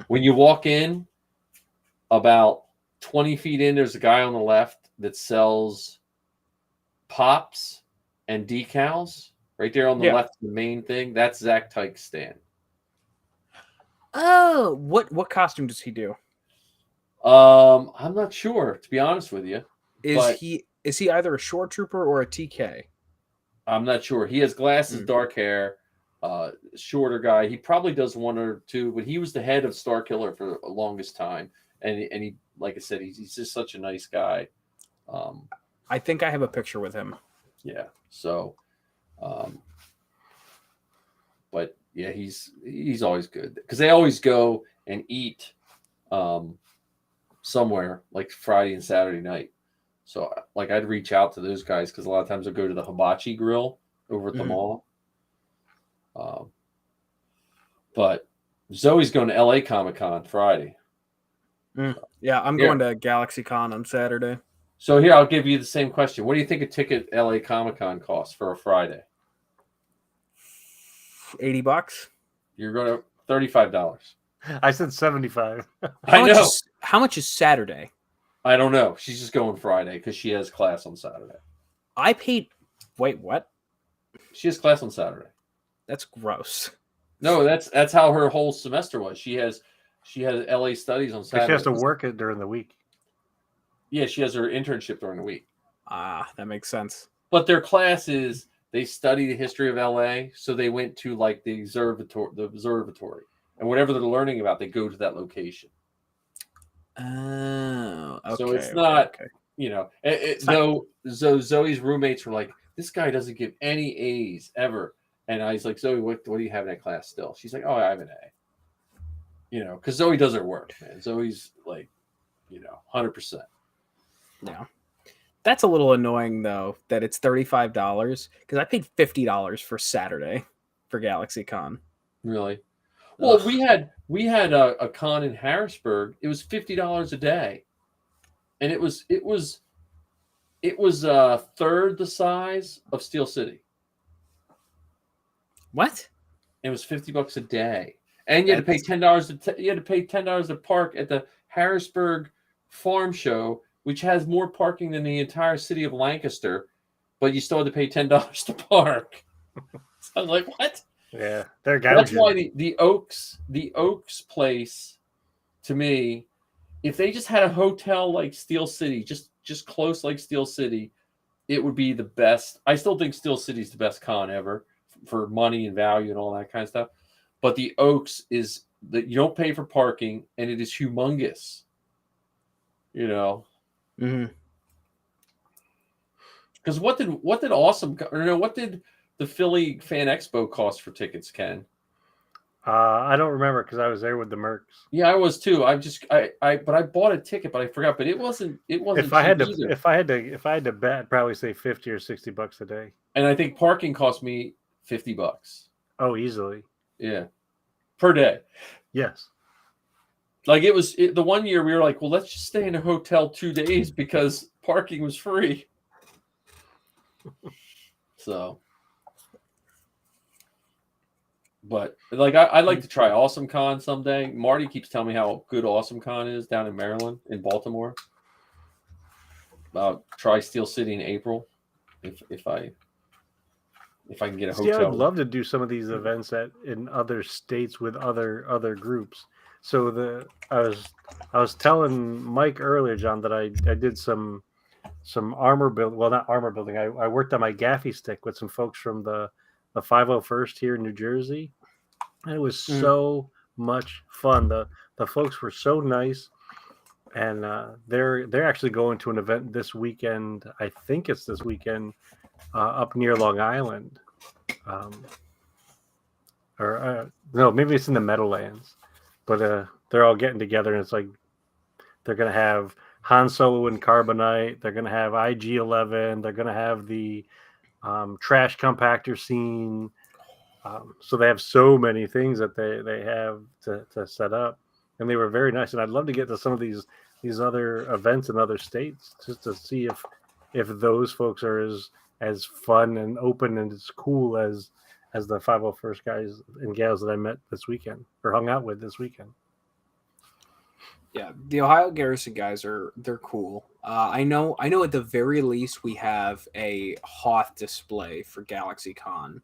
When you walk in, about 20 feet in, there's a guy on the left that sells pops and decals. Right there on the left, the main thing, that's Zach Tyke's stand. Oh, what costume does he do? I'm not sure, to be honest with you. Is he either a short trooper or a TK? I'm not sure. He has glasses, dark hair, shorter guy. He probably does 1 or 2, but he was the head of Starkiller for the longest time. And he, like I said, he's just such a nice guy. I think I have a picture with him. Yeah. So, but yeah, he's always good because they always go and eat somewhere like Friday and Saturday night. So like I'd reach out to those guys because a lot of times I'll go to the Hibachi Grill over at the mall. But Zoe's going to LA Comic Con Friday. Yeah, I'm going to Galaxy Con on Saturday. So here, I'll give you the same question. What do you think a ticket LA Comic Con costs for a Friday? $80. You're going to $35. I said 75. How much is Saturday? I don't know. She's just going Friday because she has class on Saturday. I paid. Wait, what? She has class on Saturday. That's gross. No, that's how her whole semester was. She has LA studies on Saturday. She has to work it during the week. Yeah, she has her internship during the week. That makes sense. But their classes, they study the history of LA, so they went to like the observatory, and whatever they're learning about, they go to that location. Oh, okay. So it's not, though Zoe's roommates were like, this guy doesn't give any A's ever. And I was like, Zoe, what do you have in that class still? She's like, oh, I have an A. Because Zoe does her work, man. Zoe's like, 100%. Yeah. That's a little annoying, though, that it's $35 because I paid $50 for Saturday for Galaxy Con. Really? Well, we had a con in Harrisburg. It was $50 a day, and it was third the size of Steel City. What? It was $50 a day, and you had to pay $10. You had to pay $10 to park at the Harrisburg Farm Show, which has more parking than the entire city of Lancaster, but you still had to pay $10 to park. So I was like, what? Yeah, they're gouging. That's why the Oaks place, to me, if they just had a hotel like Steel City, just close like Steel City, it would be the best. I still think Steel City is the best con ever for money and value and all that kind of stuff. But the Oaks is that you don't pay for parking, and it is humongous. Mm-hmm. Because what did the Philly Fan Expo cost for tickets, Ken? I don't remember because I was there with the Mercs. Yeah, I was too. But I bought a ticket, but I forgot. But it wasn't. If I had to bet, I'd probably say $50 or $60 a day. And I think parking cost me $50. Oh, easily. Yeah, per day. Yes. Like the one year we were like, well, let's just stay in a hotel 2 days because parking was free. So, but like I'd like to try Awesome Con someday. Marty keeps telling me how good Awesome Con is down in Maryland, in Baltimore. Try Steel City in April, if I can get a hotel. I'd love to do some of these events in other states with other groups. So I was telling Mike earlier, John, that I did some armor build. Well, not armor building. I worked on my gaffy stick with some folks from the 501st here in New Jersey, and it was so much fun. The folks were so nice, and they're actually going to an event this weekend. I think it's this weekend up near Long Island, no, maybe it's in the Meadowlands. But they're all getting together, and it's like they're going to have Han Solo and Carbonite. They're going to have IG-11. They're going to have the trash compactor scene. So they have so many things that they have to set up, and they were very nice. And I'd love to get to some of these other events in other states just to see if those folks are as fun and open and as cool as the 501st guys and gals that I met this weekend or hung out with this weekend. Yeah, the Ohio Garrison guys they're cool. I know at the very least we have a Hoth display for Galaxy Con.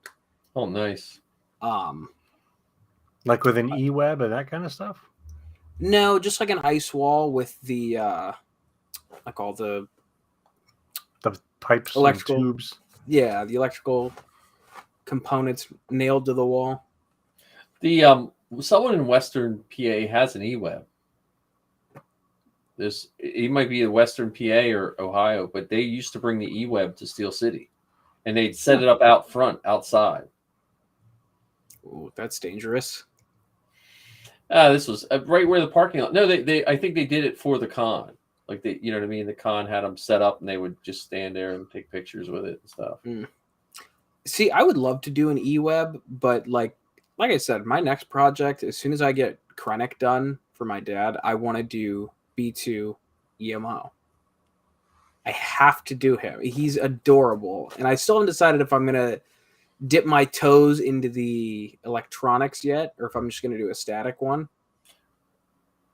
Oh, nice. Like with an E-Web and that kind of stuff? No, just like an ice wall with the like all the pipes, electrical and tubes. Yeah, the electrical components nailed to the wall. The someone in Western PA has an E-Web. It might be in Western PA or Ohio, but they used to bring the E-Web to Steel City, and they'd set it up outside. Ooh, that's dangerous. This was right where the parking lot. No, I think they did it for the con. Like you know what I mean? The con had them set up and they would just stand there and take pictures with it and stuff. See, I would love to do an eWeb, but like I said, my next project, as soon as I get Krennic done for my dad, I want to do B2 EMO. I have to do him. He's adorable. And I still haven't decided if I'm going to dip my toes into the electronics yet, or if I'm just going to do a static one.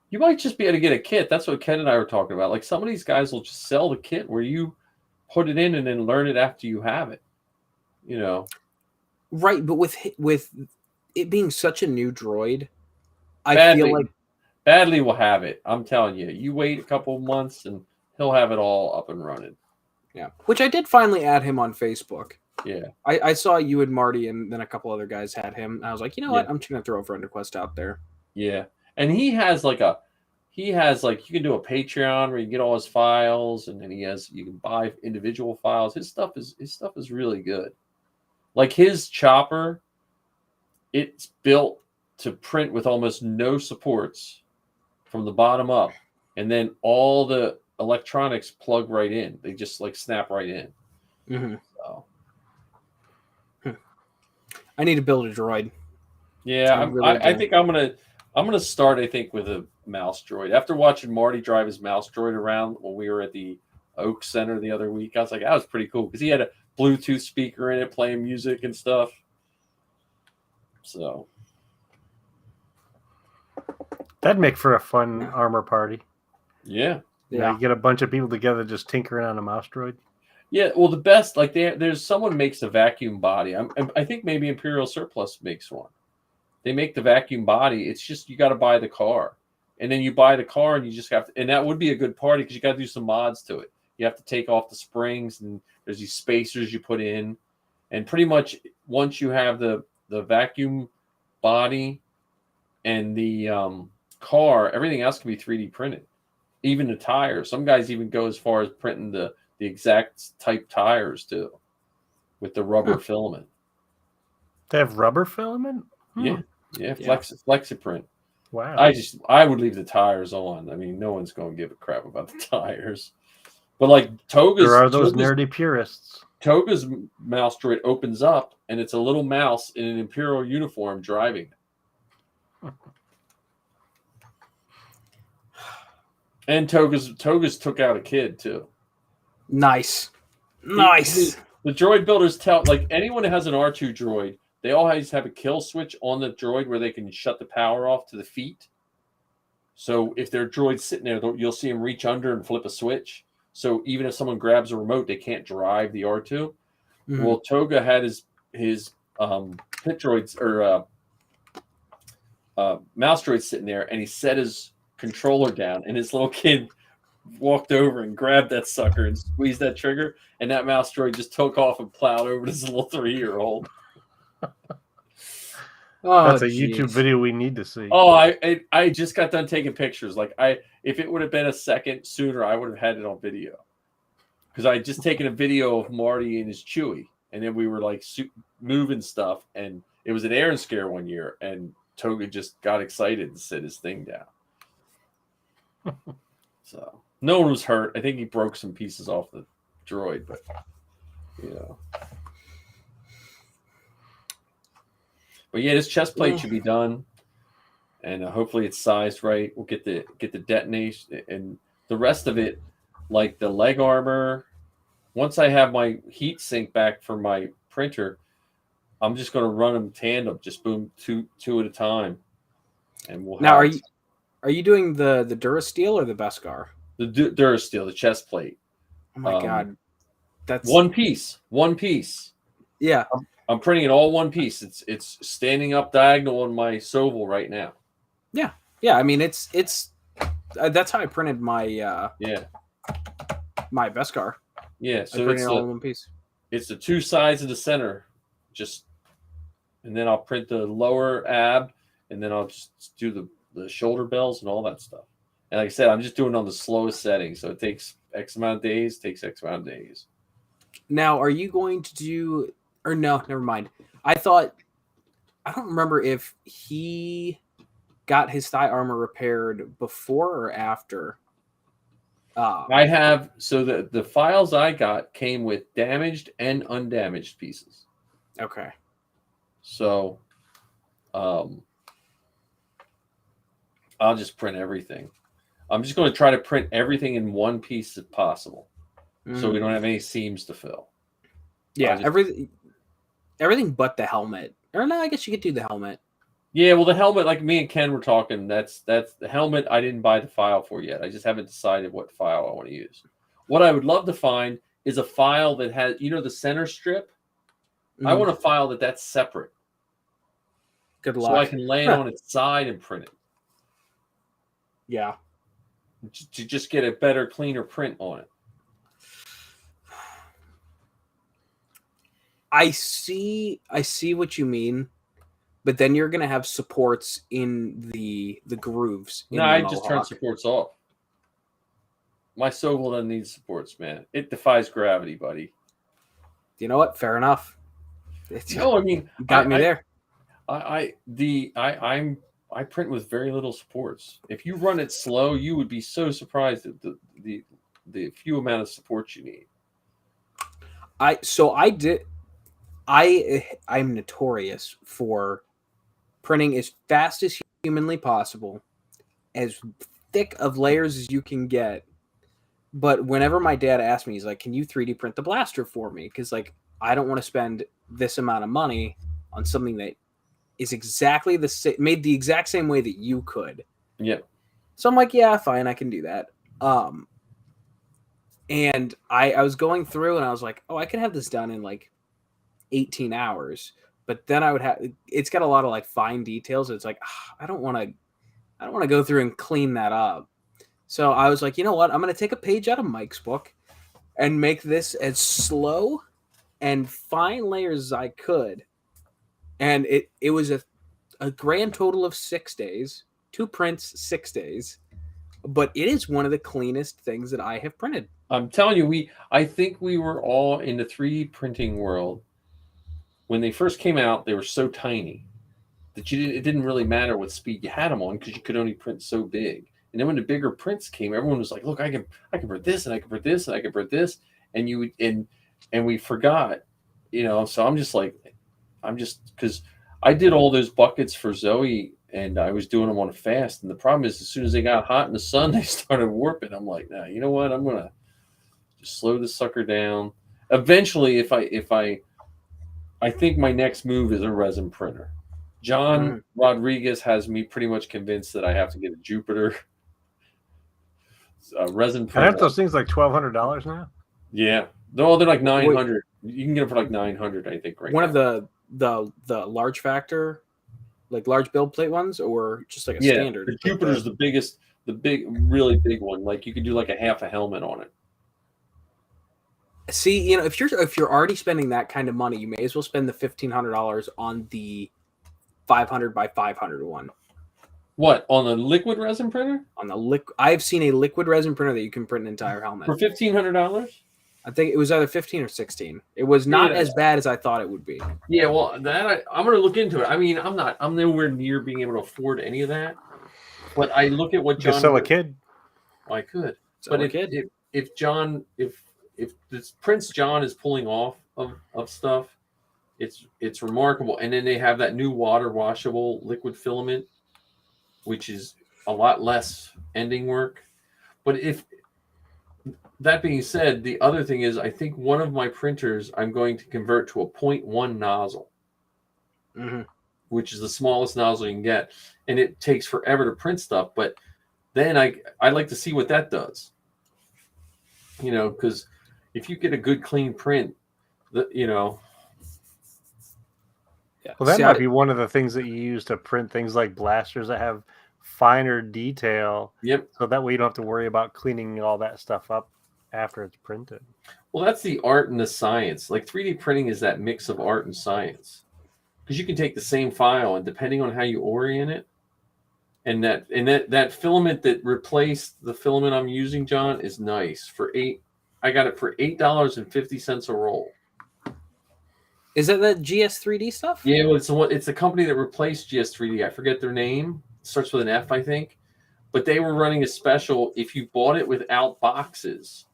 You might just be able to get a kit. That's what Ken and I were talking about. Like some of these guys will just sell the kit where you put it in and then learn it after you have it. You know, right? But with it being such a new droid, I feel like Badly will have it. I'm telling you. You wait a couple months and he'll have it all up and running. Yeah, which I did finally add him on Facebook. Yeah, I saw you and Marty and then a couple other guys had him. And I was like, you know what? I'm just gonna throw a friend request out there. Yeah, and he has like you can do a Patreon where you get all his files, and then you can buy individual files. His stuff is really good. Like his chopper, it's built to print with almost no supports from the bottom up, and then all the electronics plug right in. They just like snap right in. Mm-hmm. So. I need to build a droid. Yeah, I think I'm gonna start. I think with a mouse droid. After watching Marty drive his mouse droid around when we were at the Oak Center the other week, I was like, that was pretty cool because he had a Bluetooth speaker in it playing music and stuff. So that'd make for a fun armor party. Yeah. You get a bunch of people together just tinkering on a mouse droid. Yeah, well, the best, like there's someone makes a vacuum body. I think maybe Imperial Surplus makes one. They make the vacuum body. It's just you got to buy the car, and then you buy the car, and you just have to. And that would be a good party because you got to do some mods to it. You have to take off the springs, and there's these spacers you put in, and pretty much once you have the vacuum body and the car, everything else can be 3D printed. Even the tires. Some guys even go as far as printing the exact type Hmm. tires too, with the rubber filament. They have rubber filament? Yeah. Flexiprint. Wow. I would leave the tires on. I mean, no one's going to give a crap about the tires. But like Toga's, there are those nerdy purists. Toga's mouse droid opens up, and it's a little mouse in an Imperial uniform driving it. And Toga's took out a kid too. Nice. The droid builders tell, like, anyone that has an R2 droid, they always have a kill switch on the droid where they can shut the power off to the feet. So if their droid's sitting there, you'll see them reach under and flip a switch. So even if someone grabs a remote, they can't drive the R2. Mm-hmm. Well, Toga had his pit droids or mouse droid sitting there, and he set his controller down, and his little kid walked over and grabbed that sucker and squeezed that trigger, and that mouse droid just took off and plowed over this little 3-year-old. That's a YouTube video we need to see. Oh, I just got done taking pictures. Like if it would have been a second sooner, I would have had it on video. Because I had just taken a video of Marty and his Chewie, and then we were like moving stuff, and it was an Air and Scare one year, and Toga just got excited and set his thing down. So no one was hurt. I think he broke some pieces off the droid, but But yeah, this chest plate should be done, and hopefully it's sized right. We'll get the detonation and the rest of it, like the leg armor. Once I have my heat sink back for my printer, I'm just going to run them tandem, just boom, two at a time, and we'll. Now, are you doing the Durasteel or the Beskar? The Durasteel, the chest plate. Oh my god, that's one piece. Yeah. I'm printing it all one piece. It's standing up diagonal on my Soval right now. Yeah. I mean, it's that's how I printed my my Beskar. Yeah, so it's all in one piece. It's the two sides of the center, and then I'll print the lower ab, and then I'll just do the shoulder bells and all that stuff. And like I said, I'm just doing it on the slowest setting, so it takes X amount of days. Now, are you going to do? Or no, never mind. I don't remember if he got his thigh armor repaired before or after? I have, so the files I got came with damaged and undamaged pieces. Okay. So I'll just print everything. I'm just going to try to print everything in one piece if possible. So we don't have any seams to fill. Yeah, everything but the helmet. Or no, I guess you could do the helmet. Yeah, well, the helmet, like me and Ken were talking, that's the helmet I didn't buy the file for yet. I just haven't decided what file I want to use. What I would love to find is a file that has, the center strip. I want a file that's separate. Good luck. So I can lay it on its side and print it. Yeah. To just get a better, cleaner print on it. I see what you mean, but then you're gonna have supports in the grooves. No, I just turn supports off. My Sobel doesn't need supports, man. It defies gravity, buddy. You know what? Fair enough. No, I mean, got me there. I print with very little supports. If you run it slow, you would be so surprised at the few amount of supports you need. I'm notorious for printing as fast as humanly possible, as thick of layers as you can get. But whenever my dad asked me, he's like, "Can you 3D print the blaster for me?" Because like I don't want to spend this amount of money on something that is exactly the same, made the exact same way that you could. Yep. So I'm like, yeah, fine, I can do that. And I was going through and I was like, oh, I could have this done in like 18 hours. But then it's got a lot of like fine details. It's like, I don't want to go through and clean that up. So I was like, you know what? I'm going to take a page out of Mike's book and make this as slow and fine layers as I could. And it was a grand total of 6 days, 2 prints, 6 days. But it is one of the cleanest things that I have printed. I'm telling you, I think we were all in the 3D printing world. When they first came out, they were so tiny that it didn't really matter what speed you had them on because you could only print so big. And then when the bigger prints came, everyone was like, "Look, I can print this, and I can print this, and I can print this," and we forgot, So I'm just because I did all those buckets for Zoe, and I was doing them on a fast. And the problem is, as soon as they got hot in the sun, they started warping. I'm like, nah, you know what? I'm gonna just slow this sucker down. Eventually, if I think my next move is a resin printer. John Rodriguez has me pretty much convinced that I have to get a Jupiter resin printer. Aren't those things like $1,200 now? Yeah, no, they're like 900. You can get them for like 900, I think. Right. One of the large factor, like large build plate ones, or just like a standard. The Jupiter's the biggest, really big one. Like you could do like a half a helmet on it. See, if you're already spending that kind of money, you may as well spend the $1,500 on the 500 by 500 one. What, on a liquid resin printer? I've seen a liquid resin printer that you can print an entire helmet for $1,500. I think it was either 15 or 16. It was not as bad as I thought it would be. Yeah, well, I'm going to look into it. I mean, I'm nowhere near being able to afford any of that. But I look at what John. You sell a kid. I could. But if John, if this Prince John is pulling off of stuff, it's remarkable. And then they have that new water washable liquid filament, which is a lot less ending work. But that being said, the other thing is, I think one of my printers I'm going to convert to a 0.1 nozzle, which is the smallest nozzle you can get, and it takes forever to print stuff. But then I like to see what that does, because if you get a good clean print, Yeah. Well, that might be one of the things that you use to print things like blasters that have finer detail. Yep. So that way you don't have to worry about cleaning all that stuff up after it's printed. Well, that's the art and the science. Like 3D printing is that mix of art and science, because you can take the same file and depending on how you orient it, and that filament that replaced the filament I'm using, John, is nice. I got it for $8.50 a roll. Is that the GS3D stuff? Yeah, well, it's the company that replaced GS3D. I forget their name. starts with an F, I think. But they were running a special. If you bought it without boxes,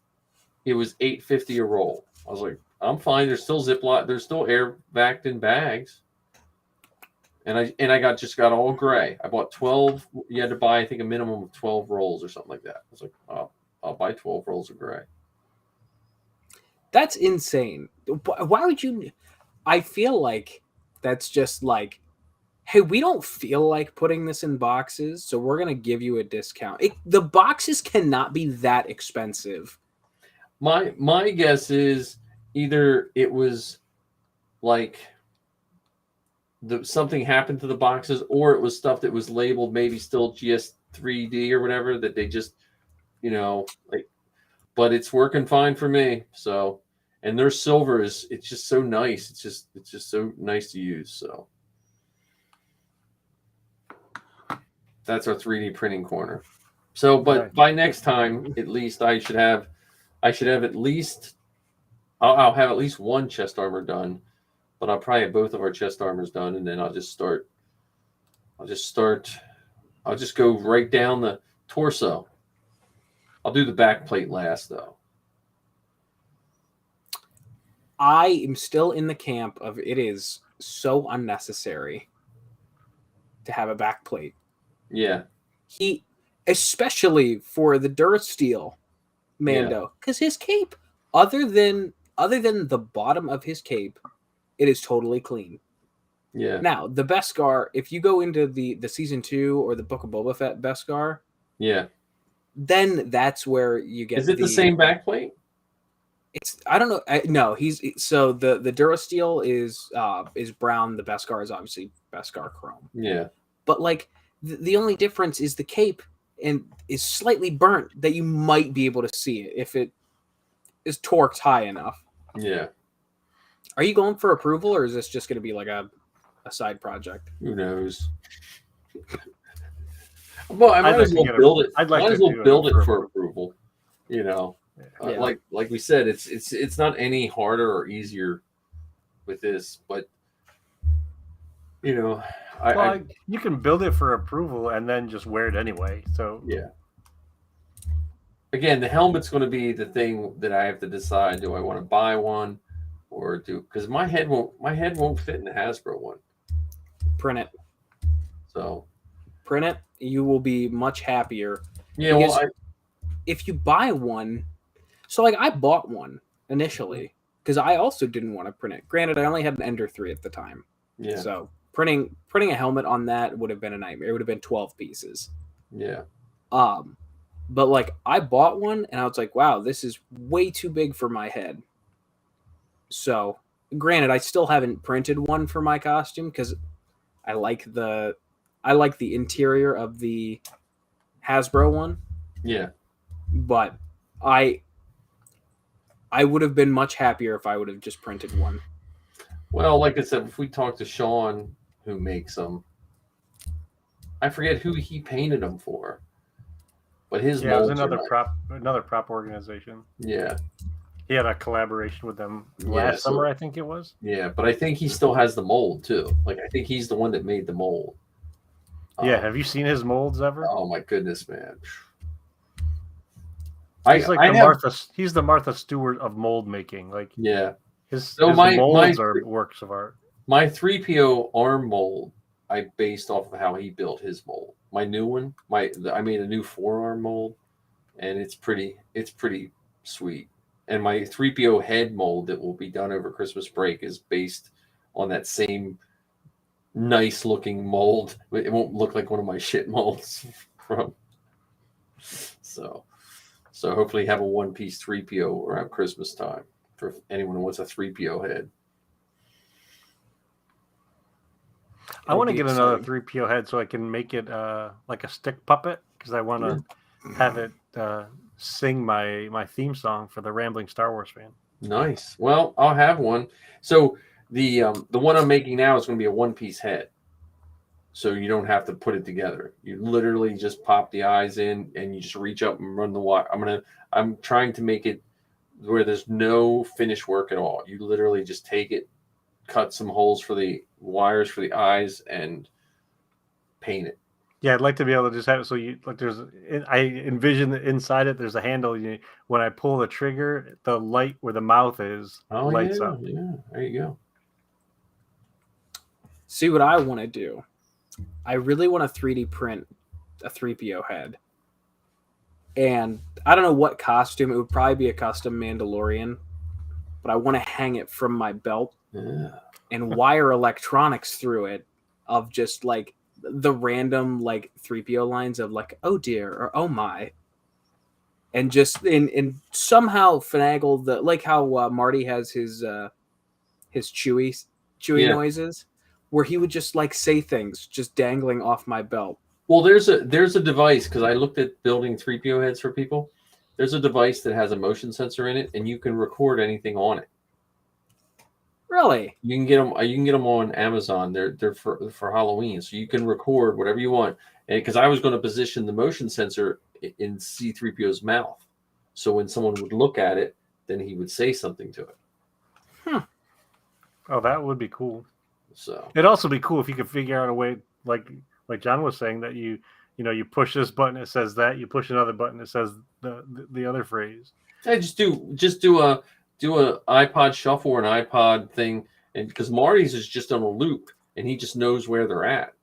it was $8.50 a roll. I was like, I'm fine. There's still Ziploc. There's still air vac in bags. And I got all gray. I bought 12. You had to buy, I think, a minimum of 12 rolls or something like that. I was like, oh, I'll buy 12 rolls of gray. That's insane. Why would you? I feel like that's just like, hey, we don't feel like putting this in boxes, so we're going to give you a discount. The boxes cannot be that expensive. My guess is either it was like something happened to the boxes, or it was stuff that was labeled maybe still GS3D or whatever that they just, but it's working fine for me. So, and their silver it's just so nice. It's just so nice to use. So that's our 3D printing corner. So, but by next time, at least I should have at least, I'll have at least one chest armor done, but I'll probably have both of our chest armors done. And then I'll just go right down the torso. I'll do the back plate last though. I am still in the camp of it is so unnecessary to have a back plate. Yeah. Especially for the Durasteel Mando, because his cape, other than the bottom of his cape, it is totally clean. Yeah. Now the Beskar, if you go into the season 2 or the Book of Boba Fett Beskar, then that's where you get. Is it the same backplate? I don't know. No, so the Durasteel is brown. The Beskar is obviously Beskar Chrome. Yeah. But like the only difference is the cape and is slightly burnt that you might be able to see it if it is torqued high enough. Yeah. Are you going for approval, or is this just going to be like a side project? Who knows? Well, I might as well build it. I'd like to build it for approval. Like we said, it's not any harder or easier with this, but you can build it for approval and then just wear it anyway. So yeah. Again, the helmet's going to be the thing that I have to decide: do I want to buy one, or because my head won't fit in the Hasbro one. Print it. So print it. You will be much happier. Yeah. Well, if you buy one, so like I bought one initially because I also didn't want to print it. Granted, I only had an Ender 3 at the time. Yeah. So printing a helmet on that would have been a nightmare. It would have been 12 pieces. Yeah. But like I bought one and I was like, wow, this is way too big for my head. So granted, I still haven't printed one for my costume because I like the interior of the Hasbro one. Yeah. But I would have been much happier if I would have just printed one. Well, like I said, if we talk to Sean, who makes them, I forget who he painted them for, but his it was another prop organization. Yeah, he had a collaboration with them last summer, I think it was. Yeah, but I think he still has the mold too. Like I think he's the one that made the mold. Yeah, have you seen his molds ever? Oh my goodness, man! He's he's the Martha Stewart of mold making. Like his molds are works of art. My 3PO arm mold, I based off of how he built his mold. My new one, I made a new forearm mold, and it's pretty sweet. And my 3PO head mold that will be done over Christmas break is based on that same nice looking mold. It won't look like one of my shit molds from. So hopefully have a one-piece 3PO around Christmas time for anyone who wants a 3PO head. I want to get another 3PO head so I can make it like a stick puppet because I want to have it sing my theme song for the Rambling Star Wars fan. Nice. Well, I'll have one. So the one I'm making now is going to be a one-piece head. So you don't have to put it together. You literally just pop the eyes in and you just reach up and run the wire. I'm trying to make it where there's no finish work at all. You literally just take it, cut some holes for the wires for the eyes, and paint it. Yeah, I'd like to be able to just have it so you like. I envision that inside it. There's a handle. When I pull the trigger, the light where the mouth is lights up. Yeah. There you go. See what I want to do. I really want to 3D print a 3PO head. And I don't know what costume. It would probably be a custom Mandalorian. But I want to hang it from my belt and wire electronics through it of just like the random like 3PO lines of like, oh dear, or oh my. And just and somehow finagle the like how Marty has his chewy noises, where he would just like say things just dangling off my belt. Well, there's a device, because I looked at building 3PO heads for people. There's a device that has a motion sensor in it, and you can record anything on it. Really? You can get them. You can get them on Amazon. They're for Halloween, so you can record whatever you want. And because I was going to position the motion sensor in C-3PO's mouth, so when someone would look at it, then he would say something to it. Oh, that would be cool. So it'd also be cool if you could figure out a way, like John was saying, that you push this button, it says that. You push another button, it says the other phrase. I just do a iPod shuffle or an iPod thing, and because Marty's is just on a loop and he just knows where they're at.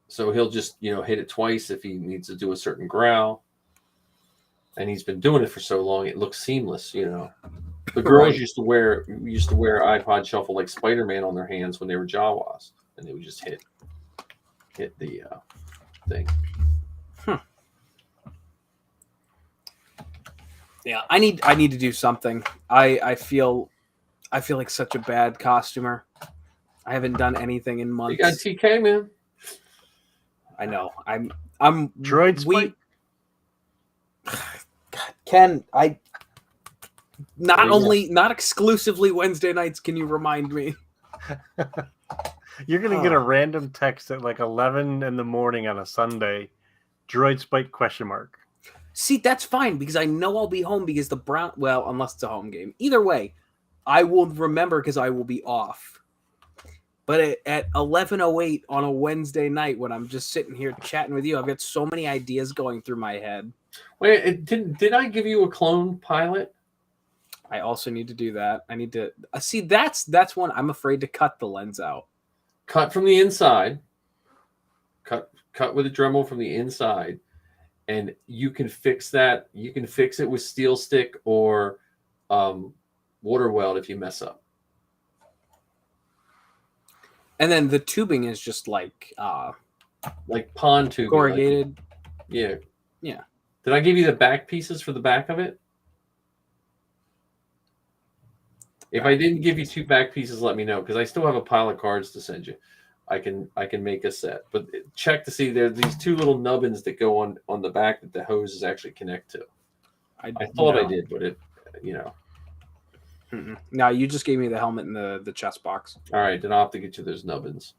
So he'll just hit it twice if he needs to do a certain growl, and he's been doing it for so long it looks seamless. The girls used to wear iPod shuffle like Spider-Man on their hands when they were Jawas, and they would just hit the thing. Yeah, I need to do something. I feel like such a bad costumer. I haven't done anything in months. You got TK, man. I know. I'm Droid Spike. Ken, not exclusively Wednesday nights. Can you remind me? You're gonna get a random text at like 11 in the morning on a Sunday. Droid Spike ? See, that's fine because I know I'll be home because the Brown. Well, unless it's a home game. Either way, I will remember because I will be off. But at 11:08 on a Wednesday night, when I'm just sitting here chatting with you, I've got so many ideas going through my head. Wait, did I give you a clone pilot? I also need to do that. I need to see. That's one I'm afraid to cut the lens out. Cut from the inside. Cut with a Dremel from the inside. And you can fix that. You can fix it with steel stick or water weld if you mess up. And then the tubing is just like pond tubing. Corrugated. Yeah. Yeah. Did I give you the back pieces for the back of it? If I didn't give you 2 back pieces, let me know, because I still have a pile of cards to send you. I can make a set, but check to see there's these 2 little nubbins that go on the back that the hoses actually connect to. I thought I did, but it. No, you just gave me the helmet and the chest box. All right, then I'll have to get you those nubbins.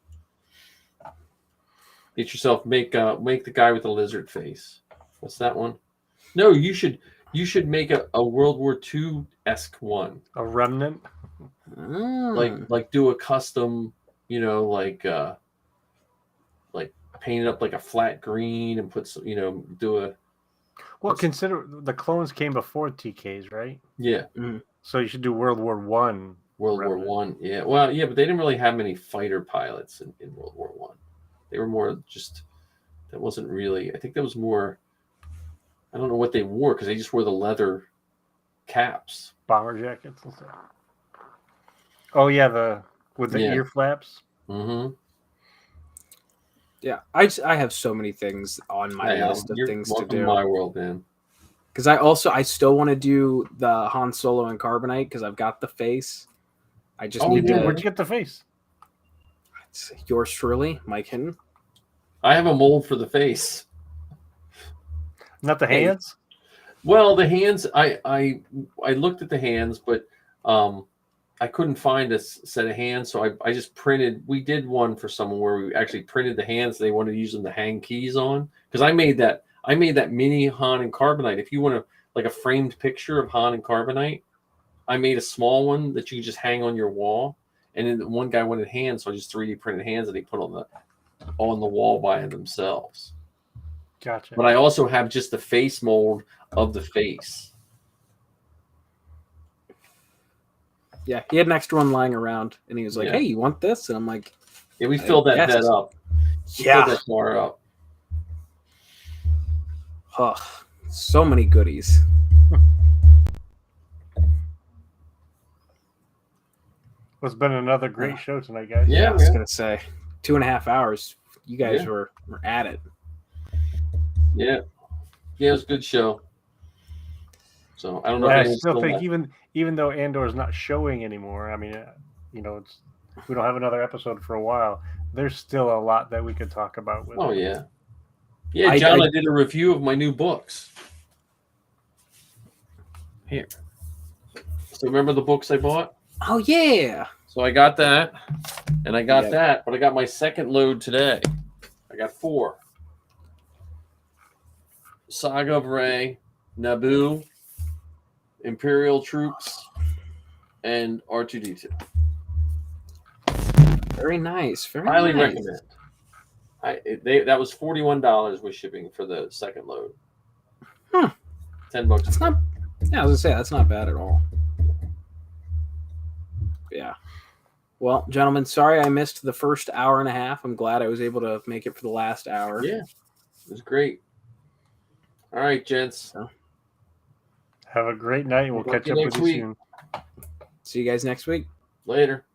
Get yourself make the guy with the lizard face. What's that one? No, you should make a World War II-esque one. A remnant. Like do a custom. Like paint it up like a flat green and put some, do a. Well, consider the clones came before TKs, right? Yeah. Mm-hmm. So you should do World War I. World War One, yeah. Well, yeah, but they didn't really have many fighter pilots in World War One. They were more just. That wasn't really. I think that was more. I don't know what they wore because they just wore the leather caps, bomber jackets and stuff. Oh yeah, with the ear flaps. Mm-hmm. Yeah, I have so many things on my list of things to do. My world, man. Because I still want to do the Han Solo and Carbonite because I've got the face. I just need to. Where'd you get the face? It's yours truly, Mike Hinton. I have a mold for the face. Not the hands. Well, the hands. I looked at the hands, but I couldn't find a set of hands, so I just printed. We did one for someone where we actually printed the hands. They wanted to use them to hang keys on because I made that mini Han and Carbonite. If you want like a framed picture of Han and Carbonite, I made a small one that you can just hang on your wall. And then one guy wanted hands, so I just 3D printed hands that he put on on the wall by themselves. Gotcha. But I also have just the face mold of the face. Yeah, he had an extra one lying around, and he was like, "Hey, you want this?" And I'm like, "Yeah, we filled that bed up. Yeah, filled that bar up." Oh, so many goodies. It's been another great show tonight, guys. Yeah, I was gonna say 2.5 hours. You guys were at it. Yeah, it was a good show. So I don't know. Yeah, if I still think even though Andor's not showing anymore, I mean, we don't have another episode for a while. There's still a lot that we could talk about with. Oh yeah, John. I did a review of my new books. Here. So remember the books I bought? Oh yeah. So I got that, and I got that, but I got my second load today. I got 4. Saga of Rey, Naboo, Imperial Troops, and R2-D2. Very nice. Very Highly nice. recommend. That was $41 with shipping for the second load. $10. That's not. Yeah, I was gonna say that's not bad at all. Yeah. Well, gentlemen, sorry I missed the first hour and a half. I'm glad I was able to make it for the last hour. Yeah, it was great. All right, gents. So, have a great night. We'll catch up with you soon. See you guys next week. Later.